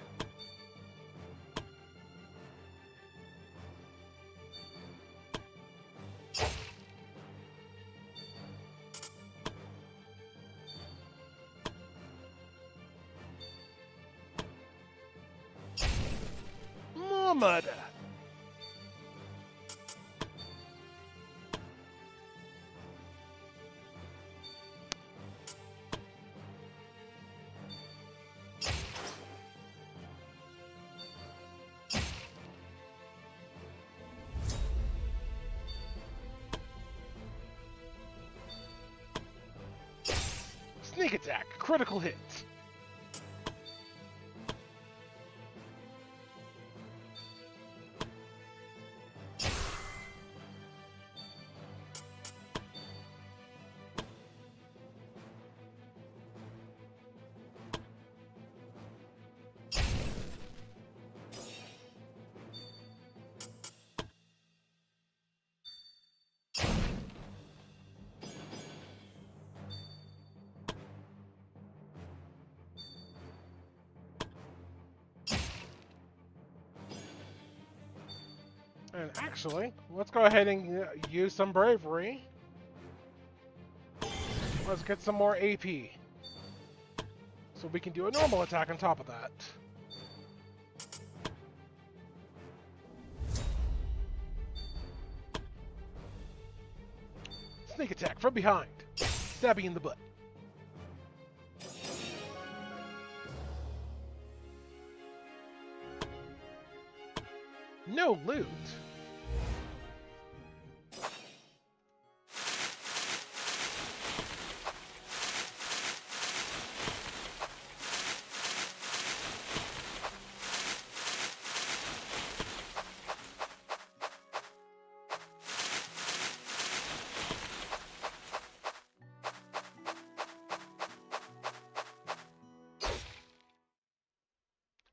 Speaker 1: murder. Sneak attack, critical hit. And actually, let's go ahead and use some bravery. Let's get some more AP. So we can do a normal attack on top of that. Sneak attack from behind. Stab you in the butt. No loot.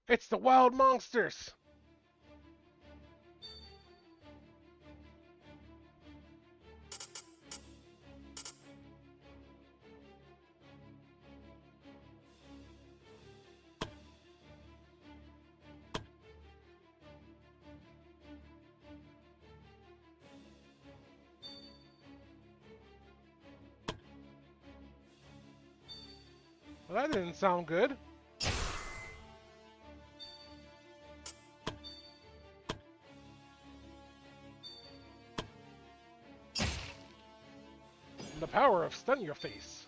Speaker 1: It's the wild monsters. Well, that didn't sound good. The power of stun your face.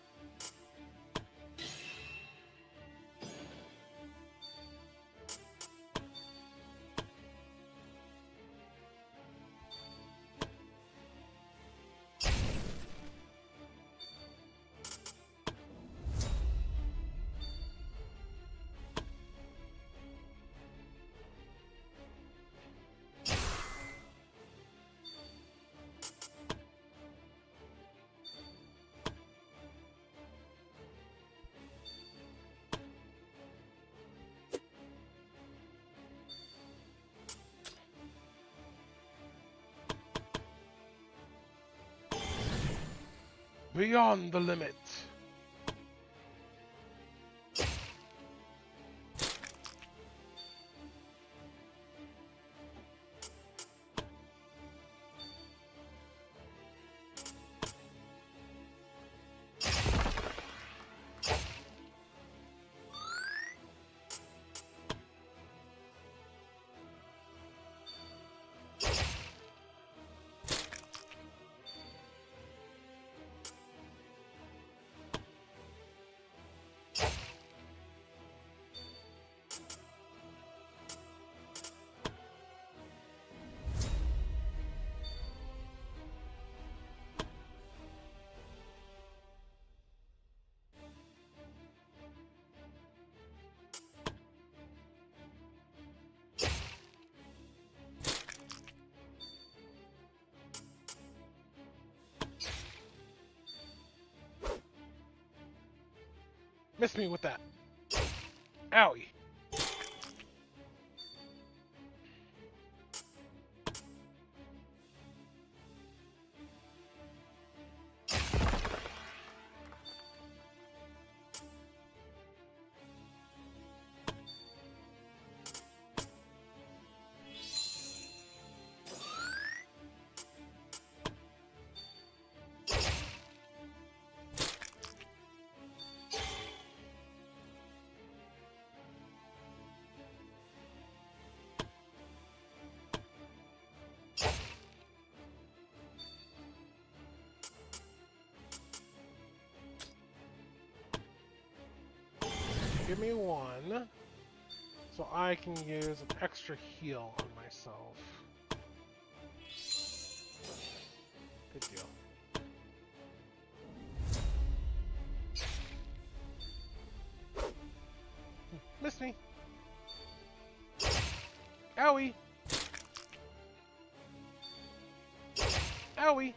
Speaker 1: Beyond the limit. Miss me with that. Owie. give me one so I can use an extra heal on myself. Good deal. Missed me. Owie. Owie.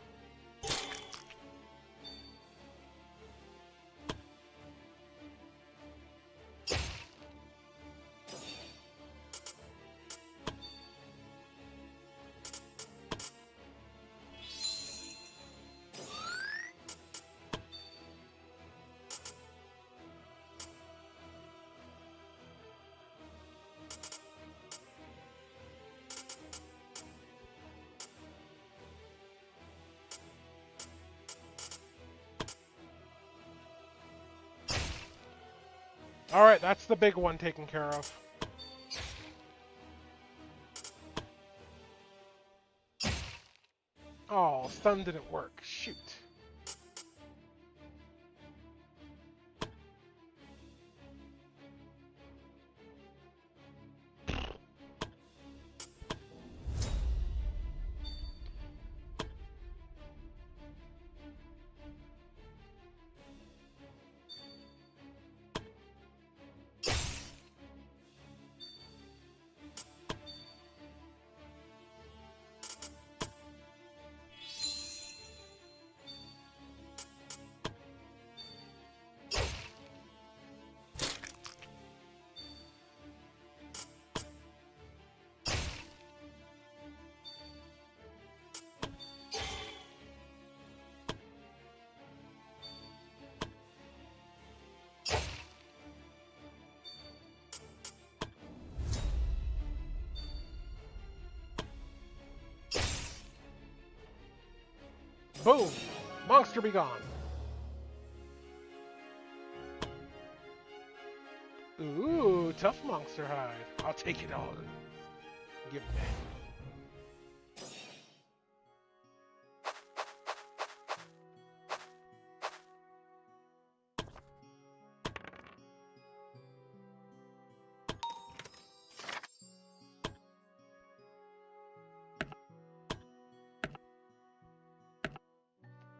Speaker 1: Alright, that's the big one taken care of. Oh, stun didn't work. Shoot. Boom! Monster be gone! Ooh, tough monster hide. I'll take it all. Give me.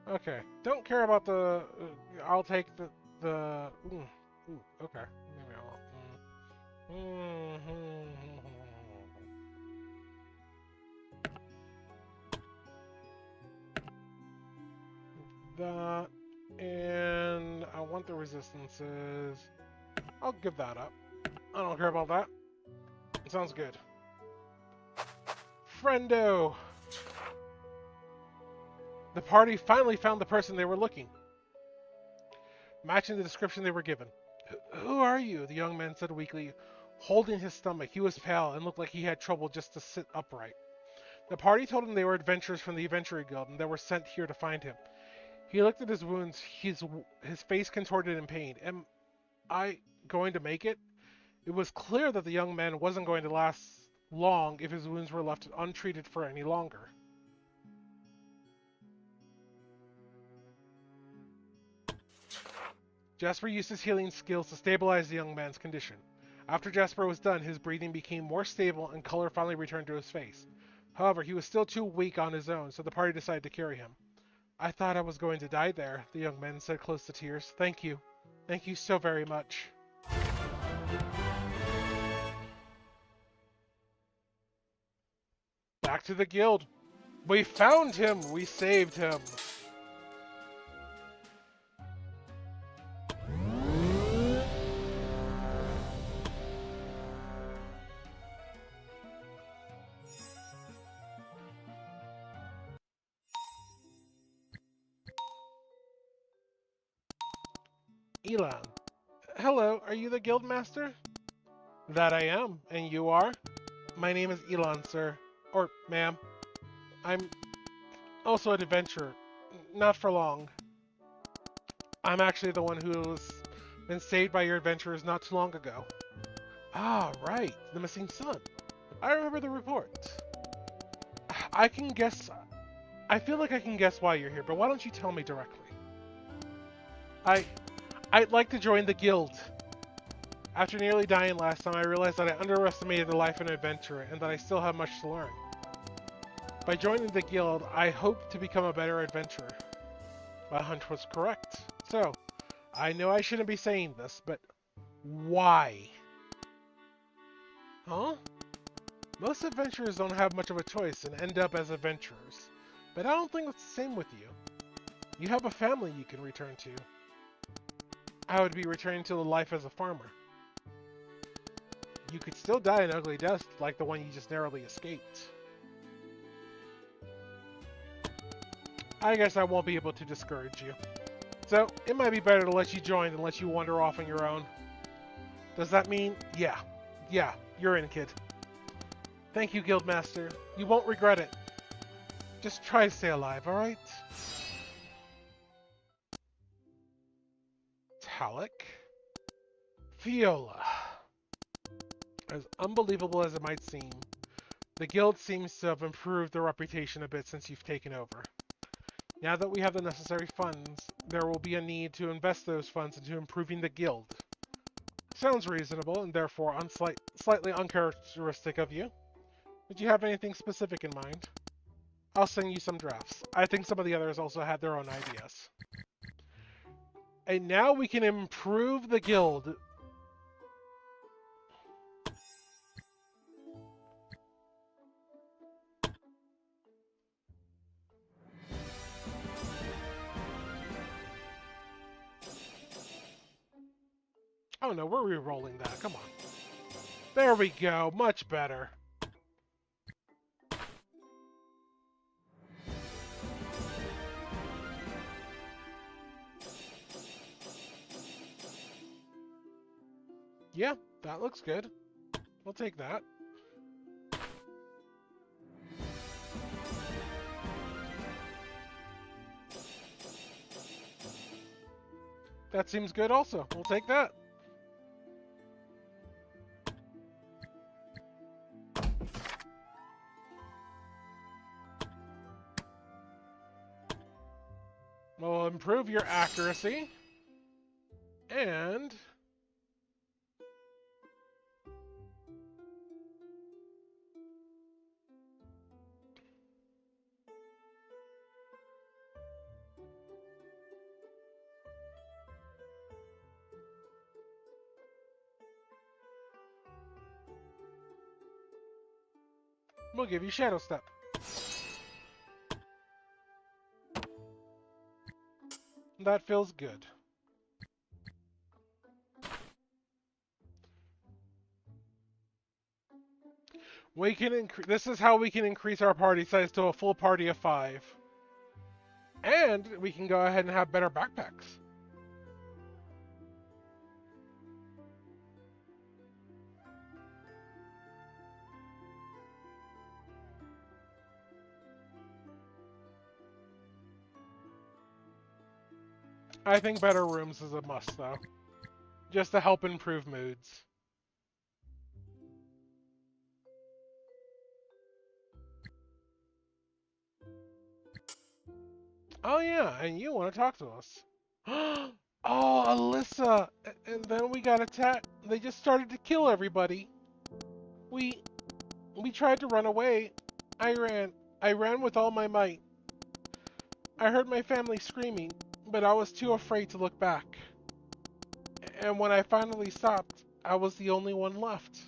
Speaker 1: Okay, don't care about the. I'll take the. Okay. Maybe I'll. That, and I want the resistances. I'll give that up. I don't care about that. It sounds good. Friendo! The party finally found the person they were looking, matching the description they were given. Who are you? The young man said weakly, holding his stomach. He was pale and looked like he had trouble just to sit upright. The party told him they were adventurers from the Adventuring Guild and they were sent here to find him. He looked at his wounds, his face contorted in pain. Am I going to make it? It was clear that the young man wasn't going to last long if his wounds were left untreated for any longer. Jasper used his healing skills to stabilize the young man's condition. After Jasper was done, his breathing became more stable and color finally returned to his face. However, he was still too weak on his own, so the party decided to carry him. I thought I was going to die there, the young man said close to tears. Thank you. Thank you so very much. Back to the guild. We found him! We saved him! Elan. Hello, are you the guild master? That I am, and you are? My name is Elan, sir. Or, ma'am. I'm also an adventurer. Not for long. I'm actually the one who's been saved by your adventurers not too long ago. Ah, right. The missing son. I remember the report. I can guess... I feel like I can guess why you're here, but why don't you tell me directly? I'd like to join the guild. After nearly dying last time, I realized that I underestimated the life of an adventurer and that I still have much to learn. By joining the guild, I hope to become a better adventurer. My hunch was correct. So, I know I shouldn't be saying this, but why? Huh? Most adventurers don't have much of a choice and end up as adventurers. But I don't think it's the same with you. You have a family you can return to. I would be returning to the life as a farmer. You could still die an ugly death like the one you just narrowly escaped. I guess I won't be able to discourage you. So, it might be better to let you join than let you wander off on your own. Does that mean? Yeah. Yeah, you're in, kid. Thank you, Guildmaster. You won't regret it. Just try to stay alive, alright? Talik? Fiola. As unbelievable as it might seem, the guild seems to have improved their reputation a bit since you've taken over. Now that we have the necessary funds, there will be a need to invest those funds into improving the guild. Sounds reasonable and therefore slightly uncharacteristic of you. Did you have anything specific in mind? I'll send you some drafts. I think some of the others also had their own ideas. And now we can improve the guild. Oh no, we're re-rolling that. Come on. There we go. Much better. Yeah, that looks good. We'll take that. That seems good also. We'll take that. We'll improve your accuracy. And we'll give you Shadow Step. That feels good. We can this is how we can increase our party size to a full party of 5. And we can go ahead and have better backpacks. I think better rooms is a must, though. Just to help improve moods. Oh yeah, and you want to talk to us. Oh, Alyssa! And then we got attacked. They just started to kill everybody. We tried to run away. I ran with all my might. I heard my family screaming, but I was too afraid to look back. And when I finally stopped, I was the only one left.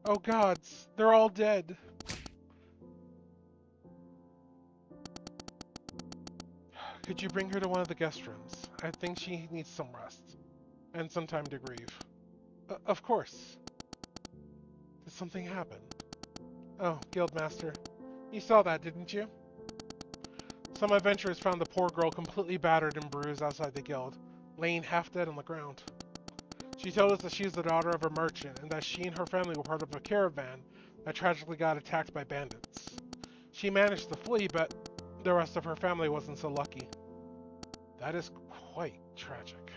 Speaker 1: Oh gods, they're all dead. Could you bring her to one of the guest rooms? I think she needs some rest. And some time to grieve. Of course. Did something happen? Oh, Guildmaster. You saw that, didn't you? Some adventurers found the poor girl completely battered and bruised outside the guild, laying half dead on the ground. She told us that she is the daughter of a merchant, and that she and her family were part of a caravan that tragically got attacked by bandits. She managed to flee, but the rest of her family wasn't so lucky. That is quite tragic.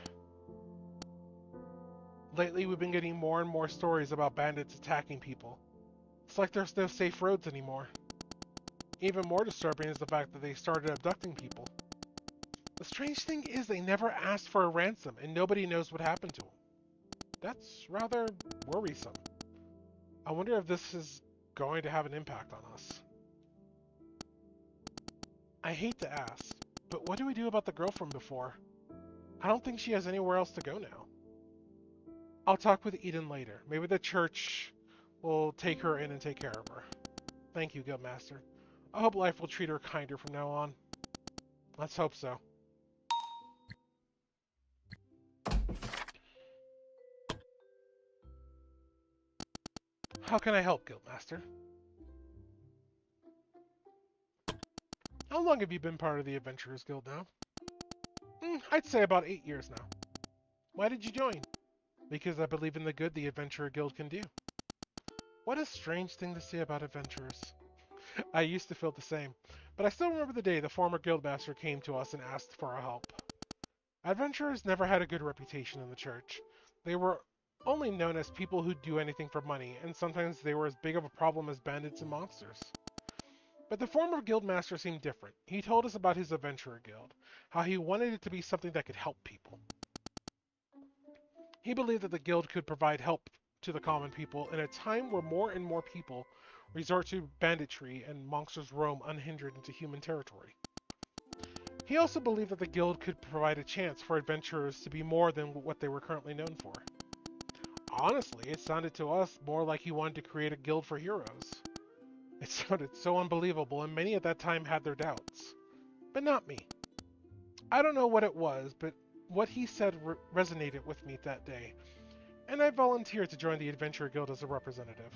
Speaker 1: Lately, we've been getting more and more stories about bandits attacking people. It's like there's no safe roads anymore. Even more disturbing is the fact that they started abducting people. The strange thing is they never asked for a ransom, and nobody knows what happened to them. That's rather worrisome. I wonder if this is going to have an impact on us. I hate to ask, but what do we do about the girl from before? I don't think she has anywhere else to go now. I'll talk with Eden later. Maybe the church will take her in and take care of her. Thank you, Guildmaster. I hope life will treat her kinder from now on. Let's hope so. How can I help, Guildmaster? How long have you been part of the Adventurers Guild now? I'd say about 8 years now. Why did you join? Because I believe in the good the Adventurer Guild can do. What a strange thing to say about adventurers. I used to feel the same, but I still remember the day the former guildmaster came to us and asked for our help. Adventurers never had a good reputation in the church. They were only known as people who'd do anything for money, and sometimes they were as big of a problem as bandits and monsters. But the former guildmaster seemed different. He told us about his adventurer guild, how he wanted it to be something that could help people. He believed that the guild could provide help to the common people in a time where more and more people resort to banditry and monsters roam unhindered into human territory. He also believed that the guild could provide a chance for adventurers to be more than what they were currently known for. Honestly, it sounded to us more like he wanted to create a guild for heroes. It sounded so unbelievable, and many at that time had their doubts. But not me. I don't know what it was, but what he said resonated with me that day, and I volunteered to join the Adventurer Guild as a representative.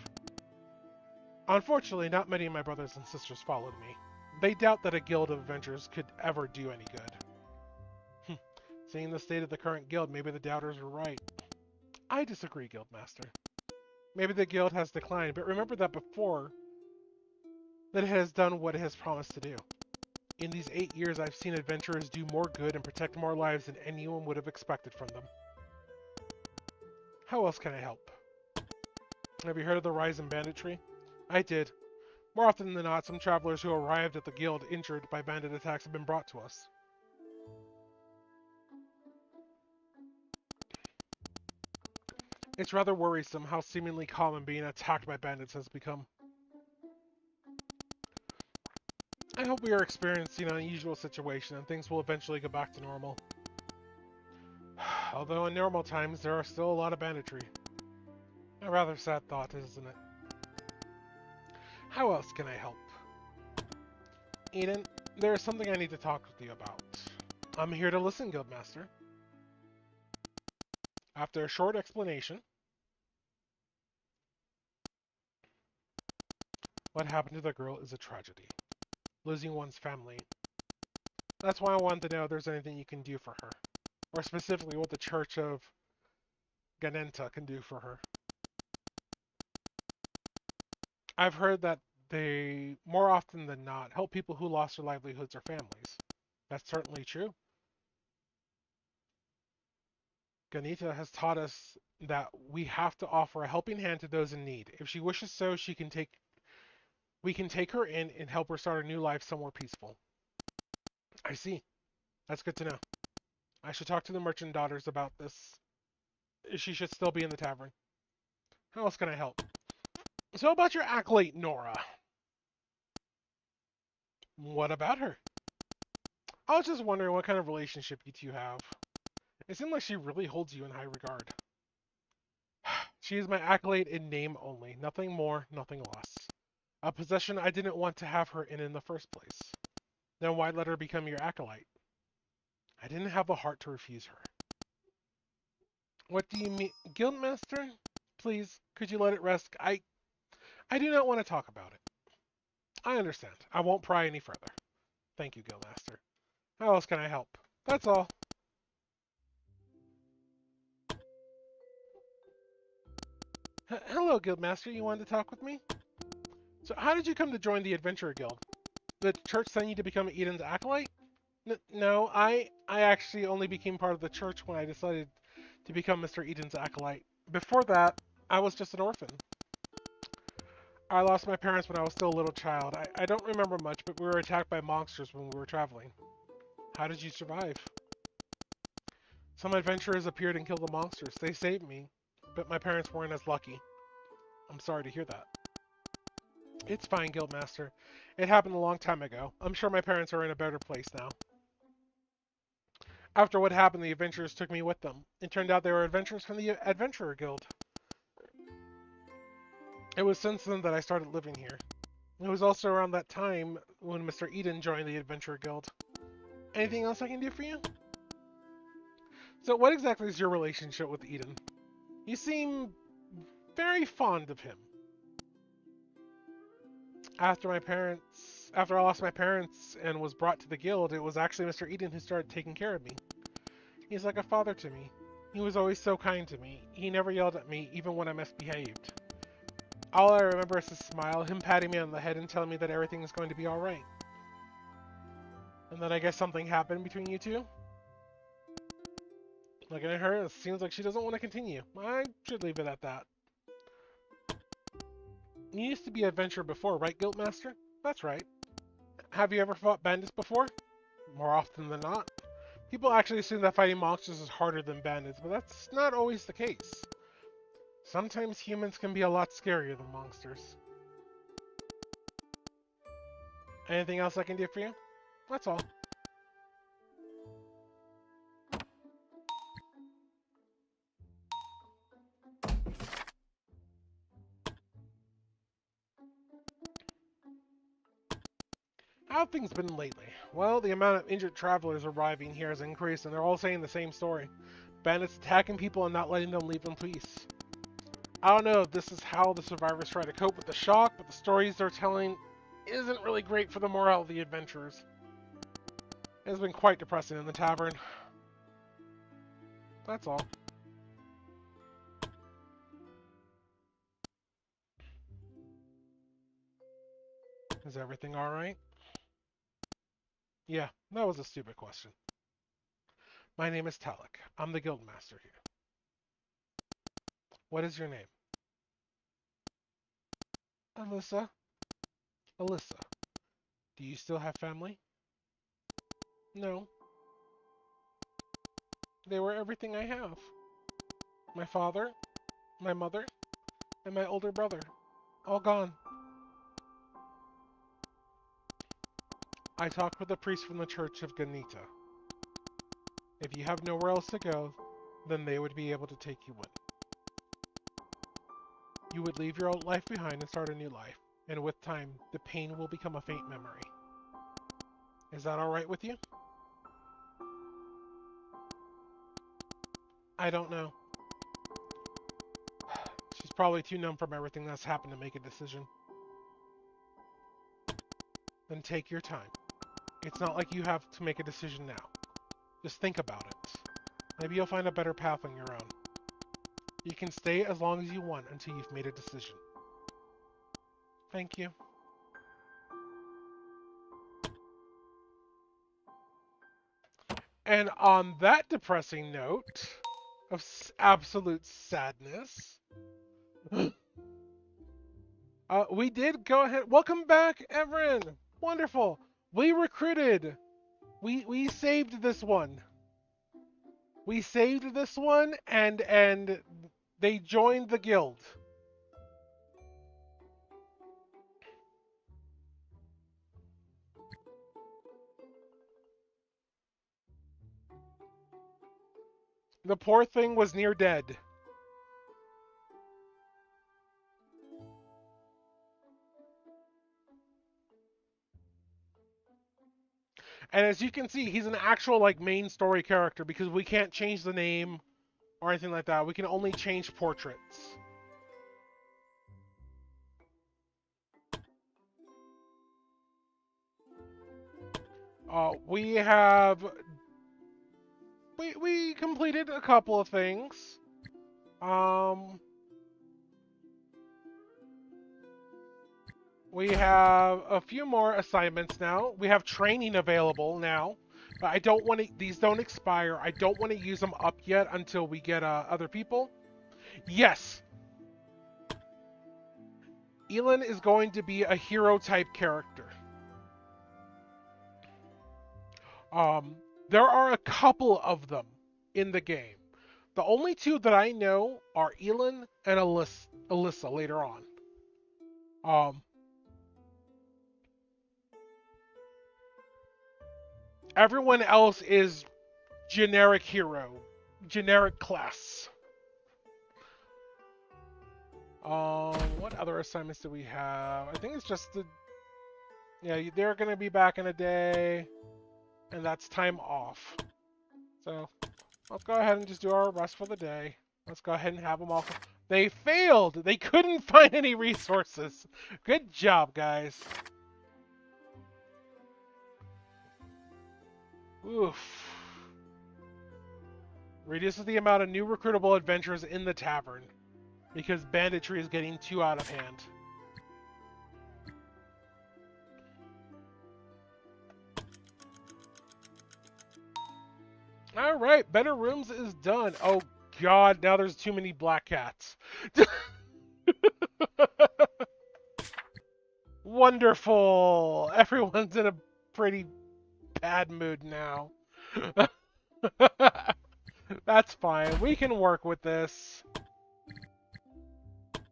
Speaker 1: Unfortunately, not many of my brothers and sisters followed me. They doubt that a guild of adventurers could ever do any good. Seeing the state of the current guild, maybe the doubters were right. I disagree, Guildmaster. Maybe the guild has declined, but remember that before that it has done what it has promised to do. In these 8 years, I've seen adventurers do more good and protect more lives than anyone would have expected from them. How else can I help? Have you heard of the rise in banditry? I did. More often than not, some travelers who arrived at the guild injured by bandit attacks have been brought to us. It's rather worrisome how seemingly common being attacked by bandits has become. I hope we are experiencing an unusual situation and things will eventually go back to normal. Although in normal times, there are still a lot of banditry. A rather sad thought, isn't it? How else can I help? Eden, there is something I need to talk with you about. I'm here to listen, Guildmaster. After a short explanation, what happened to the girl is a tragedy. Losing one's family. That's why I wanted to know if there's anything you can do for her. Or specifically what the Church of Ganenta can do for her. I've heard that they, more often than not, help people who lost their livelihoods or families. That's certainly true. Ganita has taught us that we have to offer a helping hand to those in need. If she wishes so, we can take her in and help her start a new life somewhere peaceful. I see. That's good to know. I should talk to the merchant daughters about this. She should still be in the tavern. How else can I help? So about your acolyte, Nora. What about her? I was just wondering what kind of relationship you two have. It seems like she really holds you in high regard. She is my acolyte in name only. Nothing more, nothing less. A possession I didn't want to have her in the first place. Then why let her become your acolyte? I didn't have the heart to refuse her. What do you mean? Guildmaster? Please, could you let it rest? I do not want to talk about it. I understand. I won't pry any further. Thank you, Guildmaster. How else can I help? That's all. Hello, Guildmaster. You wanted to talk with me? So how did you come to join the Adventurer Guild? The church sent you to become Eden's acolyte? No, I actually only became part of the church when I decided to become Mr. Eden's acolyte. Before that, I was just an orphan. I lost my parents when I was still a little child. I don't remember much, but we were attacked by monsters when we were traveling. How did you survive? Some adventurers appeared and killed the monsters. They saved me. but my parents weren't as lucky. I'm sorry to hear that. It's fine, Guildmaster. It happened a long time ago. I'm sure my parents are in a better place now. After what happened, the adventurers took me with them. It turned out they were adventurers from the Adventurer Guild. It was since then that I started living here. It was also around that time when Mr. Eden joined the Adventurer Guild. Anything else I can do for you? So what exactly is your relationship with Eden? You seem very fond of him. After I lost my parents and was brought to the guild, it was actually Mr. Eden who started taking care of me. He's like a father to me. He was always so kind to me. He never yelled at me, even when I misbehaved. All I remember is his smile, him patting me on the head and telling me that everything is going to be alright. And then I guess something happened between you two? Looking at her, it seems like she doesn't want to continue. I should leave it at that. You used to be an adventurer before, right, Guildmaster? That's right. Have you ever fought bandits before? More often than not. People actually assume that fighting monsters is harder than bandits, but that's not always the case. Sometimes humans can be a lot scarier than monsters. Anything else I can do for you? That's all. How have things been lately? Well, the amount of injured travelers arriving here has increased, and they're all saying the same story. Bandits attacking people and not letting them leave in peace. I don't know if this is how the survivors try to cope with the shock, but the stories they're telling isn't really great for the morale of the adventurers. It has been quite depressing in the tavern. That's all. Is everything alright? Yeah, that was a stupid question. My name is Talik. I'm the Guildmaster here. What is your name? Alyssa. Alyssa. Do you still have family? No. They were everything I have. My father, my mother, and my older brother. All gone. I talked with a priest from the Church of Ganita. If you have nowhere else to go, then they would be able to take you in. You would leave your old life behind and start a new life, and with time, the pain will become a faint memory. Is that alright with you? I don't know. She's probably too numb from everything that's happened to make a decision. Then take your time. It's not like you have to make a decision now. Just think about it. Maybe you'll find a better path on your own. You can stay as long as you want until you've made a decision. Thank you. And on that depressing note of absolute sadness, we did go ahead. Welcome back, Everin. Wonderful. We recruited. We saved this one. We saved this one, and they joined the guild. The poor thing was near dead. And as you can see, he's an actual like main story character because we can't change the name or anything like that. We can only change portraits. We have we completed a couple of things. We have a few more assignments now. We have training available now. But I don't want to, these don't expire. I don't want to use them up yet until we get other people. Yes. Elin is going to be a hero type character. There are a couple of them in the game. The only two that I know are Elin and Alyssa later on. Um, Everyone else is generic hero, generic class. What other assignments do we have? I think it's just the... Yeah, they're going to be back in a day, and that's time off. So, let's go ahead and just do our rest for the day. Let's go ahead and have them off. They failed! They couldn't find any resources. Good job, guys. Oof. Reduces the amount of new recruitable adventurers in the tavern, because banditry is getting too out of hand. Alright, Better Rooms is done. Oh god, now there's too many black cats. Wonderful! Everyone's in a pretty bad mood now. That's fine. We can work with this.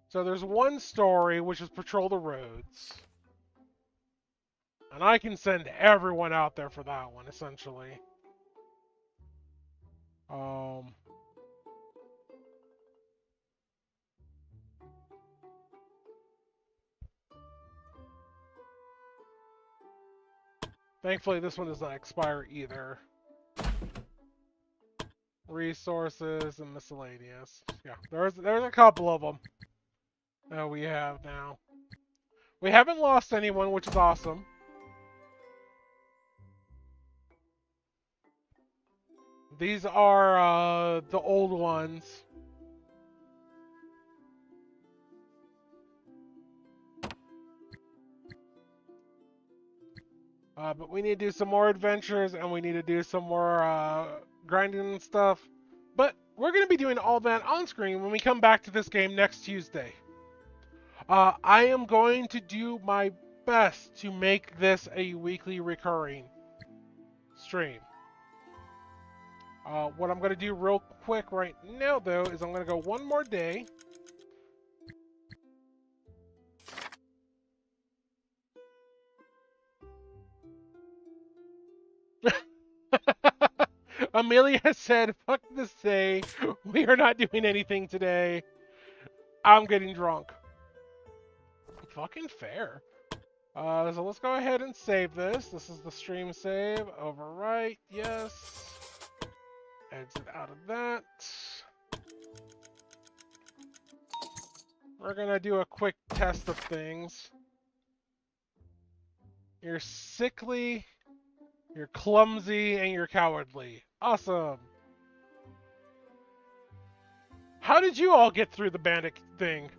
Speaker 1: So there's one story, which is patrol the roads. And I can send everyone out there for that one, essentially. Thankfully, this one does not expire either. Resources and miscellaneous. Yeah, there's a couple of them that we have now. We haven't lost anyone, which is awesome. These are the old ones. But we need to do some more adventures, and we need to do some more grinding and stuff. But we're going to be doing all that on screen when we come back to this game next Tuesday. I am going to do my best to make this a weekly recurring stream. What I'm going to do real quick right now, though, is I'm going to go one more day. Amelia said, fuck this day. We are not doing anything today. I'm getting drunk. Fucking fair. So let's go ahead and save this. This is the stream save. Overwrite, yes. Exit out of that. We're gonna do a quick test of things. You're sickly, you're clumsy, and you're cowardly. Awesome. How did you all get through the bandit thing?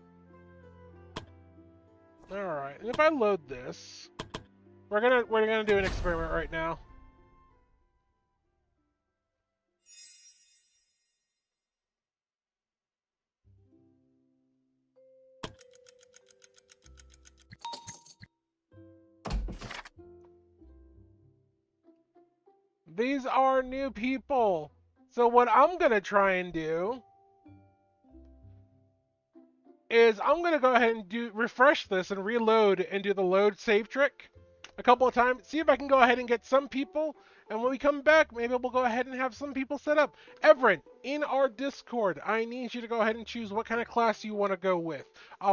Speaker 1: Alright, and if I load this, we're gonna do an experiment right now. These are new people. So what I'm gonna try and do is I'm gonna go ahead and refresh this and reload and do the load save trick a couple of times. See if I can go ahead and get some people. And when we come back, maybe we'll go ahead and have some people set up. Everett, in our Discord, I need you to go ahead and choose what kind of class you want to go with.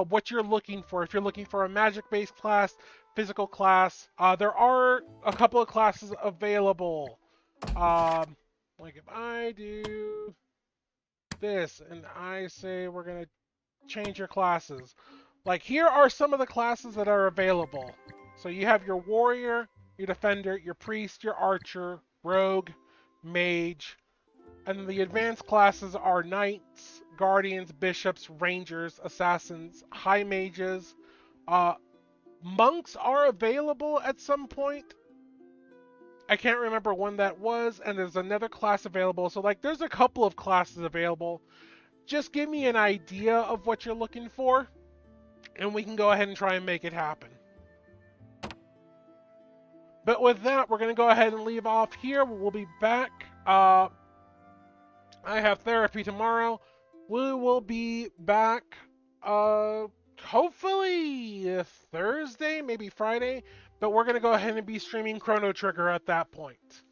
Speaker 1: What you're looking for. If you're looking for a magic-based class, physical class, there are a couple of classes available. Like if I do this and I say we're going to change your classes. Like here are some of the classes that are available. So you have your warrior, your defender, your priest, your archer, rogue, mage, and the advanced classes are knights, guardians, bishops, rangers, assassins, high mages. Monks are available at some point. I can't remember when that was, and there's another class available. So like there's a couple of classes available. Just give me an idea of what you're looking for, and we can go ahead and try and make it happen. But with that, we're going to go ahead and leave off here. We'll be back I have therapy tomorrow. We will be back, uh, hopefully Thursday, maybe Friday, but we're going to go ahead and be streaming Chrono Trigger at that point.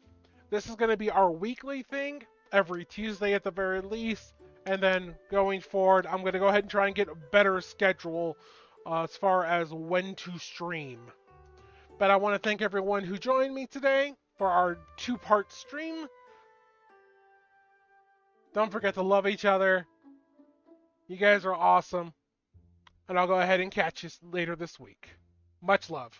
Speaker 1: This is going to be our weekly thing, every Tuesday at the very least, and then going forward, I'm going to go ahead and try and get a better schedule as far as when to stream. But I want to thank everyone who joined me today for our two-part stream. Don't forget to love each other. You guys are awesome. And I'll go ahead and catch you later this week. Much love.